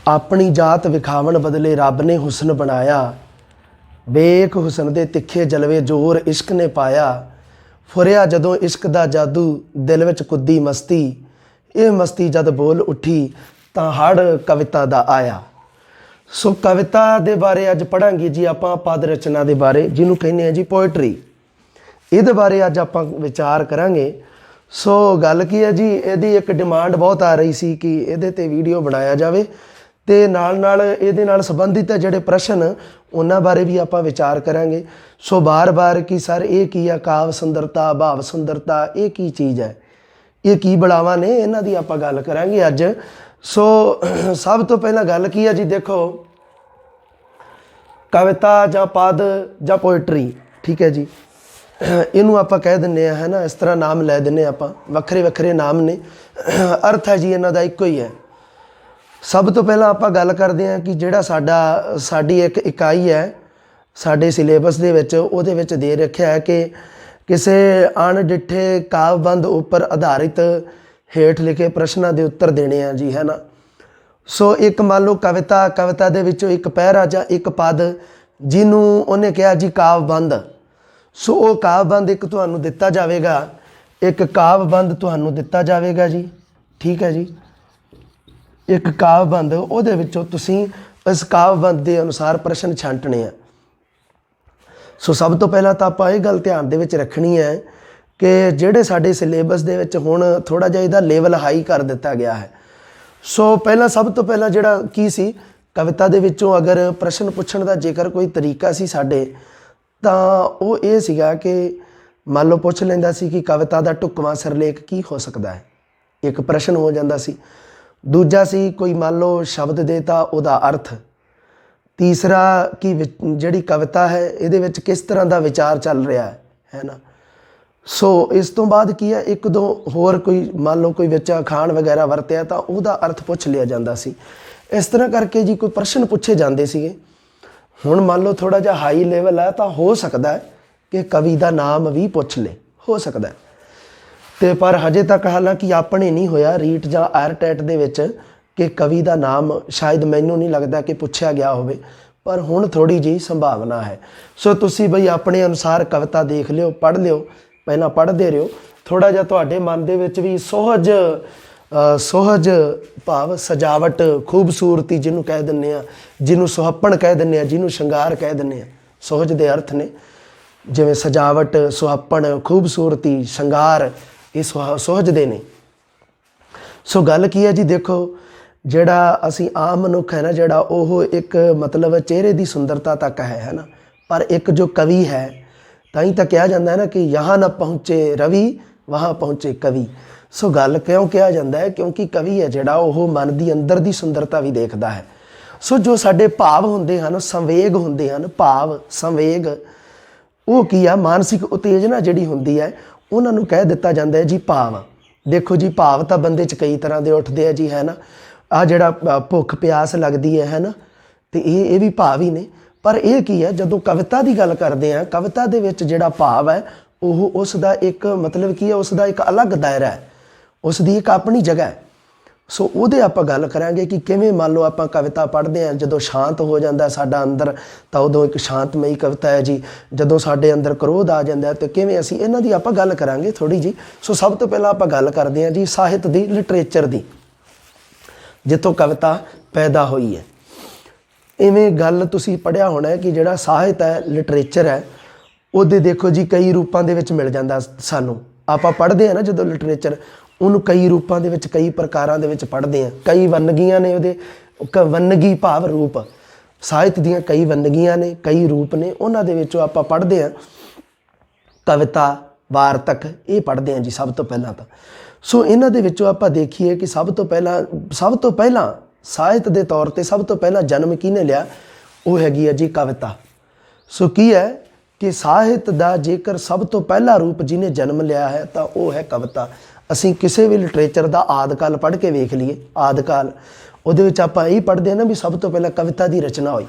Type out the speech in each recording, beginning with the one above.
ਆਪਣੀ ਜਾਤ ਵਿਖਾਵਣ ਬਦਲੇ ਰੱਬ ਨੇ ਹੁਸਨ ਬਣਾਇਆ। ਵੇਖ ਹੁਸਨ ਦੇ ਤਿੱਖੇ ਜਲਵੇ ਜ਼ੋਰ ਇਸ਼ਕ ਨੇ ਪਾਇਆ। ਫੁਰਿਆ ਜਦੋਂ ਇਸ਼ਕ ਦਾ ਜਾਦੂ ਦਿਲ ਵਿੱਚ ਕੁੱਦੀ ਮਸਤੀ। ਇਹ ਮਸਤੀ ਜਦ ਬੋਲ ਉੱਠੀ ਤਾਂ ਹੜ੍ਹ ਕਵਿਤਾ ਦਾ ਆਇਆ। ਸੋ ਕਵਿਤਾ ਦੇ ਬਾਰੇ ਅੱਜ ਪੜ੍ਹਾਂਗੇ ਜੀ ਆਪਾਂ ਪਦ ਰਚਨਾ ਦੇ ਬਾਰੇ, ਜਿਹਨੂੰ ਕਹਿੰਦੇ ਆ ਜੀ ਪੋਇਟਰੀ। ਇਹਦੇ ਬਾਰੇ ਅੱਜ ਆਪਾਂ ਵਿਚਾਰ ਕਰਾਂਗੇ। ਸੋ ਗੱਲ ਕੀ ਹੈ ਜੀ, ਇਹਦੀ ਇੱਕ ਡਿਮਾਂਡ ਬਹੁਤ ਆ ਰਹੀ ਸੀ ਕਿ ਇਹਦੇ 'ਤੇ ਵੀਡੀਓ ਬਣਾਇਆ ਜਾਵੇ ਅਤੇ ਨਾਲ ਇਹਦੇ ਨਾਲ ਸੰਬੰਧਿਤ ਜਿਹੜੇ ਪ੍ਰਸ਼ਨ ਉਹਨਾਂ ਬਾਰੇ ਵੀ ਆਪਾਂ ਵਿਚਾਰ ਕਰਾਂਗੇ। ਸੋ ਬਾਰ ਕਿ ਸਰ ਇਹ ਕੀ ਆ, ਕਾਵ ਸੁੰਦਰਤਾ, ਭਾਵ ਸੁੰਦਰਤਾ, ਇਹ ਕੀ ਚੀਜ਼ ਹੈ, ਇਹ ਕੀ ਬੜਾਵਾਂ ਨੇ, ਇਹਨਾਂ ਦੀ ਆਪਾਂ ਗੱਲ ਕਰਾਂਗੇ ਅੱਜ। ਸੋ ਸਭ ਤੋਂ ਪਹਿਲਾਂ ਗੱਲ ਕੀ ਹੈ ਜੀ, ਦੇਖੋ ਕਵਿਤਾ ਜਾਂ ਪਦ ਜਾਂ ਪੋਇਟਰੀ, ਠੀਕ ਹੈ ਜੀ, ਇਹਨੂੰ ਆਪਾਂ ਕਹਿ ਦਿੰਦੇ ਹਾਂ, ਹੈ ਨਾ, ਇਸ ਤਰ੍ਹਾਂ ਨਾਮ ਲੈ ਦਿੰਦੇ ਆਪਾਂ, ਵੱਖਰੇ ਵੱਖਰੇ ਨਾਮ ਨੇ, ਅਰਥ ਹੈ ਜੀ ਇਹਨਾਂ ਦਾ ਇੱਕੋ ਹੀ ਹੈ। ਸਭ ਤੋਂ ਪਹਿਲਾਂ ਆਪਾਂ ਗੱਲ ਕਰਦੇ ਹਾਂ ਕਿ ਜਿਹੜਾ ਸਾਡੀ ਇੱਕ ਇਕਾਈ ਹੈ ਸਾਡੇ ਸਿਲੇਬਸ ਦੇ ਵਿੱਚ, ਉਹਦੇ ਵਿੱਚ ਦੇ ਰੱਖਿਆ ਹੈ ਕਿ ਕਿਸੇ ਅਣਡਿੱਠੇ ਕਾਵਬੰਧ ਉੱਪਰ ਆਧਾਰਿਤ ਹੇਠ ਲਿਖੇ ਪ੍ਰਸ਼ਨਾਂ ਦੇ ਉੱਤਰ ਦੇਣੇ ਆ ਜੀ, ਹੈ ਨਾ। ਸੋ ਇੱਕ ਮੰਨ ਲਓ ਕਵਿਤਾ ਦੇ ਵਿੱਚੋਂ ਇੱਕ ਪਹਿਰਾ ਜਾਂ ਇੱਕ ਪਦ ਜਿਹਨੂੰ ਉਹਨੇ ਕਿਹਾ ਜੀ ਕਾਵਬੰਧ। ਸੋ ਉਹ ਕਾਵਬੰਧ ਇੱਕ ਤੁਹਾਨੂੰ ਦਿੱਤਾ ਜਾਵੇਗਾ, ਇੱਕ ਕਾਵਬੰਧ ਤੁਹਾਨੂੰ ਦਿੱਤਾ ਜਾਵੇਗਾ ਜੀ, ਠੀਕ ਹੈ ਜੀ। ਇੱਕ ਕਾਵਬੰਧ, ਉਹਦੇ ਵਿੱਚੋਂ ਤੁਸੀਂ ਇਸ ਕਾਵਬੰਧ ਦੇ ਅਨੁਸਾਰ ਪ੍ਰਸ਼ਨ ਛਾਂਟਣੇ ਆ। ਸੋ ਸਭ ਤੋਂ ਪਹਿਲਾਂ ਤਾਂ ਆਪਾਂ ਇਹ ਗੱਲ ਧਿਆਨ ਦੇ ਵਿੱਚ ਰੱਖਣੀ ਹੈ ਕਿ ਜਿਹੜੇ ਸਾਡੇ ਸਿਲੇਬਸ ਦੇ ਵਿੱਚ ਹੁਣ ਥੋੜ੍ਹਾ ਜਿਹਾ ਇਹਦਾ ਲੈਵਲ ਹਾਈ ਕਰ ਦਿੱਤਾ ਗਿਆ ਹੈ। ਸੋ ਸਭ ਤੋਂ ਪਹਿਲਾਂ ਜਿਹੜਾ ਕੀ ਸੀ, ਕਵਿਤਾ ਦੇ ਵਿੱਚੋਂ ਅਗਰ ਪ੍ਰਸ਼ਨ ਪੁੱਛਣ ਦਾ ਜੇਕਰ ਕੋਈ ਤਰੀਕਾ ਸੀ ਸਾਡੇ, ਤਾਂ ਉਹ ਇਹ ਸੀਗਾ ਕਿ ਮੰਨ ਲਓ ਪੁੱਛ ਲੈਂਦਾ ਸੀ ਕਿ ਕਵਿਤਾ ਦਾ ਢੁੱਕਵਾਂ ਸਿਰਲੇਖ ਕੀ ਹੋ ਸਕਦਾ ਹੈ, ਇੱਕ ਪ੍ਰਸ਼ਨ ਹੋ ਜਾਂਦਾ ਸੀ। ਦੂਜਾ ਸੀ ਕੋਈ ਮੰਨ ਲਓ ਸ਼ਬਦ ਦੇ ਤਾਂ ਉਹਦਾ ਅਰਥ। ਤੀਸਰਾ ਕਿ ਜਿਹੜੀ ਕਵਿਤਾ ਹੈ ਇਹਦੇ ਵਿੱਚ ਕਿਸ ਤਰ੍ਹਾਂ ਦਾ ਵਿਚਾਰ ਚੱਲ ਰਿਹਾ ਹੈ ਨਾ। ਸੋ ਇਸ ਤੋਂ ਬਾਅਦ ਕੀ ਹੈ, ਇੱਕ ਦੋ ਹੋਰ ਕੋਈ ਮੰਨ ਲਓ ਕੋਈ ਵਿੱਚ ਅਖਾਣ ਵਗੈਰਾ ਵਰਤਿਆ ਤਾਂ ਉਹਦਾ ਅਰਥ ਪੁੱਛ ਲਿਆ ਜਾਂਦਾ ਸੀ। ਇਸ ਤਰ੍ਹਾਂ ਕਰਕੇ ਜੀ ਕੋਈ ਪ੍ਰਸ਼ਨ ਪੁੱਛੇ ਜਾਂਦੇ ਸੀਗੇ। ਹੁਣ ਮੰਨ ਲਓ ਥੋੜ੍ਹਾ ਜਿਹਾ ਹਾਈ ਲੈਵਲ ਹੈ ਤਾਂ ਹੋ ਸਕਦਾ ਹੈ ਕਿ ਕਵੀ ਦਾ ਨਾਮ ਵੀ ਪੁੱਛ ਲੇ, ਹੋ ਸਕਦਾ। ਅਤੇ ਪਰ ਹਜੇ ਤੱਕ ਹਾਲਾਂਕਿ ਆਪਣੇ ਨਹੀਂ ਹੋਇਆ ਰੀਟ ਜਾਂ ਆਇਰਟੈਟ ਦੇ ਵਿੱਚ ਕਿ ਕਵੀ ਦਾ ਨਾਮ ਸ਼ਾਇਦ ਮੈਨੂੰ ਨਹੀਂ ਲੱਗਦਾ ਕਿ ਪੁੱਛਿਆ ਗਿਆ ਹੋਵੇ, ਪਰ ਹੁਣ ਥੋੜ੍ਹੀ ਜਿਹੀ ਸੰਭਾਵਨਾ ਹੈ। ਸੋ ਤੁਸੀਂ ਬਈ ਆਪਣੇ ਅਨੁਸਾਰ ਕਵਿਤਾ ਦੇਖ ਲਿਓ, ਪੜ੍ਹ ਲਿਓ, ਪਹਿਲਾਂ ਪੜ੍ਹਦੇ ਰਹੋ। ਥੋੜ੍ਹਾ ਜਿਹਾ ਤੁਹਾਡੇ ਮਨ ਦੇ ਵਿੱਚ ਵੀ ਸੁਹਜ ਭਾਵ ਸਜਾਵਟ, ਖੂਬਸੂਰਤੀ ਜਿਹਨੂੰ ਕਹਿ ਦਿੰਦੇ ਹਾਂ, ਜਿਹਨੂੰ ਸੁਹੱਪਣ ਕਹਿ ਦਿੰਦੇ ਹਾਂ, ਜਿਹਨੂੰ ਸ਼ਿੰਗਾਰ ਕਹਿ ਦਿੰਦੇ ਹਾਂ। ਸੁਹਜ ਦੇ ਅਰਥ ਨੇ ਜਿਵੇਂ ਸਜਾਵਟ, ਸੁਹੱਪਣ, ਖੂਬਸੂਰਤੀ, ਸ਼ਿੰਗਾਰ, ਇਹ ਸੁਹਜ ਦੇ ਨੇ। ਸੋ ਗੱਲ ਕੀ ਹੈ ਜੀ, ਦੇਖੋ ਜਿਹੜਾ ਅਸੀਂ ਆਮ ਮਨੁੱਖ ਹੈ ਨਾ, ਜਿਹੜਾ ਉਹ ਇੱਕ ਮਤਲਬ ਚਿਹਰੇ ਦੀ ਸੁੰਦਰਤਾ ਤੱਕ ਹੈ ਨਾ, ਪਰ ਇੱਕ ਜੋ ਕਵੀ ਹੈ, ਤਾਂ ਹੀ ਤਾਂ ਕਿਹਾ ਜਾਂਦਾ ਹੈ ਨਾ ਕਿ ਯਹਾਂ ਨਾ ਪਹੁੰਚੇ ਰਵੀ ਵਹਾਂ ਪਹੁੰਚੇ ਕਵੀ। ਸੋ ਗੱਲ ਕਿਉਂ ਕਿਹਾ ਜਾਂਦਾ ਹੈ, ਕਿਉਂਕਿ ਕਵੀ ਹੈ ਜਿਹੜਾ ਉਹ ਮਨ ਦੀ ਅੰਦਰ ਦੀ ਸੁੰਦਰਤਾ ਵੀ ਦੇਖਦਾ ਹੈ। ਸੋ ਜੋ ਸਾਡੇ ਭਾਵ ਹੁੰਦੇ ਹਨ, ਸੰਵੇਗ ਹੁੰਦੇ ਹਨ, ਭਾਵ ਸੰਵੇਗ, ਉਹ ਕੀ ਆ, ਮਾਨਸਿਕ ਉਤੇਜਨਾ ਜਿਹੜੀ ਹੁੰਦੀ ਹੈ, ਉਹਨਾਂ ਨੂੰ ਕਹਿ ਦਿੱਤਾ ਜਾਂਦਾ ਹੈ ਜੀ ਭਾਵ। ਦੇਖੋ ਜੀ ਭਾਵ ਤਾਂ ਬੰਦੇ 'ਚ ਕਈ ਤਰ੍ਹਾਂ ਦੇ ਉੱਠਦੇ ਆ ਜੀ, ਹੈ ਨਾ। ਆਹ ਜਿਹੜਾ ਭੁੱਖ ਪਿਆਸ ਲੱਗਦੀ ਹੈ ਨਾ, ਅਤੇ ਇਹ ਵੀ ਭਾਵ ਹੀ ਨੇ। ਪਰ ਇਹ ਕੀ ਹੈ, ਜਦੋਂ ਕਵਿਤਾ ਦੀ ਗੱਲ ਕਰਦੇ ਹਾਂ, ਕਵਿਤਾ ਦੇ ਵਿੱਚ ਜਿਹੜਾ ਭਾਵ ਹੈ ਉਹ ਉਸ ਦਾ ਇੱਕ ਮਤਲਬ ਕੀ ਹੈ, ਉਸ ਦਾ ਇੱਕ ਅਲੱਗ ਦਾਇਰਾ ਹੈ, ਉਸ ਦੀ ਇੱਕ ਆਪਣੀ ਜਗ੍ਹਾ ਹੈ। ਸੋ ਉਹਦੇ ਆਪਾਂ ਗੱਲ ਕਰਾਂਗੇ ਕਿ ਕਿਵੇਂ ਮੰਨ ਲਓ ਆਪਾਂ ਕਵਿਤਾ ਪੜ੍ਹਦੇ ਹਾਂ, ਜਦੋਂ ਸ਼ਾਂਤ ਹੋ ਜਾਂਦਾ ਸਾਡਾ ਅੰਦਰ ਤਾਂ ਉਦੋਂ ਇੱਕ ਸ਼ਾਂਤਮਈ ਕਵਿਤਾ ਹੈ ਜੀ। ਜਦੋਂ ਸਾਡੇ ਅੰਦਰ ਕ੍ਰੋਧ ਆ ਜਾਂਦਾ ਤਾਂ ਕਿਵੇਂ ਅਸੀਂ, ਇਹਨਾਂ ਦੀ ਆਪਾਂ ਗੱਲ ਕਰਾਂਗੇ ਥੋੜ੍ਹੀ ਜਿਹੀ। ਸੋ ਸਭ ਤੋਂ ਪਹਿਲਾਂ ਆਪਾਂ ਗੱਲ ਕਰਦੇ ਹਾਂ ਜੀ ਸਾਹਿਤ ਦੀ, ਲਿਟਰੇਚਰ ਦੀ, ਜਿੱਥੋਂ ਕਵਿਤਾ ਪੈਦਾ ਹੋਈ ਹੈ। ਇਵੇਂ ਗੱਲ ਤੁਸੀਂ ਪੜ੍ਹਿਆ ਹੋਣਾ ਹੈ ਕਿ ਜਿਹੜਾ ਸਾਹਿਤ ਹੈ, ਲਿਟਰੇਚਰ ਹੈ, ਉਹਦੇ ਦੇਖੋ ਜੀ ਕਈ ਰੂਪਾਂ ਦੇ ਵਿੱਚ ਮਿਲ ਜਾਂਦਾ ਸਾਨੂੰ। ਆਪਾਂ ਪੜ੍ਹਦੇ ਹਾਂ ਨਾ ਜਦੋਂ ਲਿਟਰੇਚਰ, ਉਹਨੂੰ ਕਈ ਰੂਪਾਂ ਦੇ ਵਿੱਚ, ਕਈ ਪ੍ਰਕਾਰਾਂ ਦੇ ਵਿੱਚ ਪੜ੍ਹਦੇ ਹਾਂ। ਕਈ ਵੰਨਗੀਆਂ ਨੇ ਉਹਦੇ, ਵੰਨਗੀ ਭਾਵ ਰੂਪ, ਸਾਹਿਤ ਦੀਆਂ ਕਈ ਵੰਨਗੀਆਂ ਨੇ, ਕਈ ਰੂਪ ਨੇ, ਉਹਨਾਂ ਦੇ ਵਿੱਚੋਂ ਆਪਾਂ ਪੜ੍ਹਦੇ ਹਾਂ ਕਵਿਤਾ, ਵਾਰਤਕ, ਇਹ ਪੜ੍ਹਦੇ ਹਾਂ ਜੀ ਸਭ ਤੋਂ ਪਹਿਲਾਂ ਤਾਂ। ਸੋ ਇਹਨਾਂ ਦੇ ਵਿੱਚੋਂ ਆਪਾਂ ਦੇਖੀਏ ਕਿ ਸਭ ਤੋਂ ਪਹਿਲਾਂ ਸਾਹਿਤ ਦੇ ਤੌਰ 'ਤੇ ਸਭ ਤੋਂ ਪਹਿਲਾਂ ਜਨਮ ਕਿਹਨੇ ਲਿਆ, ਉਹ ਹੈਗੀ ਹੈ ਜੀ ਕਵਿਤਾ। ਸੋ ਕੀ ਹੈ ਕਿ ਸਾਹਿਤ ਦਾ ਜੇਕਰ ਸਭ ਤੋਂ ਪਹਿਲਾ ਰੂਪ ਜਿਹਨੇ ਜਨਮ ਲਿਆ ਹੈ ਤਾਂ ਉਹ ਹੈ ਕਵਿਤਾ। ਅਸੀਂ ਕਿਸੇ ਵੀ ਲਿਟਰੇਚਰ ਦਾ ਆਦਿਕਾਲ ਪੜ੍ਹ ਕੇ ਵੇਖ ਲਈਏ, ਆਦਿਕਾਲ, ਉਹਦੇ ਵਿੱਚ ਆਪਾਂ ਇਹ ਪੜ੍ਹਦੇ ਹਾਂ ਨਾ ਵੀ ਸਭ ਤੋਂ ਪਹਿਲਾਂ ਕਵਿਤਾ ਦੀ ਰਚਨਾ ਹੋਈ।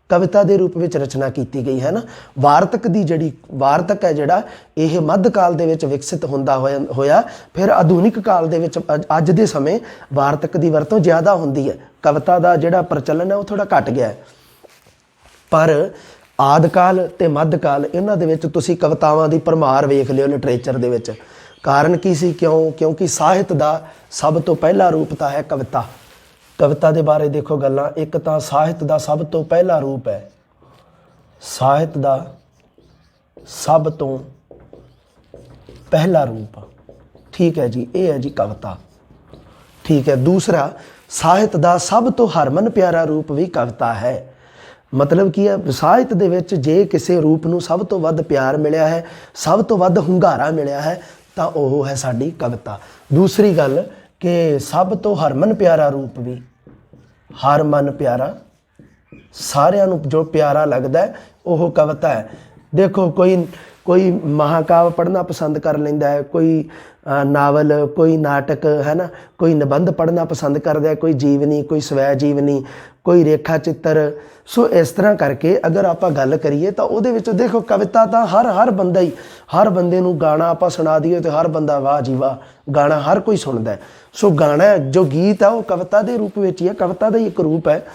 कविता के रूप में रचना की गई है ना। वार्तक की जी वार्तक है जोड़ा ये मध्यकाल के विकसित होंदा होया फिर आधुनिक काल के अज के समय वार्तक की वरतों ज़्यादा होंदी है, कविता का जोड़ा प्रचलन है वो थोड़ा घट गया है। पर आदकाल ते मध्यकाल इन्हां दे विच तुसीं कवितावां दी भरमार वेख लिओ लिटरेचर दे विच। कारण की सी क्यों? क्योंकि साहित्य का सब तो पहला रूप तो है कविता। कविता के बारे देखो गल्लां, एक तो साहित्य का सब तो पहला रूप है, साहित्य का सब तो पहला रूप, ठीक है जी, ये है जी कविता, ठीक है। दूसरा, साहित्य का सब तो हरमन प्यारा रूप भी कविता है। मतलब की है, साहित्य दे विच जे किसी रूप नूं सब तो वध प्यार मिलिया है, सब तो वध हुंगारा मिलिया है, तो वह है साडी कविता। दूसरी गल कि सब तो हरमन प्यारा रूप भी, हरमन प्यारा सारिਆਂ ਨੂੰ जो प्यारा लगता है वह कविता है। देखो कोई महाकाव्य पढ़ना पसंद कर लेंदा है, कोई नावल, कोई नाटक है ना, कोई निबंध पढ़ना पसंद करता है, कोई जीवनी, कोई स्वै जीवनी, कोई रेखा चित्र। सो इस तरह करके अगर आप गल करिए तो वो देखो कविता तो हर बंदा ही, हर बंदे नूं गाना आप सुना दिए तो हर बंदा वाह जी वाह, गाना हर कोई सुनता है। सो गाना जो गीत है वो कविता के रूप में ही है, कविता का ही एक रूप है।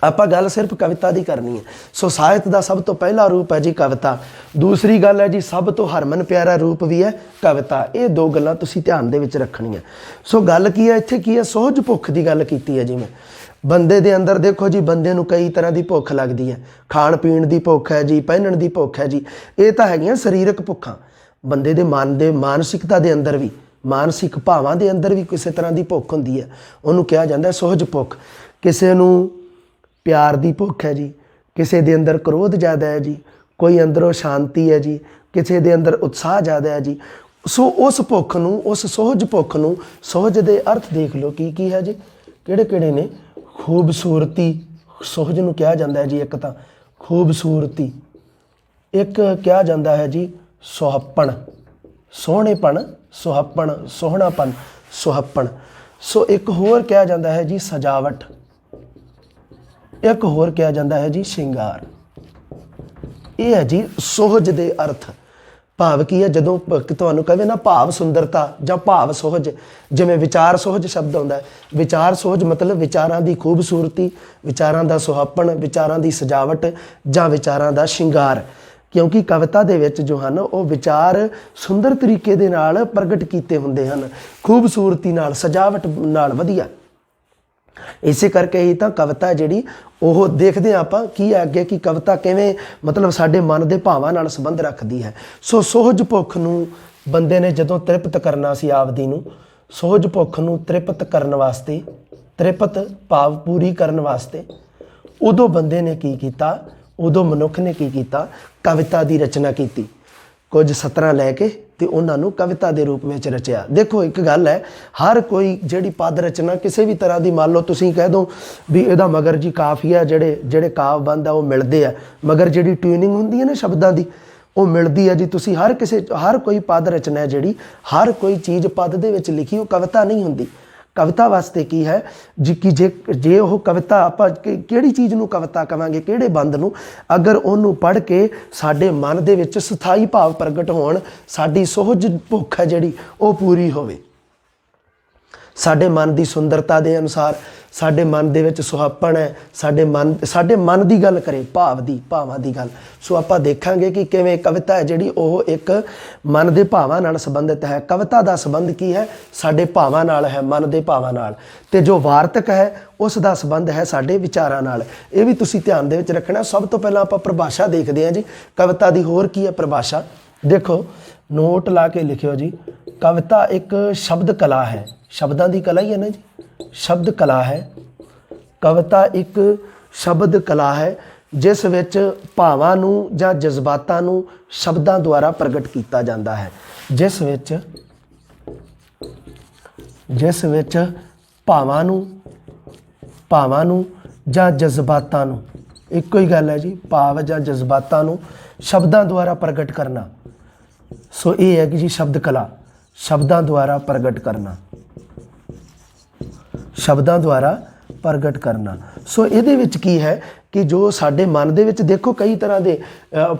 आप गल सिर्फ कविता की करनी है। सो साहित्य का सब तो पहला रूप है जी कविता। दूसरी गल है जी सब तो हरमन प्यारा रूप भी है कविता। ये दो गल्लां तुसीं ध्यान दे विच रखणियां। सो गल की है इत्थे, की है सोहज भुख की गल कीती है। जिवें बंदे दे अंदर देखो जी, बंदे नूं कई तरह की भुख लगती है, खाण पीण की भुख है जी, पहनण की भुख है जी, ये तो हैगियां सरीरक भुखां। बंदे दे मन दे मानसिकता के अंदर भी, मानसिक भावां दे अंदर भी किसी तरह की भुख हुंदी है, उहनूं कहा जाता है सोहज भुख। किसी नूं प्यार की भुख है जी, किसी के अंदर क्रोध ज़्यादा है जी, कोई अंदरों शांति है जी, किसी के अंदर उत्साह ज़्यादा है जी। सो उस भुख नूं, उस सोहज भुख नूं, सोहज के अर्थ देख लो की है जी, किहड़े ने। खूबसूरती सोहज नूं कहा जाता है जी, एक तो खूबसूरती, एक कहा जाता है जी सुहप्पण, सोहणेपन, सुहप्पण, सोहणापन, सुहप्पण। सो एक होर कहा जाता है जी सजावट, एक होर कहा जाता है जी श्रृंगार। ये है जी सोहज दे अर्थ। भाव की है, जदों तुहानूं कहे ना भाव सुंदरता जां भाव सोहज, जिवें विचार सोहज शब्द आउंदा है, विचार सोहज मतलब विचारां दी खूबसूरती, विचारां दा सुहापण, विचारां दी सजावट जां विचारां दा श्रृंगार। क्योंकि कविता दे विच जो हन वो विचार सुंदर तरीके दे नाल प्रगट कीते हुंदे हन, खूबसूरती नाल, सजावट नाल वधिया। इसे करके ही तो कविता जिहड़ी वो देखते हैं आप की अगे कि कविता किवें मतलब साडे मन के भावां नाल संबंध रखती है। सो सोहज भुख नूं बंदे ने जदों तृप्त करना सी आपदी नूं, सोहज भुख नूं तृप्त करन वास्ते, तृप्त भाव पूरी करन वास्ते उदों बंदे ने की कीता, उदों मनुख ने की कीता, कविता की रचना की। कुछ सतरां लैके तो उन्होंने कविता के रूप में रचिया। देखो एक गल है, हर कोई जिहड़ी पद रचना किसी भी तरह की, मान लो तुसीं कह दो भी इहदा मगर जी काफिया जिहड़े काव्यबंध आ वो मिलते हैं, मगर जिहड़ी ट्यूनिंग हुंदी है ना शब्दां की वो मिलती है जी। तुसीं हर कोई पद रचना है जिहड़ी, हर कोई चीज़ पद दे विच लिखी वो कविता नहीं हुंदी। कविता वास्ते की है जी कि जे वो कविता आप किहड़ी चीज़ नूं कविता कहांगे, किहड़े बंद नूं, अगर उन्होंने पढ़ के साडे मन दे विच स्थाई भाव प्रगट होण, साडी सोहज भुख है जिहड़ी वो पूरी होवे, साडे मन की सुंदरता के अनुसार, साडे मन दे विच सुहापण है, साडे मन की गल करे, भावां दी गल। सो आपां देखांगे कि किवें कविता है जिहड़ी वो एक मन के भावां नाल संबंधित है। कविता का संबंध की है, साडे भावां नाल है, मन के भावां नाल। ते जो वार्तक है उसका संबंध है साडे विचारां नाल। ये भी तुसीं ध्यान दे विच रखना। सब तो पहलां आपां परिभाषा देखदे हां जी कविता की। होर की है परिभाषा, देखो नोट ला के लिखियो जी। कविता एक शब्द कला है, शब्दां की कला ही है ना जी, शब्द कला है। कविता एक शब्द कला है जिस विच भावां नूं जां जज्बातां नूं शब्दां द्वारा प्रगट किया जाता है, जिस विच भावां नूं जां जज्बातां नूं, इक्को ही गल है जी, भाव जां जज्बातां नूं शब्दां द्वारा प्रगट करना। सो ये है कि जी शब्द कला, शब्दां द्वारा प्रगट करना, शब्दां द्वारा ਪ੍ਰਗਟ ਕਰਨਾ। ਸੋ ਇਹਦੇ ਵਿੱਚ ਕੀ ਹੈ ਕਿ ਜੋ ਸਾਡੇ ਮਨ ਦੇ ਵਿੱਚ ਦੇਖੋ ਕਈ ਤਰ੍ਹਾਂ ਦੇ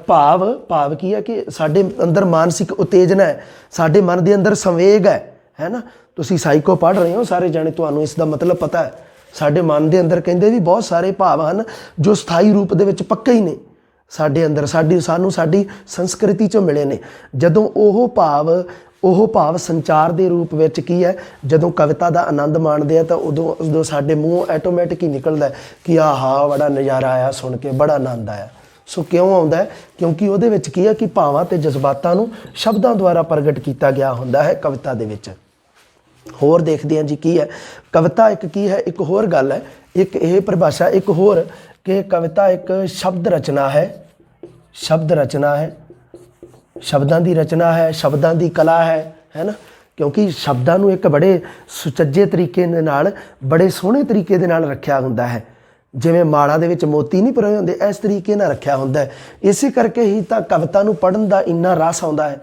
ਭਾਵ ਕੀ ਹੈ ਕਿ ਸਾਡੇ ਅੰਦਰ ਮਾਨਸਿਕ ਉਤੇਜਨਾ ਹੈ, ਸਾਡੇ ਮਨ ਦੇ ਅੰਦਰ ਸੰਵੇਗ ਹੈ ਨਾ। ਤੁਸੀਂ ਸਾਈਕੋ ਪੜ੍ਹ ਰਹੇ ਹੋ ਸਾਰੇ ਜਾਣੇ, ਤੁਹਾਨੂੰ ਇਸ ਦਾ ਮਤਲਬ ਪਤਾ ਹੈ। ਸਾਡੇ ਮਨ ਦੇ ਅੰਦਰ ਕਹਿੰਦੇ ਵੀ ਬਹੁਤ ਸਾਰੇ ਭਾਵ ਹਨ ਜੋ ਸਥਾਈ ਰੂਪ ਦੇ ਵਿੱਚ ਪੱਕੇ ਹੀ ਨੇ ਸਾਡੇ ਅੰਦਰ, ਸਾਨੂੰ ਸਾਡੀ ਸੰਸਕ੍ਰਿਤੀ 'ਚੋਂ ਮਿਲੇ ਨੇ। ਜਦੋਂ ਉਹ ਭਾਵ ਸੰਚਾਰ ਦੇ ਰੂਪ ਵਿੱਚ ਕੀ ਹੈ, ਜਦੋਂ ਕਵਿਤਾ ਦਾ ਆਨੰਦ ਮਾਣਦੇ ਆ ਤਾਂ ਉਦੋਂ ਸਾਡੇ ਮੂੰਹੋਂ ਆਟੋਮੈਟਿਕ ਹੀ ਨਿਕਲਦਾ ਕਿ ਆਹਾ ਬੜਾ ਨਜ਼ਾਰਾ ਆਇਆ, ਸੁਣ ਕੇ ਬੜਾ ਆਨੰਦ ਆਇਆ। ਸੋ ਕਿਉਂ ਆਉਂਦਾ ਹੈ? ਕਿਉਂਕਿ ਉਹਦੇ ਵਿੱਚ ਕੀ ਹੈ ਕਿ ਭਾਵਾਂ ਅਤੇ ਜਜ਼ਬਾਤਾਂ ਨੂੰ ਸ਼ਬਦਾਂ ਦੁਆਰਾ ਪ੍ਰਗਟ ਕੀਤਾ ਗਿਆ ਹੁੰਦਾ ਹੈ ਕਵਿਤਾ ਦੇ ਵਿੱਚ। ਹੋਰ ਦੇਖਦੇ ਹਾਂ ਜੀ ਕੀ ਹੈ ਕਵਿਤਾ। ਇੱਕ ਕੀ ਹੈ, ਇੱਕ ਹੋਰ ਗੱਲ ਹੈ, ਇੱਕ ਇਹ ਪਰਿਭਾਸ਼ਾ ਇੱਕ ਹੋਰ ਕਿ ਕਵਿਤਾ ਇੱਕ ਸ਼ਬਦ ਰਚਨਾ ਹੈ। ਸ਼ਬਦ ਰਚਨਾ ਹੈ, ਸ਼ਬਦਾਂ ਦੀ ਰਚਨਾ ਹੈ, ਸ਼ਬਦਾਂ ਦੀ ਕਲਾ ਹੈ ਨਾ। ਕਿਉਂਕਿ ਸ਼ਬਦਾਂ ਨੂੰ ਇੱਕ ਬੜੇ ਸੁਚੱਜੇ ਤਰੀਕੇ ਦੇ ਨਾਲ, ਬੜੇ ਸੋਹਣੇ ਤਰੀਕੇ ਦੇ ਨਾਲ ਰੱਖਿਆ ਹੁੰਦਾ ਹੈ। ਜਿਵੇਂ ਮਾਲਾ ਦੇ ਵਿੱਚ ਮੋਤੀ ਨਹੀਂ ਪਰੋਏ ਹੁੰਦੇ, ਇਸ ਤਰੀਕੇ ਨਾਲ ਰੱਖਿਆ ਹੁੰਦਾ ਹੈ। ਇਸੇ ਕਰਕੇ ਹੀ ਤਾਂ ਕਵਿਤਾ ਨੂੰ ਪੜ੍ਹਨ ਦਾ ਇੰਨਾ ਰਸ ਆਉਂਦਾ ਹੈ।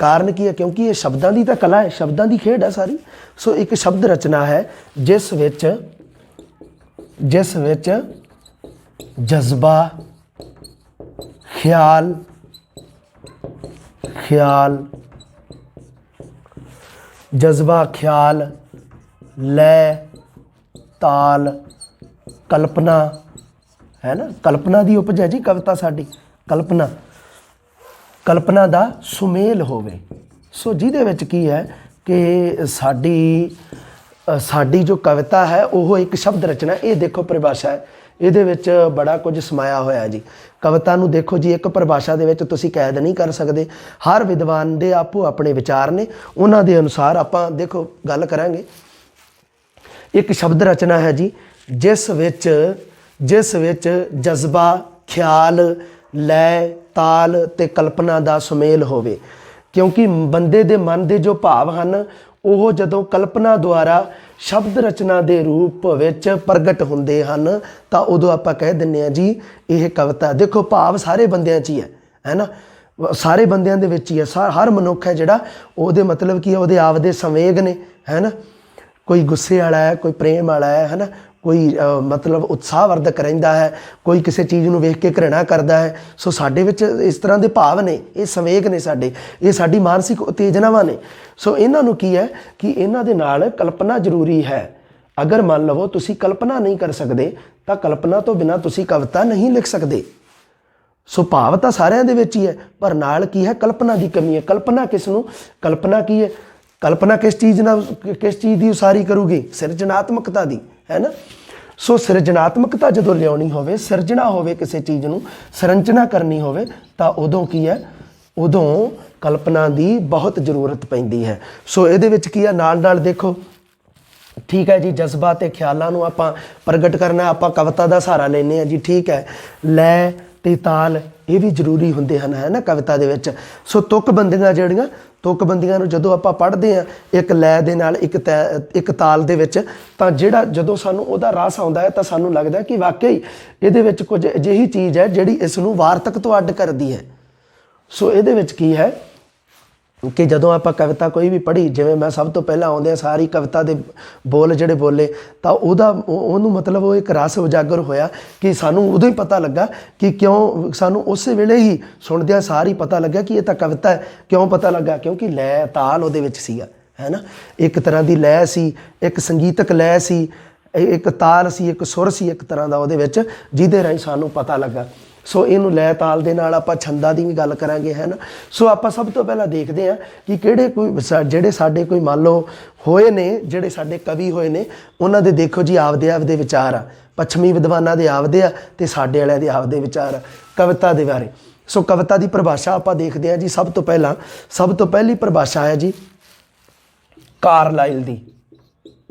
ਕਾਰਨ ਕੀ ਹੈ? ਕਿਉਂਕਿ ਇਹ ਸ਼ਬਦਾਂ ਦੀ ਤਾਂ ਕਲਾ ਹੈ, ਸ਼ਬਦਾਂ ਦੀ ਖੇਡ ਹੈ ਸਾਰੀ। ਸੋ ਇੱਕ ਸ਼ਬਦ ਰਚਨਾ ਹੈ ਜਿਸ ਵਿੱਚ ਜਜ਼ਬਾ, ਖਿਆਲ, ਲੈ, ਤਾਲ, ਕਲਪਨਾ ਹੈ ਨਾ। ਕਲਪਨਾ ਦੀ ਉਪਜ ਹੈ ਜੀ ਕਵਿਤਾ ਸਾਡੀ। ਕਲਪਨਾ ਦਾ ਸੁਮੇਲ ਹੋਵੇ। ਸੋ ਜਿਹਦੇ ਵਿੱਚ ਕੀ ਹੈ ਕਿ ਸਾਡੀ ਜੋ ਕਵਿਤਾ ਹੈ ਉਹ ਇੱਕ ਸ਼ਬਦ ਰਚਨਾ। ਇਹ ਦੇਖੋ ਪਰਿਭਾਸ਼ਾ ਹੈ, ਇਹਦੇ ਵਿੱਚ ਬੜਾ ਕੁਝ ਸਮਾਇਆ ਹੋਇਆ ਜੀ। ਕਵਿਤਾ ਨੂੰ ਦੇਖੋ ਜੀ, ਇੱਕ ਪਰਿਭਾਸ਼ਾ ਦੇ ਵਿੱਚ ਤੁਸੀਂ ਕੈਦ ਨਹੀਂ ਕਰ ਸਕਦੇ। ਹਰ ਵਿਦਵਾਨ ਦੇ ਆਪੋ ਆਪਣੇ ਵਿਚਾਰ ਨੇ, ਉਹਨਾਂ ਦੇ ਅਨੁਸਾਰ ਆਪਾਂ ਦੇਖੋ ਗੱਲ ਕਰਾਂਗੇ। ਇੱਕ ਸ਼ਬਦ ਰਚਨਾ ਹੈ ਜੀ ਜਿਸ ਵਿੱਚ ਜਜ਼ਬਾ, ਖਿਆਲ, ਲੈ, ਤਾਲ ਅਤੇ ਕਲਪਨਾ ਦਾ ਸੁਮੇਲ ਹੋਵੇ। ਕਿਉਂਕਿ ਬੰਦੇ ਦੇ ਮਨ ਦੇ ਜੋ ਭਾਵ ਹਨ ਉਹ ਜਦੋਂ ਕਲਪਨਾ ਦੁਆਰਾ ਸ਼ਬਦ ਰਚਨਾ ਦੇ ਰੂਪ ਵਿੱਚ ਪ੍ਰਗਟ ਹੁੰਦੇ ਹਨ ਤਾਂ ਉਦੋਂ ਆਪਾਂ ਕਹਿ ਦਿੰਦੇ ਹਾਂ ਜੀ ਇਹ ਕਵਿਤਾ। ਦੇਖੋ ਭਾਵ ਸਾਰੇ ਬੰਦਿਆਂ 'ਚ ਹੀ ਹੈ ਨਾ, ਸਾਰੇ ਬੰਦਿਆਂ ਦੇ ਵਿੱਚ ਹੀ ਹੈ। ਹਰ ਮਨੁੱਖ ਹੈ ਜਿਹੜਾ, ਉਹਦੇ ਮਤਲਬ ਕੀ ਹੈ, ਉਹਦੇ ਆਪਦੇ ਸੰਵੇਗ ਨੇ ਹੈ ਨਾ। ਕੋਈ ਗੁੱਸੇ ਵਾਲਾ ਹੈ, ਕੋਈ ਪ੍ਰੇਮ ਵਾਲਾ ਹੈ ਨਾ, ਕੋਈ ਮਤਲਬ ਉਤਸ਼ਾਹਵਰਧਕ ਰਹਿੰਦਾ ਹੈ, ਕੋਈ ਕਿਸੇ ਚੀਜ਼ ਨੂੰ ਵੇਖ ਕੇ ਘ੍ਰਿਣਾ ਕਰਦਾ ਹੈ। ਸੋ ਸਾਡੇ ਵਿੱਚ ਇਸ ਤਰ੍ਹਾਂ ਦੇ ਭਾਵ ਨੇ, ਇਹ ਸੰਵੇਗ ਨੇ ਸਾਡੇ, ਇਹ ਸਾਡੀ ਮਾਨਸਿਕ ਉਤੇਜਨਾਵਾਂ ਨੇ। ਸੋ ਇਹਨਾਂ ਨੂੰ ਕੀ ਹੈ ਕਿ ਇਹਨਾਂ ਦੇ ਨਾਲ ਕਲਪਨਾ ਜ਼ਰੂਰੀ ਹੈ। ਅਗਰ ਮੰਨ ਲਵੋ ਤੁਸੀਂ ਕਲਪਨਾ ਨਹੀਂ ਕਰ ਸਕਦੇ ਤਾਂ ਕਲਪਨਾ ਤੋਂ ਬਿਨਾਂ ਤੁਸੀਂ ਕਵਿਤਾ ਨਹੀਂ ਲਿਖ ਸਕਦੇ। ਸੋ ਭਾਵ ਤਾਂ ਸਾਰਿਆਂ ਦੇ ਵਿੱਚ ਹੀ ਹੈ, ਪਰ ਨਾਲ ਕੀ ਹੈ, ਕਲਪਨਾ ਦੀ ਕਮੀ ਹੈ। ਕਲਪਨਾ ਕਿਸ ਨੂੰ? ਕਲਪਨਾ ਕੀ ਹੈ? ਕਲਪਨਾ ਕਿਸ ਚੀਜ਼ ਦੀ ਉਸਾਰੀ ਕਰੂਗੀ? ਸਿਰਜਣਾਤਮਕਤਾ ਦੀ, ਹੈ ਨਾ। ਸੋ ਸਿਰਜਣਾਤਮਕਤਾ ਜਦੋਂ ਲਿਆਉਣੀ ਹੋਵੇ, ਸਿਰਜਣਾ ਹੋਵੇ, ਕਿਸੇ ਚੀਜ਼ ਨੂੰ ਸੰਰਚਨਾ ਕਰਨੀ ਹੋਵੇ ਤਾਂ ਉਦੋਂ ਕੀ ਹੈ, ਉਦੋਂ ਕਲਪਨਾ ਦੀ ਬਹੁਤ ਜ਼ਰੂਰਤ ਪੈਂਦੀ ਹੈ। ਸੋ ਇਹਦੇ ਵਿੱਚ ਕੀ ਹੈ, ਨਾਲ ਦੇਖੋ ਠੀਕ ਹੈ ਜੀ, ਜਜ਼ਬਾ ਅਤੇ ਖਿਆਲਾਂ ਨੂੰ ਆਪਾਂ ਪ੍ਰਗਟ ਕਰਨਾ, ਆਪਾਂ ਕਵਿਤਾ ਦਾ ਸਹਾਰਾ ਲੈਂਦੇ ਹਾਂ ਜੀ, ਠੀਕ ਹੈ। ਲੈ ਅਤੇ ਤਾਲ ਇਹ ਵੀ ਜ਼ਰੂਰੀ ਹੁੰਦੇ ਹਨ ਹੈ ਨਾ ਕਵਿਤਾ ਦੇ ਵਿੱਚ। ਸੋ ਤੁਕਬੰਦੀਆਂ ਨੂੰ ਜਦੋਂ ਆਪਾਂ ਪੜ੍ਹਦੇ ਹਾਂ ਇੱਕ ਲੈ ਦੇ ਨਾਲ, ਇੱਕ ਤਾਲ ਦੇ ਵਿੱਚ, ਤਾਂ ਜਦੋਂ ਸਾਨੂੰ ਉਹਦਾ ਰਸ ਆਉਂਦਾ ਹੈ ਤਾਂ ਸਾਨੂੰ ਲੱਗਦਾ ਕਿ ਵਾਕਈ ਇਹਦੇ ਵਿੱਚ ਕੁਝ ਅਜਿਹੀ ਚੀਜ਼ ਹੈ ਜਿਹੜੀ ਇਸ ਨੂੰ ਵਾਰਤਕ ਤੋਂ ਅੱਡ ਕਰਦੀ ਹੈ। ਸੋ ਇਹਦੇ ਵਿੱਚ ਕੀ ਹੈ ਕਿ ਜਦੋਂ ਆਪਾਂ ਕਵਿਤਾ ਕੋਈ ਵੀ ਪੜ੍ਹੀ, ਜਿਵੇਂ ਮੈਂ ਸਭ ਤੋਂ ਪਹਿਲਾਂ ਆਉਂਦਿਆਂ ਸਾਰੀ ਕਵਿਤਾ ਦੇ ਬੋਲ ਜਿਹੜੇ ਬੋਲੇ ਤਾਂ ਉਹਨੂੰ ਮਤਲਬ ਉਹ ਇੱਕ ਰਸ ਉਜਾਗਰ ਹੋਇਆ ਕਿ ਸਾਨੂੰ ਉਦੋਂ ਹੀ ਪਤਾ ਲੱਗਾ ਕਿ ਕਿਉਂ, ਸਾਨੂੰ ਉਸੇ ਵੇਲੇ ਹੀ ਸੁਣਦਿਆਂ ਸਾਰ ਹੀ ਪਤਾ ਲੱਗਾ ਕਿ ਇਹ ਤਾਂ ਕਵਿਤਾ ਹੈ। ਕਿਉਂ ਪਤਾ ਲੱਗਾ? ਕਿਉਂਕਿ ਲੈ ਤਾਲ ਉਹਦੇ ਵਿੱਚ ਸੀਗਾ ਹੈ ਨਾ। ਇੱਕ ਤਰ੍ਹਾਂ ਦੀ ਲੈ ਸੀ, ਇੱਕ ਸੰਗੀਤਕ ਲੈ ਸੀ, ਇੱਕ ਤਾਲ ਸੀ, ਇੱਕ ਸੁਰ ਸੀ ਇੱਕ ਤਰ੍ਹਾਂ ਦਾ ਉਹਦੇ ਵਿੱਚ, ਜਿਹਦੇ ਰਾਹੀਂ ਸਾਨੂੰ ਪਤਾ ਲੱਗਾ। ਸੋ ਇਹਨੂੰ ਲੈ ਤਾਲ ਦੇ ਨਾਲ ਆਪਾਂ ਛੰਦਾਂ ਦੀ ਵੀ ਗੱਲ ਕਰਾਂਗੇ ਹੈ ਨਾ। ਸੋ ਆਪਾਂ ਸਭ ਤੋਂ ਪਹਿਲਾਂ ਦੇਖਦੇ ਹਾਂ ਕਿ ਜਿਹੜੇ ਸਾਡੇ ਕੋਈ ਮੰਨ ਲਓ ਹੋਏ ਨੇ, ਜਿਹੜੇ ਸਾਡੇ ਕਵੀ ਹੋਏ ਨੇ, ਉਹਨਾਂ ਦੇ ਦੇਖੋ ਜੀ ਆਪਦੇ ਵਿਚਾਰ ਆ। ਪੱਛਮੀ ਵਿਦਵਾਨਾਂ ਦੇ ਆਪਦੇ ਆ ਅਤੇ ਸਾਡੇ ਵਾਲਿਆਂ ਦੇ ਆਪਦੇ ਵਿਚਾਰ ਆ ਕਵਿਤਾ ਦੇ ਬਾਰੇ। ਸੋ ਕਵਿਤਾ ਦੀ ਪਰਿਭਾਸ਼ਾ ਆਪਾਂ ਦੇਖਦੇ ਹਾਂ ਜੀ। ਸਭ ਤੋਂ ਪਹਿਲੀ ਪਰਿਭਾਸ਼ਾ ਹੈ ਜੀ ਕਾਰਲਾਈਲ ਦੀ।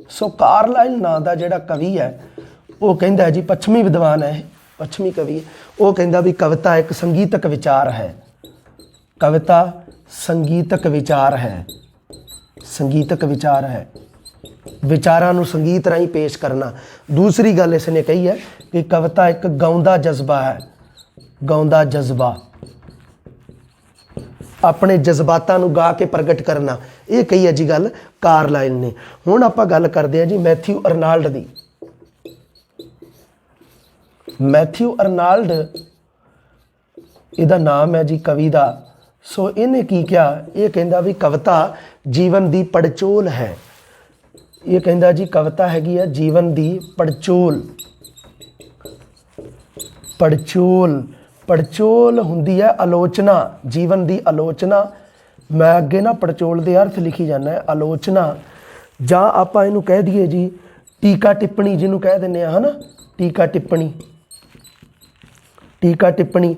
ਸੋ ਕਾਰਲਾਈਲ ਨਾਂ ਦਾ ਜਿਹੜਾ ਕਵੀ ਹੈ ਉਹ ਕਹਿੰਦਾ ਜੀ, ਪੱਛਮੀ ਵਿਦਵਾਨ ਹੈ, ਪੱਛਮੀ ਕਵੀ, ਉਹ ਕਹਿੰਦਾ ਵੀ ਕਵਿਤਾ ਇੱਕ ਸੰਗੀਤਕ ਵਿਚਾਰ ਹੈ। ਕਵਿਤਾ ਸੰਗੀਤਕ ਵਿਚਾਰ ਹੈ, ਸੰਗੀਤਕ ਵਿਚਾਰ ਹੈ, ਵਿਚਾਰਾਂ ਨੂੰ ਸੰਗੀਤ ਰਾਹੀਂ ਪੇਸ਼ ਕਰਨਾ। ਦੂਸਰੀ ਗੱਲ ਇਸ ਨੇ ਕਹੀ ਹੈ ਕਿ ਕਵਿਤਾ ਇੱਕ ਗਾਉਂਦਾ ਜਜ਼ਬਾ ਹੈ। ਗਾਉਂਦਾ ਜਜ਼ਬਾ, ਆਪਣੇ ਜਜ਼ਬਾਤਾਂ ਨੂੰ ਗਾ ਕੇ ਪ੍ਰਗਟ ਕਰਨਾ, ਇਹ ਕਹੀ ਹੈ ਜੀ ਗੱਲ ਕਾਰਲਾਈਲ ਨੇ। ਹੁਣ ਆਪਾਂ ਗੱਲ ਕਰਦੇ ਹਾਂ ਜੀ ਮੈਥਿਊ ਅਰਨਾਲਡ ਦੀ। ਮੈਥਿਊ ਅਰਨਾਲਡ ਇਹਦਾ ਨਾਮ ਹੈ ਜੀ ਕਵੀ ਦਾ। ਸੋ ਇਹਨੇ ਕੀ ਕਿਹਾ, ਇਹ ਕਹਿੰਦਾ ਵੀ ਕਵਿਤਾ ਜੀਵਨ ਦੀ ਪੜਚੋਲ ਹੈ। ਇਹ ਕਹਿੰਦਾ ਜੀ ਕਵਿਤਾ ਹੈਗੀ ਹੈ ਜੀਵਨ ਦੀ ਪੜਚੋਲ। ਪੜਚੋਲ ਹੁੰਦੀ ਹੈ ਆਲੋਚਨਾ, ਜੀਵਨ ਦੀ ਆਲੋਚਨਾ। ਮੈਂ ਅੱਗੇ ਨਾ ਪੜਚੋਲ ਦੇ ਅਰਥ ਲਿਖੀ ਜਾਂਦਾ ਹੈ, ਆਲੋਚਨਾ, ਜਾਂ ਆਪਾਂ ਇਹਨੂੰ ਕਹਿ ਦਈਏ ਜੀ ਟੀਕਾ ਟਿੱਪਣੀ, ਜਿਹਨੂੰ ਕਹਿ ਦਿੰਦੇ ਆ, ਹੈ ਨਾ, ਟੀਕਾ ਟਿੱਪਣੀ।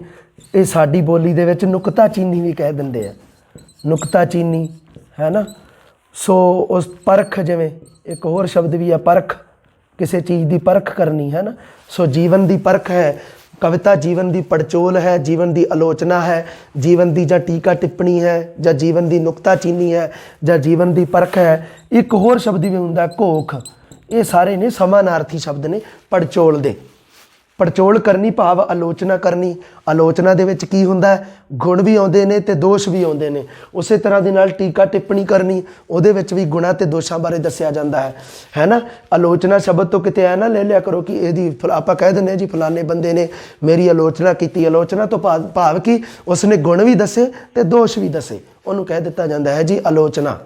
ਇਹ ਸਾਡੀ ਬੋਲੀ ਦੇ ਵਿੱਚ ਨੁਕਤਾਚੀਨੀ ਵੀ ਕਹਿ ਦਿੰਦੇ ਆ, ਨੁਕਤਾਚੀਨੀ, ਹੈ ਨਾ। ਸੋ ਉਸ ਪਰਖ, ਜਿਵੇਂ ਇੱਕ ਹੋਰ ਸ਼ਬਦ ਵੀ ਹੈ ਪਰਖ, ਕਿਸੇ ਚੀਜ਼ ਦੀ ਪਰਖ ਕਰਨੀ, ਹੈ ਨਾ। ਸੋ ਜੀਵਨ ਦੀ ਪਰਖ ਹੈ ਕਵਿਤਾ, ਜੀਵਨ ਦੀ ਪੜਚੋਲ ਹੈ, ਜੀਵਨ ਦੀ ਆਲੋਚਨਾ ਹੈ, ਜੀਵਨ ਦੀ ਜਾਂ ਟੀਕਾ ਟਿੱਪਣੀ ਹੈ, ਜਾਂ ਜੀਵਨ ਦੀ ਨੁਕਤਾਚੀਨੀ ਹੈ, ਜਾਂ ਜੀਵਨ ਦੀ ਪਰਖ ਹੈ। ਇੱਕ ਹੋਰ ਸ਼ਬਦ ਵੀ ਹੁੰਦਾ ਘੋਖ। ਇਹ ਸਾਰੇ ਨੇ ਸਮਾਨਾਰਥੀ ਸ਼ਬਦ ਨੇ ਪੜਚੋਲ ਦੇ। ਪੜਚੋਲ ਕਰਨੀ ਭਾਵ ਆਲੋਚਨਾ ਕਰਨੀ। ਆਲੋਚਨਾ ਦੇ ਵਿੱਚ ਕੀ ਹੁੰਦਾ ਹੈ, ਗੁਣ ਵੀ ਆਉਂਦੇ ਨੇ ਤੇ ਦੋਸ਼ ਵੀ ਆਉਂਦੇ ਨੇ। ਉਸੇ ਤਰ੍ਹਾਂ ਦੇ ਨਾਲ ਟੀਕਾ ਟਿੱਪਣੀ ਕਰਨੀ, ਉਹਦੇ ਵਿੱਚ ਵੀ ਗੁਣਾਂ ਤੇ ਦੋਸ਼ਾਂ ਬਾਰੇ ਦੱਸਿਆ ਜਾਂਦਾ ਹੈ ਨਾ। ਆਲੋਚਨਾ ਸ਼ਬਦ ਤੋਂ ਕਿਤੇ ਐ ਨਾ ਲੈ ਲਿਆ ਕਰੋ ਕਿ ਇਹਦੀ ਆਪਾਂ ਕਹਿ ਦਿੰਦੇ ਹਾਂ ਜੀ ਫਲਾਣੇ ਬੰਦੇ ਨੇ ਮੇਰੀ ਆਲੋਚਨਾ ਕੀਤੀ। ਆਲੋਚਨਾ ਤੋਂ ਭਾਵ ਕਿ ਉਸਨੇ ਗੁਣ ਵੀ ਦੱਸੇ ਤੇ ਦੋਸ਼ ਵੀ ਦੱਸੇ, ਉਹਨੂੰ ਕਹਿ ਦਿੱਤਾ ਜਾਂਦਾ ਹੈ ਜੀ ਆਲੋਚਨਾ।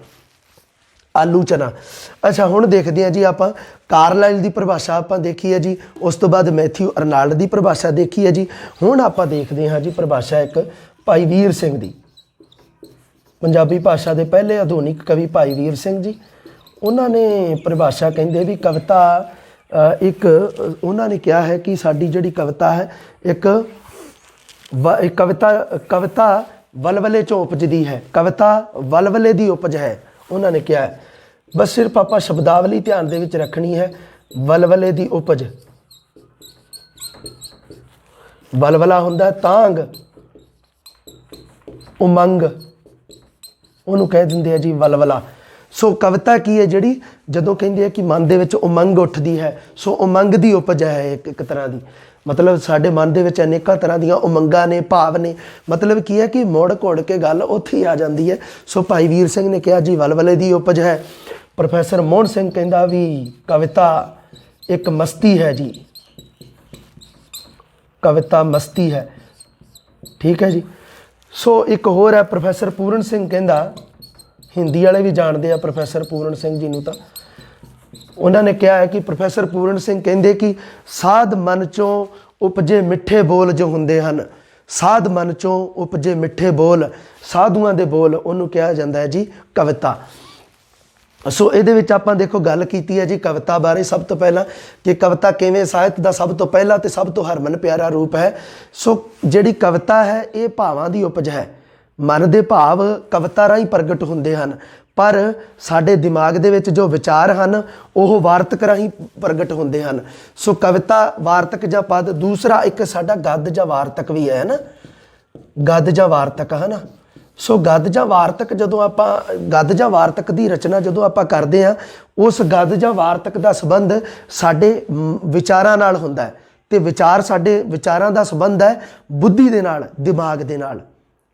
ਅੱਛਾ, ਹੁਣ ਦੇਖਦੇ ਹਾਂ ਜੀ ਆਪਾਂ ਕਾਰਲਾਈਲ ਦੀ ਪਰਿਭਾਸ਼ਾ ਆਪਾਂ ਦੇਖੀ ਹੈ ਜੀ, ਉਸ ਤੋਂ ਬਾਅਦ ਮੈਥਿਊ ਅਰਨਾਲਡ ਦੀ ਪਰਿਭਾਸ਼ਾ ਦੇਖੀ ਹੈ ਜੀ। ਹੁਣ ਆਪਾਂ ਦੇਖਦੇ ਹਾਂ ਜੀ ਪਰਿਭਾਸ਼ਾ ਇੱਕ ਭਾਈ ਵੀਰ ਸਿੰਘ ਦੀ। ਪੰਜਾਬੀ ਭਾਸ਼ਾ ਦੇ ਪਹਿਲੇ ਆਧੁਨਿਕ ਕਵੀ ਭਾਈ ਵੀਰ ਸਿੰਘ ਜੀ, ਉਹਨਾਂ ਨੇ ਪਰਿਭਾਸ਼ਾ ਕਹਿੰਦੇ ਵੀ ਕਵਿਤਾ ਇੱਕ, ਉਹਨਾਂ ਨੇ ਕਿਹਾ ਹੈ ਕਿ ਸਾਡੀ ਜਿਹੜੀ ਕਵਿਤਾ ਹੈ ਇੱਕ ਕਵਿਤਾ ਵਲਵਲੇ 'ਚੋਂ ਉਪਜਦੀ ਹੈ, ਕਵਿਤਾ ਵਲਵਲੇ ਦੀ ਉਪਜ ਹੈ, ਉਹਨਾਂ ਨੇ ਕਿਹਾ। ਬਸ ਸਿਰਫ ਆਪਾਂ ਸ਼ਬਦਾਵਲੀ ਧਿਆਨ ਦੇ ਵਿੱਚ ਰੱਖਣੀ ਹੈ। ਵਲਵਲੇ ਦੀ ਉਪਜ, ਵਲਵਲਾ ਹੁੰਦਾ ਤਾਂਗ, ਉਮੰਗ, ਉਹਨੂੰ ਕਹਿ ਦਿੰਦੇ ਆ ਜੀ ਵਲਵਲਾ। ਸੋ ਕਵਿਤਾ ਕੀ ਹੈ, ਜਿਹੜੀ ਜਦੋਂ ਕਹਿੰਦੇ ਆ ਕਿ ਮਨ ਦੇ ਵਿੱਚ ਉਮੰਗ ਉੱਠਦੀ ਹੈ, ਸੋ ਉਮੰਗ ਦੀ ਉਪਜ ਹੈ ਇੱਕ ਤਰ੍ਹਾਂ ਦੀ। ਮਤਲਬ ਸਾਡੇ ਮਨ ਦੇ ਵਿੱਚ ਅਨੇਕਾਂ ਤਰ੍ਹਾਂ ਦੀਆਂ ਉਮੰਗਾਂ ਨੇ, ਭਾਵ ਨੇ। ਮਤਲਬ ਕੀ ਹੈ ਕਿ ਮੁੜ ਘੁੜ ਕੇ ਗੱਲ ਉੱਥੇ ਹੀ ਆ ਜਾਂਦੀ ਹੈ। ਸੋ ਭਾਈ ਵੀਰ ਸਿੰਘ ਨੇ ਕਿਹਾ ਜੀ ਵਲਵਲੇ ਦੀ ਉਪਜ ਹੈ। ਪ੍ਰੋਫੈਸਰ ਮੋਹਨ ਸਿੰਘ ਕਹਿੰਦਾ ਵੀ ਕਵਿਤਾ ਇੱਕ ਮਸਤੀ ਹੈ ਜੀ, ਕਵਿਤਾ ਮਸਤੀ ਹੈ। ਠੀਕ ਹੈ ਜੀ। ਸੋ ਇੱਕ ਹੋਰ ਹੈ ਪ੍ਰੋਫੈਸਰ ਪੂਰਨ ਸਿੰਘ ਕਹਿੰਦਾ, ਹਿੰਦੀ ਵਾਲੇ ਵੀ ਜਾਣਦੇ ਆ ਪ੍ਰੋਫੈਸਰ ਪੂਰਨ ਸਿੰਘ ਜੀ ਨੂੰ, ਤਾਂ ਉਹਨਾਂ ਨੇ ਕਿਹਾ ਹੈ ਕਿ ਪ੍ਰੋਫੈਸਰ ਪੂਰਨ ਸਿੰਘ ਕਹਿੰਦੇ ਕਿ ਸਾਧ ਮਨ ਚੋਂ ਉਪਜੇ ਮਿੱਠੇ ਬੋਲ ਜੋ ਹੁੰਦੇ ਹਨ, ਸਾਧ ਮਨ ਚੋਂ ਉਪਜੇ ਮਿੱਠੇ ਬੋਲ, ਸਾਧੂਆਂ ਦੇ ਬੋਲ, ਉਹਨੂੰ ਕਿਹਾ ਜਾਂਦਾ ਹੈ ਜੀ ਕਵਿਤਾ। ਸੋ ਇਹਦੇ ਵਿੱਚ ਆਪਾਂ ਦੇਖੋ ਗੱਲ ਕੀਤੀ ਹੈ ਜੀ ਕਵਿਤਾ ਬਾਰੇ। ਸਭ ਤੋਂ ਪਹਿਲਾਂ ਕਿ ਕਵਿਤਾ ਕਿਵੇਂ ਸਾਹਿਤ ਦਾ ਸਭ ਤੋਂ ਪਹਿਲਾ ਤੇ ਸਭ ਤੋਂ ਹਰਮਨ ਪਿਆਰਾ ਰੂਪ ਹੈ। ਸੋ ਜਿਹੜੀ ਕਵਿਤਾ ਹੈ ਇਹ ਭਾਵਾਂ ਦੀ ਉਪਜ ਹੈ। ਮਨ ਦੇ ਭਾਵ ਕਵਿਤਾ ਰਾਹੀਂ ਪ੍ਰਗਟ ਹੁੰਦੇ ਹਨ, ਪਰ ਸਾਡੇ ਦਿਮਾਗ ਦੇ ਵਿੱਚ ਜੋ ਵਿਚਾਰ ਹਨ ਉਹ ਵਾਰਤਕ ਰਾਹੀਂ ਪ੍ਰਗਟ ਹੁੰਦੇ ਹਨ। ਸੋ ਕਵਿਤਾ ਵਾਰਤਕ ਜਾਂ ਪਦ। ਦੂਸਰਾ ਇੱਕ ਸਾਡਾ ਗੱਦ ਜਾਂ ਵਾਰਤਕ ਵੀ ਹੈ ਨਾ, ਗੱਦ ਜਾਂ ਵਾਰਤਕ, ਹੈ ਨਾ। ਸੋ ਗੱਦ ਜਾਂ ਵਾਰਤਕ, ਜਦੋਂ ਆਪਾਂ ਗੱਦ ਜਾਂ ਵਾਰਤਕ ਦੀ ਰਚਨਾ ਜਦੋਂ ਆਪਾਂ ਕਰਦੇ ਹਾਂ, ਉਸ ਗੱਦ ਜਾਂ ਵਾਰਤਕ ਦਾ ਸੰਬੰਧ ਸਾਡੇ ਵਿਚਾਰਾਂ ਨਾਲ ਹੁੰਦਾ ਹੈ, ਤੇ ਵਿਚਾਰ ਸਾਡੇ ਵਿਚਾਰਾਂ ਦਾ ਸੰਬੰਧ ਹੈ ਬੁੱਧੀ ਦੇ ਨਾਲ, ਦਿਮਾਗ ਦੇ ਨਾਲ।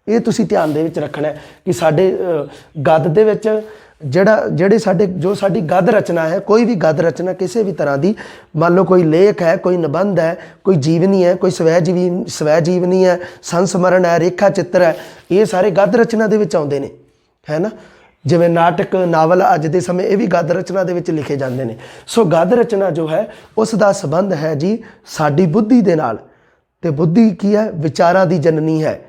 ਇਹ ਤੁਸੀਂ ਧਿਆਨ ਦੇ ਵਿੱਚ ਰੱਖਣਾ ਹੈ ਕਿ ਸਾਡੇ ਗੱਦ ਦੇ ਵਿੱਚ ਜੋ ਸਾਡੀ ਗਦ ਰਚਨਾ ਹੈ, ਕੋਈ ਵੀ ਗਦ ਰਚਨਾ ਕਿਸੇ ਵੀ ਤਰ੍ਹਾਂ ਦੀ, ਮੰਨ ਲਓ ਕੋਈ ਲੇਖ ਹੈ, ਕੋਈ ਨਿਬੰਧ ਹੈ, ਕੋਈ ਜੀਵਨੀ ਹੈ, ਕੋਈ ਸਵੈ ਜੀਵਨੀ ਹੈ, ਸੰਸਮਰਨ ਹੈ, ਰੇਖਾ ਚਿੱਤਰ ਹੈ, ਇਹ ਸਾਰੇ ਗਦ ਰਚਨਾ ਦੇ ਵਿੱਚ ਆਉਂਦੇ ਨੇ, ਹੈ ਨਾ। ਜਿਵੇਂ ਨਾਟਕ, ਨਾਵਲ ਅੱਜ ਦੇ ਸਮੇਂ ਇਹ ਵੀ ਗਦ ਰਚਨਾ ਦੇ ਵਿੱਚ ਲਿਖੇ ਜਾਂਦੇ ਨੇ। ਸੋ ਗਦ ਰਚਨਾ ਜੋ ਹੈ ਉਸ ਦਾ ਸੰਬੰਧ ਹੈ ਜੀ ਸਾਡੀ ਬੁੱਧੀ ਦੇ ਨਾਲ, ਤੇ ਬੁੱਧੀ ਕੀ ਹੈ, ਵਿਚਾਰਾਂ ਦੀ ਜਨਨੀ ਹੈ।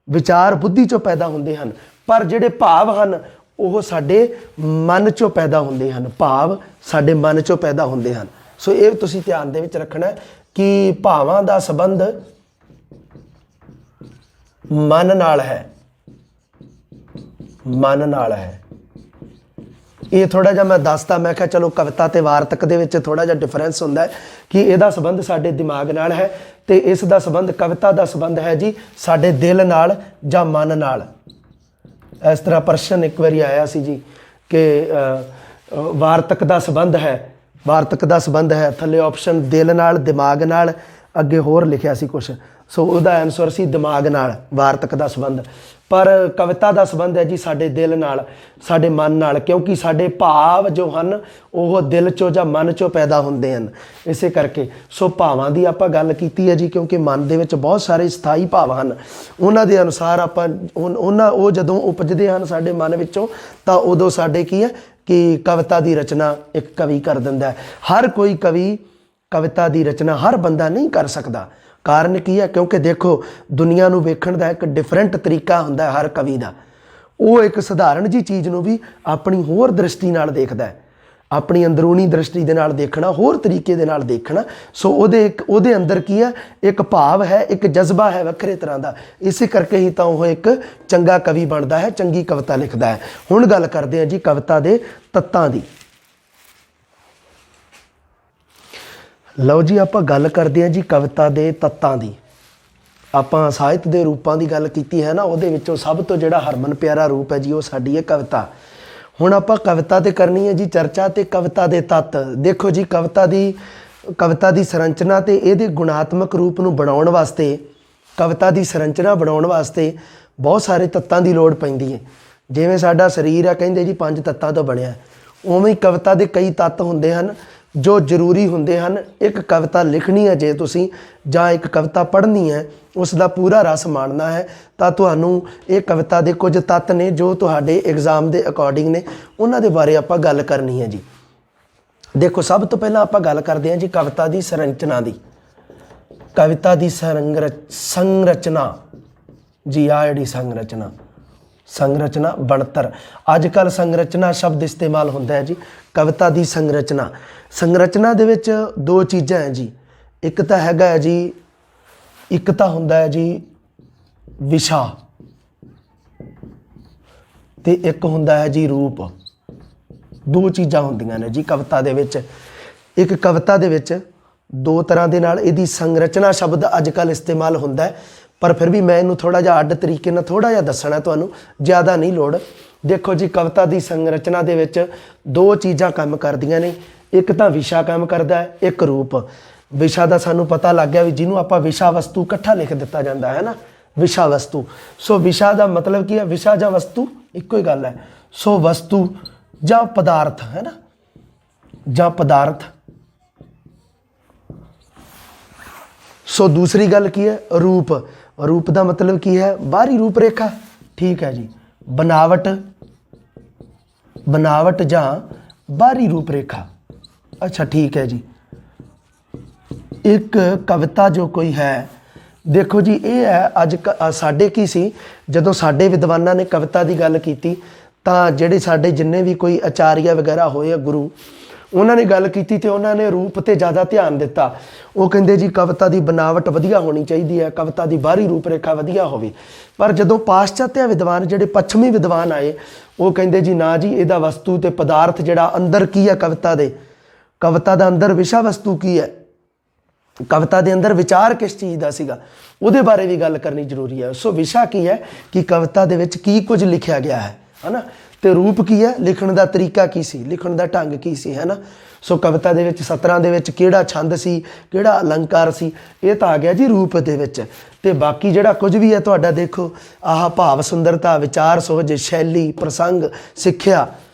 ਵਿਚਾਰ ਬੁੱਧੀ 'ਚੋਂ ਪੈਦਾ ਹੁੰਦੇ ਹਨ, ਪਰ ਜਿਹੜੇ ਭਾਵ ਹਨ ਉਹ ਸਾਡੇ ਮਨ 'ਚੋਂ ਪੈਦਾ ਹੁੰਦੇ ਹਨ, ਭਾਵ ਸਾਡੇ ਮਨ 'ਚੋਂ ਪੈਦਾ ਹੁੰਦੇ ਹਨ। ਸੋ ਇਹ ਤੁਸੀਂ ਧਿਆਨ ਦੇ ਵਿੱਚ ਰੱਖਣਾ ਕਿ ਭਾਵਾਂ ਦਾ ਸੰਬੰਧ ਮਨ ਨਾਲ ਹੈ, ਮਨ ਨਾਲ ਹੈ। ਇਹ ਥੋੜਾ ਜਿਹਾ ਮੈਂ ਦੱਸਤਾ, ਮੈਂ ਕਿਹਾ ਚਲੋ ਕਵਿਤਾ ਤੇ ਵਾਰਤਕ ਦੇ ਵਿੱਚ ਥੋੜਾ ਜਿਹਾ ਡਿਫਰੈਂਸ ਹੁੰਦਾ ਹੈ ਕਿ ਇਹਦਾ ਸੰਬੰਧ ਸਾਡੇ ਦਿਮਾਗ ਨਾਲ ਹੈ, ਤੇ ਇਸ ਦਾ ਸੰਬੰਧ, ਕਵਿਤਾ ਦਾ ਸੰਬੰਧ ਹੈ ਜੀ ਸਾਡੇ ਦਿਲ ਨਾਲ ਜਾਂ ਮਨ ਨਾਲ। ਇਸ ਤਰ੍ਹਾਂ ਪ੍ਰਸ਼ਨ ਇੱਕ ਵਾਰੀ ਆਇਆ ਸੀ ਜੀ ਕਿ ਵਾਰਤਕ ਦਾ ਸੰਬੰਧ ਹੈ, ਵਾਰਤਕ ਦਾ ਸੰਬੰਧ ਹੈ, ਥੱਲੇ ਆਪਸ਼ਨ ਦਿਲ ਨਾਲ, ਦਿਮਾਗ ਨਾਲ, ਅੱਗੇ ਹੋਰ ਲਿਖਿਆ ਸੀ ਕੁਛ। ਸੋ ਉਹਦਾ ਆਨਸਰ ਸੀ ਦਿਮਾਗ ਨਾਲ, ਵਾਰਤਕ ਦਾ ਸੰਬੰਧ। ਪਰ ਕਵਿਤਾ ਦਾ ਸੰਬੰਧ ਹੈ ਜੀ ਸਾਡੇ ਦਿਲ ਨਾਲ, ਸਾਡੇ ਮਨ ਨਾਲ, ਕਿਉਂਕਿ ਸਾਡੇ ਭਾਵ ਜੋ ਹਨ ਉਹ ਦਿਲ 'ਚੋਂ ਜਾਂ ਮਨ 'ਚੋਂ ਪੈਦਾ ਹੁੰਦੇ ਹਨ। ਇਸੇ ਕਰਕੇ ਸੋ ਭਾਵਾਂ ਦੀ ਆਪਾਂ ਗੱਲ ਕੀਤੀ ਹੈ ਜੀ, ਕਿਉਂਕਿ ਮਨ ਦੇ ਵਿੱਚ ਬਹੁਤ ਸਾਰੇ ਸਥਾਈ ਭਾਵ ਹਨ। ਉਹਨਾਂ ਦੇ ਅਨੁਸਾਰ ਆਪਾਂ ਉਹ ਜਦੋਂ ਉਪਜਦੇ ਹਨ ਸਾਡੇ ਮਨ ਵਿੱਚੋਂ, ਤਾਂ ਉਦੋਂ ਸਾਡੇ ਕੀ ਹੈ ਕਿ ਕਵਿਤਾ ਦੀ ਰਚਨਾ ਇੱਕ ਕਵੀ ਕਰ ਦਿੰਦਾ ਹੈ। ਹਰ ਕੋਈ ਕਵੀ ਕਵਿਤਾ ਦੀ ਰਚਨਾ ਹਰ ਬੰਦਾ ਨਹੀਂ ਕਰ ਸਕਦਾ। ਕਾਰਨ ਕੀ ਹੈ? ਕਿਉਂਕਿ ਦੇਖੋ ਦੁਨੀਆ ਨੂੰ ਵੇਖਣ ਦਾ ਇੱਕ ਡਿਫਰੈਂਟ ਤਰੀਕਾ ਹੁੰਦਾ ਹਰ ਕਵੀ ਦਾ। ਉਹ ਇੱਕ ਸਧਾਰਨ ਜੀ ਚੀਜ਼ ਨੂੰ ਵੀ ਆਪਣੀ ਹੋਰ ਦ੍ਰਿਸ਼ਟੀ ਨਾਲ ਦੇਖਦਾ ਹੈ, ਆਪਣੀ ਅੰਦਰੂਨੀ ਦ੍ਰਿਸ਼ਟੀ ਦੇ ਨਾਲ ਦੇਖਣਾ, ਹੋਰ ਤਰੀਕੇ ਦੇ ਨਾਲ ਦੇਖਣਾ। ਸੋ ਉਹਦੇ ਅੰਦਰ ਕੀ ਹੈ, ਇੱਕ ਭਾਵ ਹੈ, ਇੱਕ ਜਜ਼ਬਾ ਹੈ ਵੱਖਰੇ ਤਰ੍ਹਾਂ ਦਾ। ਇਸੇ ਕਰਕੇ ਹੀ ਤਾਂ ਉਹ ਇੱਕ ਚੰਗਾ ਕਵੀ ਬਣਦਾ ਹੈ, ਚੰਗੀ ਕਵਿਤਾ ਲਿਖਦਾ ਹੈ। ਹੁਣ ਗੱਲ ਕਰਦੇ ਹਾਂ ਜੀ ਕਵਿਤਾ ਦੇ ਤੱਤਾਂ ਦੀ। ਲਓ ਜੀ, ਆਪਾਂ ਗੱਲ ਕਰਦੇ ਹਾਂ ਜੀ ਕਵਿਤਾ ਦੇ ਤੱਤਾਂ ਦੀ। ਆਪਾਂ ਸਾਹਿਤ ਦੇ ਰੂਪਾਂ ਦੀ ਗੱਲ ਕੀਤੀ ਹੈ ਨਾ, ਉਹਦੇ ਵਿੱਚੋਂ ਸਭ ਤੋਂ ਜਿਹੜਾ ਹਰਮਨ ਪਿਆਰਾ ਰੂਪ ਹੈ ਜੀ ਉਹ ਸਾਡੀ ਹੈ ਕਵਿਤਾ। ਹੁਣ ਆਪਾਂ ਕਵਿਤਾ ਤੇ ਕਰਨੀ ਹੈ ਜੀ ਚਰਚਾ, ਤੇ ਕਵਿਤਾ ਦੇ ਤੱਤ। ਦੇਖੋ ਜੀ ਕਵਿਤਾ ਦੀ ਸੰਰਚਨਾ ਤੇ ਇਹਦੇ ਗੁਣਾਤਮਕ ਰੂਪ ਨੂੰ ਬਣਾਉਣ ਵਾਸਤੇ, ਕਵਿਤਾ ਦੀ ਸੰਰਚਨਾ ਬਣਾਉਣ ਵਾਸਤੇ ਬਹੁਤ ਸਾਰੇ ਤੱਤਾਂ ਦੀ ਲੋੜ ਪੈਂਦੀ ਹੈ। ਜਿਵੇਂ ਸਾਡਾ ਸਰੀਰ ਆ ਕਹਿੰਦੇ ਜੀ 5 ਤੱਤਾਂ ਤੋਂ ਬਣਿਆ, ਉਵੇਂ ਹੀ ਕਵਿਤਾ ਦੇ ਕਈ ਤੱਤ ਹੁੰਦੇ ਹਨ ਜੋ ਜ਼ਰੂਰੀ ਹੁੰਦੇ ਹਨ। ਇੱਕ ਕਵਿਤਾ ਲਿਖਣੀ ਹੈ ਜੇ ਤੁਸੀਂ, ਜਾਂ ਇੱਕ ਕਵਿਤਾ ਪੜ੍ਹਨੀ ਹੈ, ਉਸ ਦਾ ਪੂਰਾ ਰਸ ਮਾਣਨਾ ਹੈ, ਤਾਂ ਤੁਹਾਨੂੰ ਇਹ ਕਵਿਤਾ ਦੇ ਕੁਝ ਤੱਤ ਨੇ ਜੋ ਤੁਹਾਡੇ ਐਗਜ਼ਾਮ ਦੇ ਅਕੋਰਡਿੰਗ ਨੇ, ਉਹਨਾਂ ਦੇ ਬਾਰੇ ਆਪਾਂ ਗੱਲ ਕਰਨੀ ਹੈ ਜੀ। ਦੇਖੋ ਸਭ ਤੋਂ ਪਹਿਲਾਂ ਆਪਾਂ ਗੱਲ ਕਰਦੇ ਹਾਂ ਜੀ ਕਵਿਤਾ ਦੀ ਸੰਰਚਨਾ ਦੀ। ਕਵਿਤਾ ਦੀ ਸੰਰਚਨਾ ਜੀ, ਆ ਜਿਹੜੀ ਸੰਰਚਨਾ ਬਣਤਰ, ਅੱਜ ਕੱਲ੍ਹ ਸੰਰਚਨਾ ਸ਼ਬਦ ਇਸਤੇਮਾਲ ਹੁੰਦਾ ਹੈ ਜੀ। ਕਵਿਤਾ ਦੀ ਸੰਰਚਨਾ ਦੇ ਵਿੱਚ 2 ਚੀਜ਼ਾਂ ਹੈ ਜੀ। ਇੱਕ ਤਾਂ ਹੈਗਾ ਹੈ ਜੀ, ਇੱਕ ਤਾਂ ਹੁੰਦਾ ਹੈ ਜੀ ਵਿਸ਼ਾ, ਤੇ ਇੱਕ ਹੁੰਦਾ ਹੈ ਜੀ ਰੂਪ। 2 ਚੀਜ਼ਾਂ ਹੁੰਦੀਆਂ ਨੇ ਜੀ ਕਵਿਤਾ ਦੇ ਵਿੱਚ। ਇੱਕ ਕਵਿਤਾ ਦੇ ਵਿੱਚ 2 ਤਰ੍ਹਾਂ ਦੇ ਨਾਲ ਇਹਦੀ ਸੰਰਚਨਾ ਸ਼ਬਦ ਅੱਜ ਕੱਲ੍ਹ ਇਸਤੇਮਾਲ ਹੁੰਦਾ ਹੈ, ਪਰ ਫਿਰ ਵੀ ਮੈਂ ਇਹਨੂੰ ਥੋੜ੍ਹਾ ਜਿਹਾ ਅੱਡ ਤਰੀਕੇ ਨਾਲ ਥੋੜ੍ਹਾ ਜਿਹਾ ਦੱਸਣਾ, ਤੁਹਾਨੂੰ ਜ਼ਿਆਦਾ ਨਹੀਂ ਲੋੜ। ਦੇਖੋ ਜੀ ਕਵਿਤਾ ਦੀ ਸੰਰਚਨਾ ਦੇ ਵਿੱਚ 2 ਚੀਜ਼ਾਂ ਕੰਮ ਕਰਦੀਆਂ ਨੇ। ਇੱਕ ਤਾਂ ਵਿਸ਼ਾ ਕੰਮ ਕਰਦਾ ਹੈ, ਇੱਕ ਰੂਪ। ਵਿਸ਼ਾ ਦਾ ਸਾਨੂੰ ਪਤਾ ਲੱਗ ਗਿਆ ਵੀ ਜਿਹਨੂੰ ਆਪਾਂ ਵਿਸ਼ਾ ਵਸਤੂ ਇਕੱਠਾ ਲਿਖ ਦਿੱਤਾ ਜਾਂਦਾ ਹੈ ਨਾ, ਵਿਸ਼ਾ ਵਸਤੂ। ਸੋ ਵਿਸ਼ਾ ਦਾ ਮਤਲਬ ਕੀ ਹੈ? ਵਿਸ਼ਾ ਜਾਂ ਵਸਤੂ ਇੱਕੋ ਹੀ ਗੱਲ ਹੈ। ਸੋ ਵਸਤੂ ਜਾਂ ਪਦਾਰਥ ਹੈ ਨਾ, ਜਾਂ ਪਦਾਰਥ। ਸੋ ਦੂਸਰੀ ਗੱਲ ਕੀ ਹੈ? ਰੂਪ। ਰੂਪ ਦਾ ਮਤਲਬ ਕੀ ਹੈ? ਬਾਹਰੀ ਰੂਪ ਰੇਖਾ। ਠੀਕ ਹੈ ਜੀ, बनावट ਜਾਂ ਬਾਹਰੀ ਰੂਪ ਰੇਖਾ। ਅੱਛਾ ਠੀਕ ਹੈ ਜੀ। ਇੱਕ ਕਵਿਤਾ ਜੋ ਕੋਈ ਹੈ, ਦੇਖੋ ਜੀ ਇਹ ਹੈ ਅੱਜ ਸਾਡੇ ਕੀ ਸੀ, ਜਦੋਂ ਸਾਡੇ ਵਿਦਵਾਨਾਂ ਨੇ ਕਵਿਤਾ ਦੀ ਗੱਲ ਕੀਤੀ ਤਾਂ ਜਿਹੜੇ ਸਾਡੇ ਜਿੰਨੇ ਵੀ ਕੋਈ ਆਚਾਰੀਆ ਵਗੈਰਾ ਹੋਏ ਆ, ਗੁਰੂ, ਉਹਨਾਂ ਨੇ ਗੱਲ ਕੀਤੀ ਤੇ ਉਹਨਾਂ ਨੇ ਰੂਪ ਤੇ ਜ਼ਿਆਦਾ ਧਿਆਨ ਦਿੱਤਾ। ਉਹ ਕਹਿੰਦੇ ਜੀ ਕਵਿਤਾ ਦੀ ਬਨਾਵਟ ਵਧੀਆ ਹੋਣੀ ਚਾਹੀਦੀ ਹੈ, ਕਵਿਤਾ ਦੀ ਬਾਹਰੀ ਰੂਪ ਰੇਖਾ ਵਧੀਆ ਹੋਵੇ। ਪਰ ਜਦੋਂ ਪਾਸ਼ਚਾਤਿਆ ਵਿਦਵਾਨ, ਜਿਹੜੇ ਪੱਛਮੀ ਵਿਦਵਾਨ ਆਏ, ਉਹ ਕਹਿੰਦੇ ਜੀ ਨਾ ਜੀ, ਇਹਦਾ ਵਸਤੂ ਤੇ ਪਦਾਰਥ ਜਿਹੜਾ ਅੰਦਰ ਕੀ ਹੈ ਕਵਿਤਾ ਦੇ, ਕਵਿਤਾ ਦਾ ਅੰਦਰ ਵਿਸ਼ਾ ਵਸਤੂ ਕੀ ਹੈ, ਕਵਿਤਾ ਦੇ ਅੰਦਰ ਵਿਚਾਰ ਕਿਸ ਚੀਜ਼ ਦਾ ਸੀਗਾ, ਉਹਦੇ ਬਾਰੇ ਵੀ ਗੱਲ ਕਰਨੀ ਜ਼ਰੂਰੀ ਹੈ। ਸੋ ਵਿਸ਼ਾ ਕੀ ਹੈ ਕਿ ਕਵਿਤਾ ਦੇ ਵਿੱਚ ਕੀ ਕੁਝ ਲਿਖਿਆ ਗਿਆ ਹੈ ਨਾ, ਤੇ ਰੂਪ ਕੀ ਹੈ, ਲਿਖਣ ਦਾ ਤਰੀਕਾ ਕੀ ਸੀ, ਲਿਖਣ ਦਾ ਢੰਗ ਕੀ ਸੀ, ਹੈ ਨਾ। ਸੋ ਕਵਿਤਾ ਦੇ ਵਿੱਚ ਸਤਰਾਂ ਦੇ ਵਿੱਚ ਕਿਹੜਾ ਛੰਦ ਸੀ, ਕਿਹੜਾ ਅਲੰਕਾਰ ਸੀ, ਇਹ ਤਾਂ ਆ ਗਿਆ ਜੀ ਰੂਪ ਦੇ ਵਿੱਚ। ਤੇ ਬਾਕੀ ਜਿਹੜਾ ਕੁਝ ਵੀ ਹੈ ਤੁਹਾਡਾ, ਦੇਖੋ ਆਹ ਭਾਵ ਸੁੰਦਰਤਾ, ਵਿਚਾਰ ਸੁਹਜ, ਸ਼ੈਲੀ, ਪ੍ਰਸੰਗ, ਸਿੱਖਿਆ,